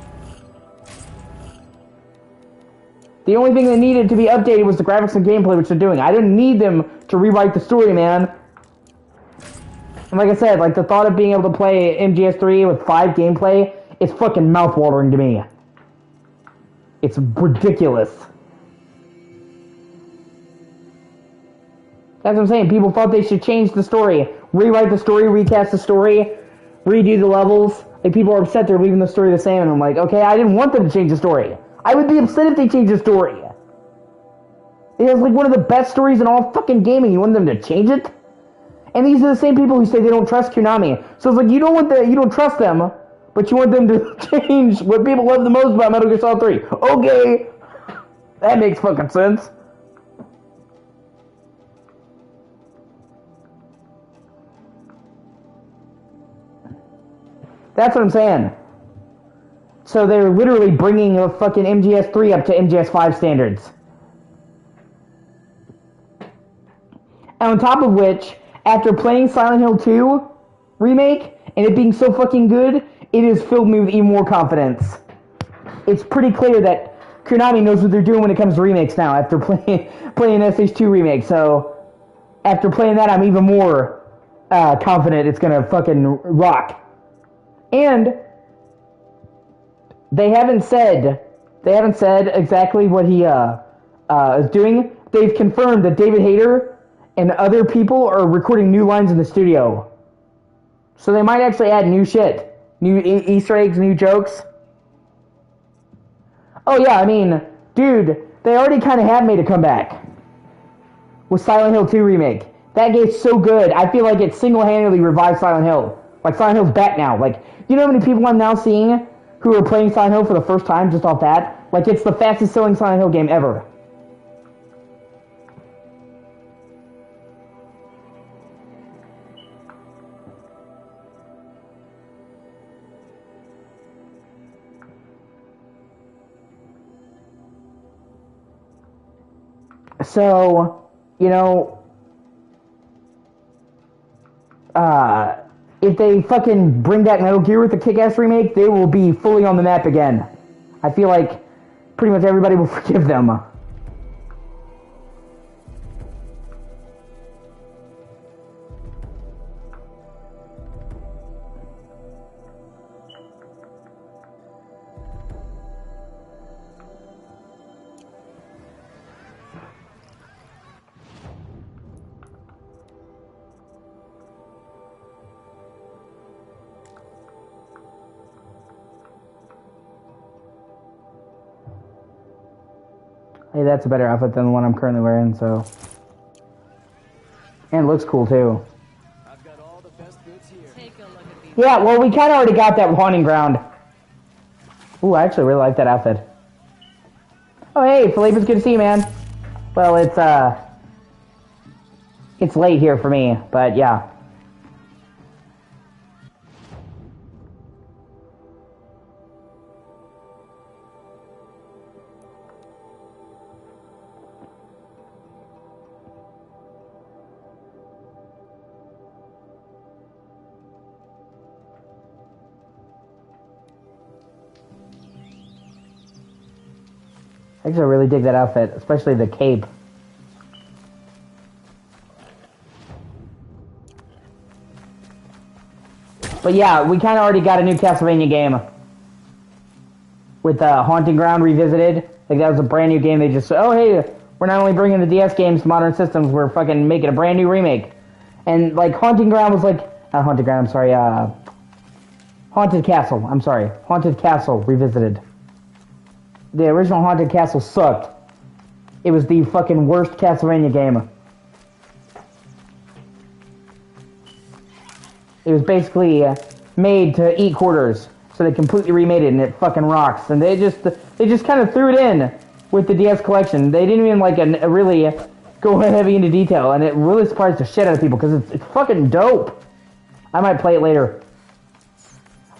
S1: The only thing that needed to be updated was the graphics and gameplay, which they're doing. I didn't need them to rewrite the story, man. And like I said, like, the thought of being able to play MGS3 with 5 gameplay is fucking mouthwatering to me. It's ridiculous. That's what I'm saying. People thought they should change the story, rewrite the story, recast the story, redo the levels. Like, people are upset they're leaving the story the same, and I'm like, okay, I didn't want them to change the story. I would be upset if they changed the story. It has, like, one of the best stories in all fucking gaming. You want them to change it? And these are the same people who say they don't trust Konami. So it's like, you don't trust them, but you want them to change what people love the most about Metal Gear Solid 3. Okay. That makes fucking sense. That's what I'm saying. So they're literally bringing a fucking MGS3 up to MGS5 standards. And on top of which, after playing Silent Hill 2 remake and it being so fucking good, it has filled me with even more confidence. It's pretty clear that Konami knows what they're doing when it comes to remakes now after playing SH2 remake. So after playing that, I'm even more confident it's gonna fucking rock. And they haven't said exactly what he is doing. They've confirmed that David Hayter and other people are recording new lines in the studio. So they might actually add new shit, new Easter eggs, new jokes. Oh yeah, I mean, dude, they already kind of have made a comeback with Silent Hill 2 remake. That game's so good. I feel like it single-handedly revived Silent Hill. Like, Silent Hill's back now. Like, you know how many people I'm now seeing who are playing Silent Hill for the first time just off that? Like, it's the fastest-selling Silent Hill game ever. So, you know, if they fucking bring back Metal Gear with the Kick-Ass remake, they will be fully on the map again. I feel like pretty much everybody will forgive them. Hey, that's a better outfit than the one I'm currently wearing, so. And it looks cool, too.
S10: I've got all the best boots here. Take a look at these.
S1: Yeah, well, we kind of already got that with Haunting Ground. Ooh, I actually really like that outfit. Oh, hey, Felipe, it's good to see you, man. Well, it's late here for me, but yeah. Actually, I really dig that outfit, especially the cape. But yeah, we kind of already got a new Castlevania game with Haunting Ground Revisited. Like, that was a brand new game. They just said, oh, hey, we're not only bringing the DS games to modern systems, we're fucking making a brand new remake. And, like, Haunting Ground was like, not Haunting Ground, I'm sorry, Haunted Castle, I'm sorry. Haunted Castle Revisited. The original Haunted Castle sucked. It was the fucking worst Castlevania game. It was basically made to eat quarters, so they completely remade it, and it fucking rocks. And they just kind of threw it in with the DS collection. They didn't even like really go heavy into detail, and it really surprised the shit out of people because it's fucking dope. I might play it later.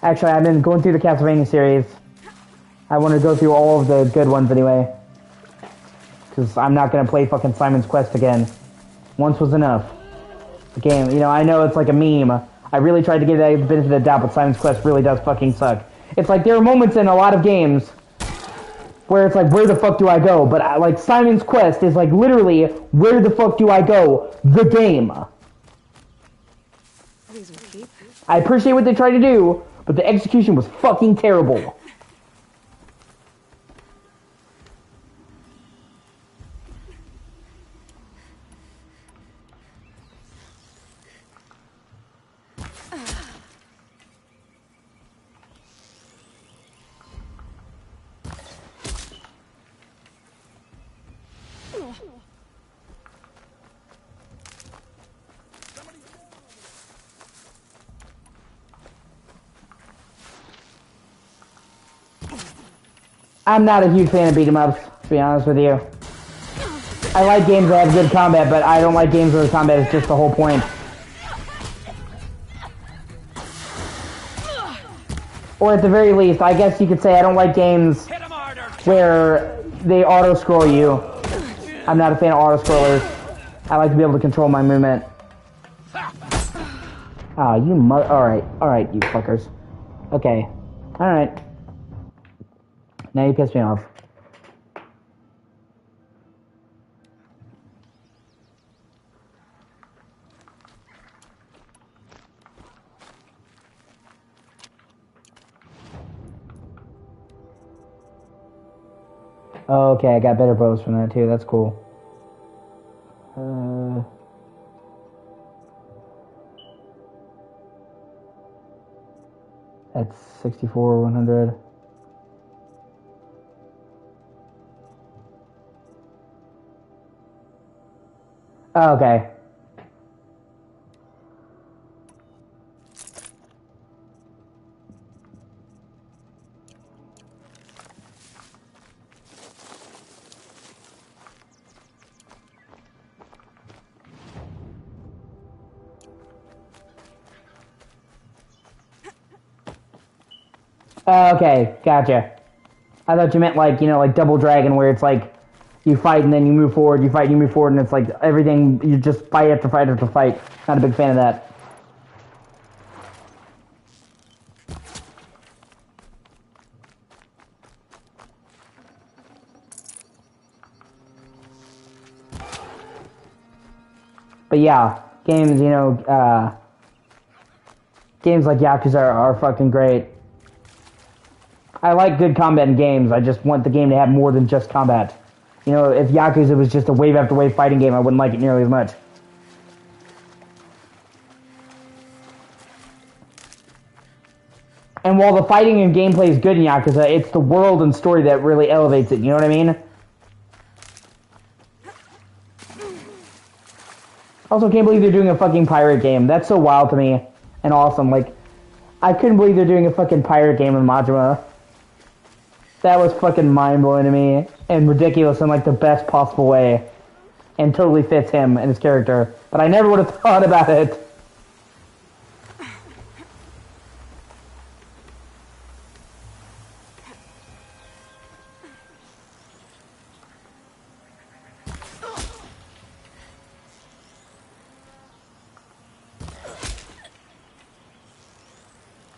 S1: Actually, I've been going through the Castlevania series. I want to go through all of the good ones anyway. Because I'm not going to play fucking Simon's Quest again. Once was enough. The game, you know, I know it's like a meme. I really tried to give that a benefit of the doubt, but Simon's Quest really does fucking suck. It's like there are moments in a lot of games where it's like, where the fuck do I go? But like Simon's Quest is like literally, where the fuck do I go? The game. I appreciate what they tried to do, but the execution was fucking terrible. I'm not a huge fan of beat-em-ups, to be honest with you. I like games that have good combat, but I don't like games where the combat is just the whole point. Or at the very least, I guess you could say I don't like games where they auto-scroll you. I'm not a fan of auto-scrollers. I like to be able to control my movement. Ah, you alright, you fuckers. Okay. Alright. Now you pissed me off. Oh, okay, I got better bows from that too, that's cool. That's 64, 100. Oh, okay. Okay, gotcha. I thought you meant like, you know, like Double Dragon where it's like you fight and then you move forward, you fight and you move forward, and it's like everything, you just fight after fight after fight. Not a big fan of that. But yeah, games, you know, games like Yakuza are fucking great. I like good combat in games. I just want the game to have more than just combat. You know, if Yakuza was just a wave after wave fighting game, I wouldn't like it nearly as much. And while the fighting and gameplay is good in Yakuza, it's the world and story that really elevates it, you know what I mean? Also, can't believe they're doing a fucking pirate game. That's so wild to me and awesome. Like, I couldn't believe they're doing a fucking pirate game with Majima. That was fucking mind-blowing to me, and ridiculous in, like, the best possible way. And totally fits him and his character. But I never would have thought about it.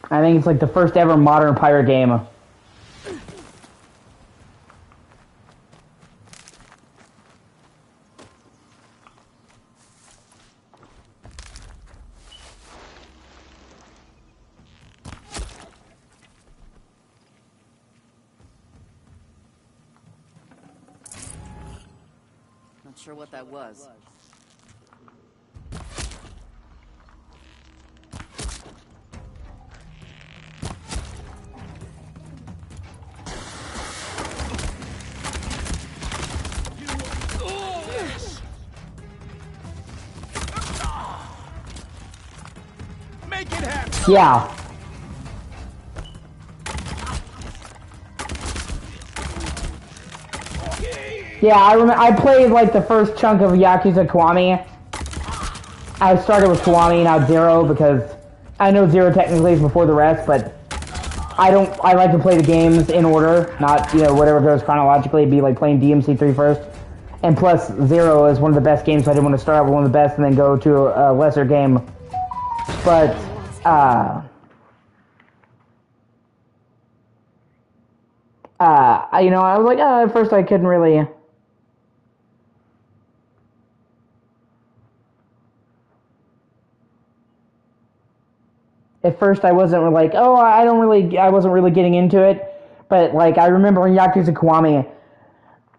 S1: I think it's, like, the first ever modern pirate game.
S16: Not sure what that was.
S11: Make it happen.
S1: Yeah. Yeah, I played like the first chunk of Yakuza Kiwami. I started with Kiwami, not Zero, because I know Zero technically is before the rest, but I like to play the games in order, not, you know, whatever goes chronologically. It'd be like playing DMC3 first. And plus, Zero is one of the best games, so I didn't want to start out with one of the best and then go to a lesser game. But, you know, I was like, at first I couldn't really... At first I wasn't like, I wasn't really getting into it. But, like, I remember in Yakuza Kiwami,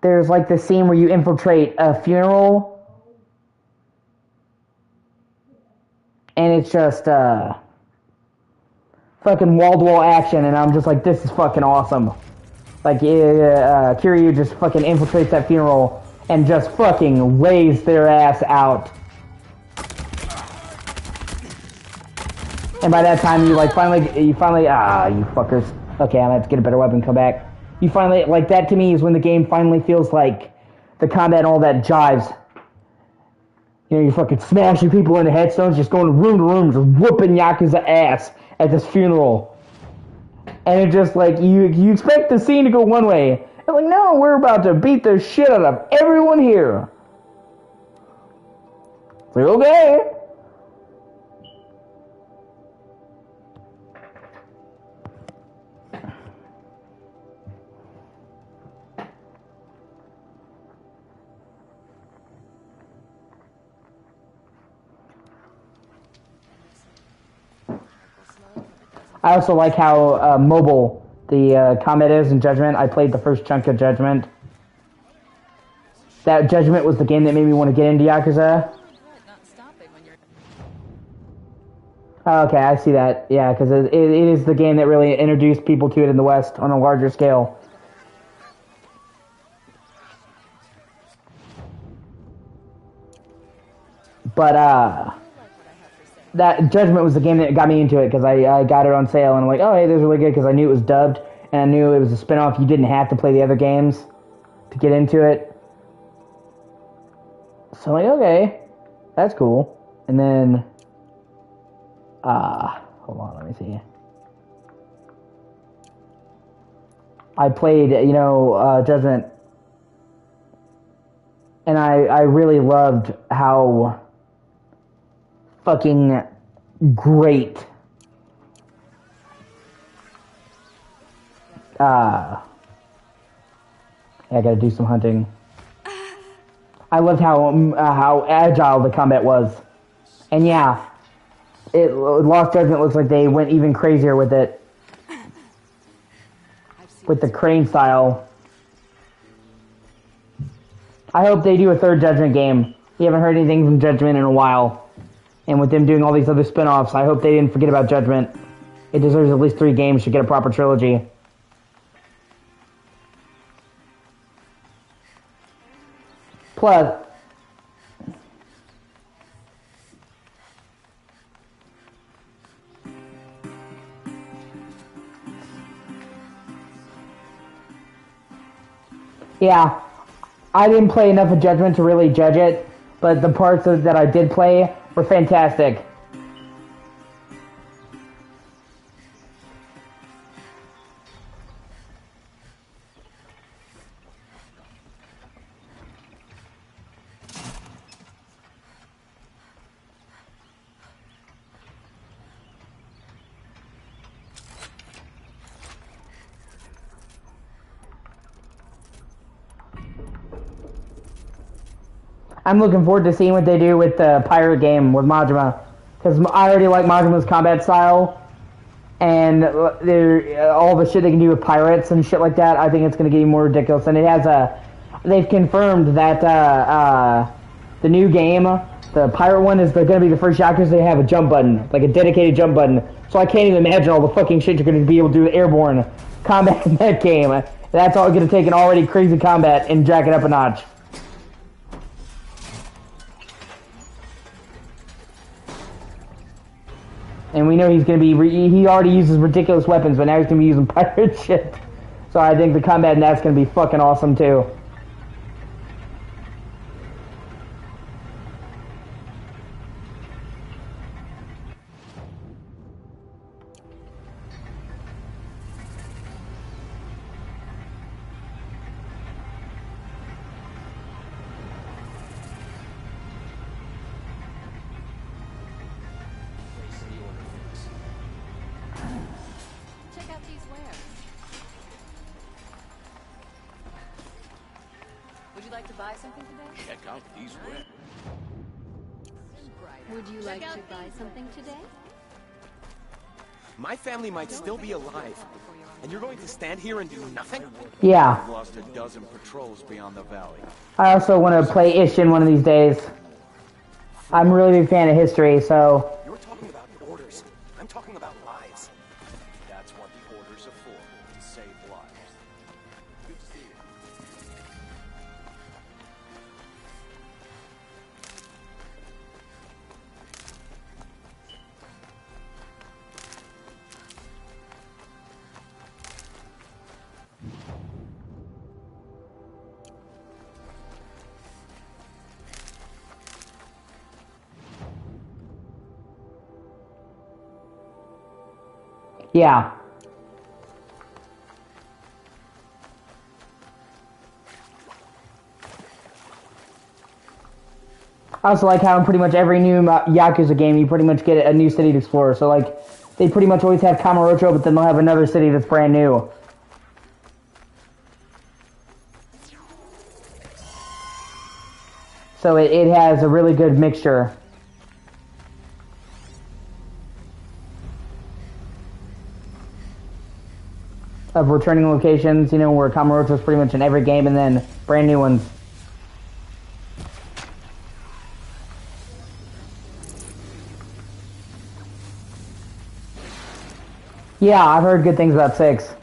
S1: there's, like, the scene where you infiltrate a funeral. And it's just, fucking wall-to-wall action, and I'm just like, this is fucking awesome. Like, Kiryu just fucking infiltrates that funeral and just fucking lays their ass out. And by that time, you finally, you fuckers. Okay, I'm gonna have to get a better weapon and come back. You finally, like, that to me is when the game finally feels like the combat and all that jives. You know, you're fucking smashing people into headstones, just going room to room, just whooping Yakuza ass at this funeral. And it just, like, you expect the scene to go one way. And like, no, we're about to beat the shit out of everyone here. It's like, okay. I also like how mobile the combat is in Judgment. I played the first chunk of Judgment. That Judgment was the game that made me want to get into Yakuza. Okay, I see that. Yeah, because it is the game that really introduced people to it in the West on a larger scale. But, that Judgment was the game that got me into it, because I got it on sale, and I'm like, oh, hey, this is really good, because I knew it was dubbed, and I knew it was a spin-off. You didn't have to play the other games to get into it. So I'm like, okay, that's cool. And then, hold on, let me see. I played, Judgment, and I really loved how fucking great I gotta do some hunting. I loved how agile the combat was, and yeah, Lost Judgment looks like they went even crazier with it, with the crane style. I hope they do a third Judgment game. We haven't heard anything from Judgment in a while. And with them doing all these other spin-offs, I hope they didn't forget about Judgment. It deserves at least 3 games to get a proper trilogy. Plus, yeah, I didn't play enough of Judgment to really judge it, but the parts that I did play were fantastic. I'm looking forward to seeing what they do with the pirate game with Majima, because I already like Majima's combat style, and all the shit they can do with pirates and shit like that. I think it's going to get even more ridiculous. And it has they've confirmed that the new game, the pirate one, is going to be the first Yakuza to have a jump button, like a dedicated jump button. So I can't even imagine all the fucking shit you're going to be able to do with airborne combat in that game. That's all going to take an already crazy combat and jack it up a notch. And we know he's going to be, he already uses ridiculous weapons, but now he's going to be using pirate shit. So I think the combat in that's going to be fucking awesome too.
S10: Would you like to buy something today?
S3: My family might still be alive, and you're going to stand here and do nothing?
S1: Yeah.
S8: I've lost a dozen patrols beyond the valley.
S1: I also want to play Ishin one of these days. I'm a really big fan of history, so...
S3: You're talking about orders. I'm talking about lives.
S8: That's what the orders are for, to save lives. Good to see you.
S1: Yeah. I also like how in pretty much every new Yakuza game you pretty much get a new city to explore. So like, they pretty much always have Kamurocho, but then they'll have another city that's brand new. So it has a really good mixture. of returning locations, you know, where Kamurocho was pretty much in every game, and then brand new ones. Yeah, I've heard good things about 6.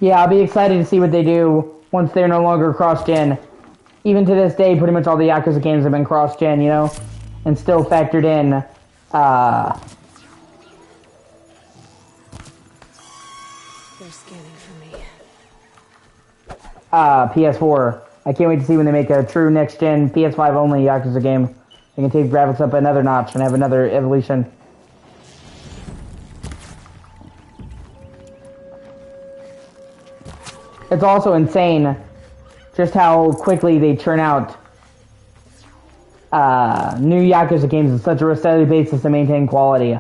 S1: Yeah, I'll be excited to see what they do once they're no longer cross-gen. Even to this day, pretty much all the Yakuza games have been cross-gen, you know? And still factored in,
S2: They're scanning for me.
S1: PS4. I can't wait to see when they make a true next-gen PS5 only Yakuza game. They can take graphics up another notch and have another evolution. It's also insane just how quickly they churn out new Yakuza games on such a steady basis to maintain quality.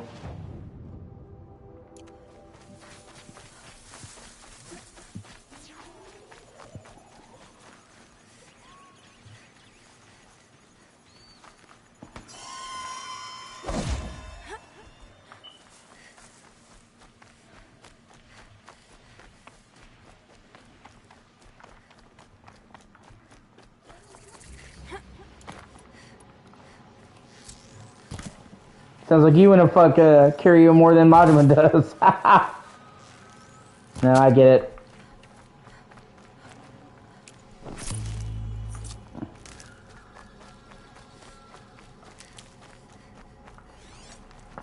S1: Sounds like you want to fuck Kiryu more than Majima does. No, I get it.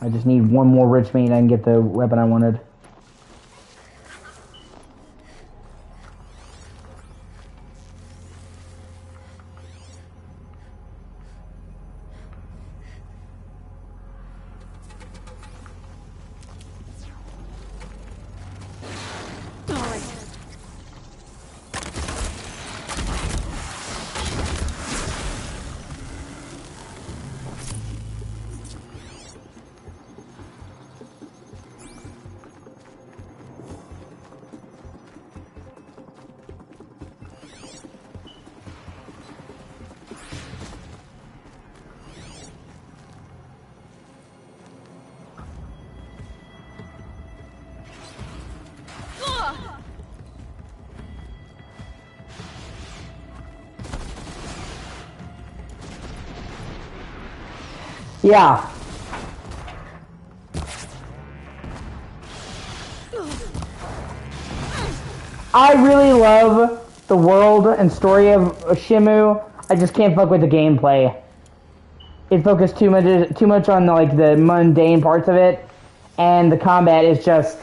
S1: I just need one more rich meat and I can get the weapon I wanted. Yeah. I really love the world and story of Shimu. I just can't fuck with the gameplay. It focused too much on like the mundane parts of it, and the combat is just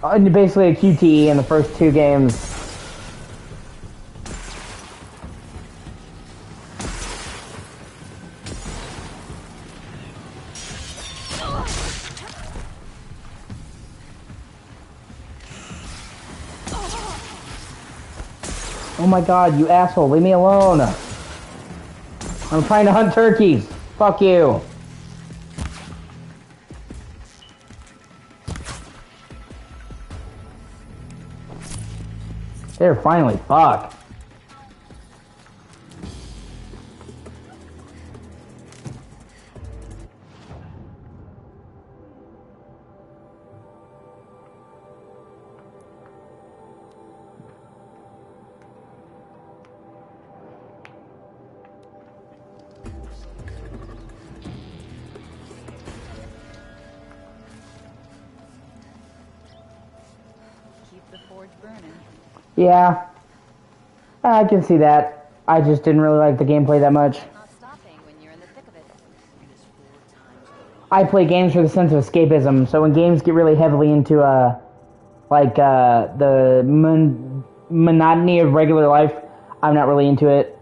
S1: basically a QTE in the first 2 games. Oh my god, you asshole, leave me alone. I'm trying to hunt turkeys. Fuck you. There, finally, fuck. Yeah, I can see that. I just didn't really like the gameplay that much.
S16: Not stopping when you're in the thick of it.
S1: I play games for the sense of escapism. So when games get really heavily into the monotony of regular life, I'm not really into it.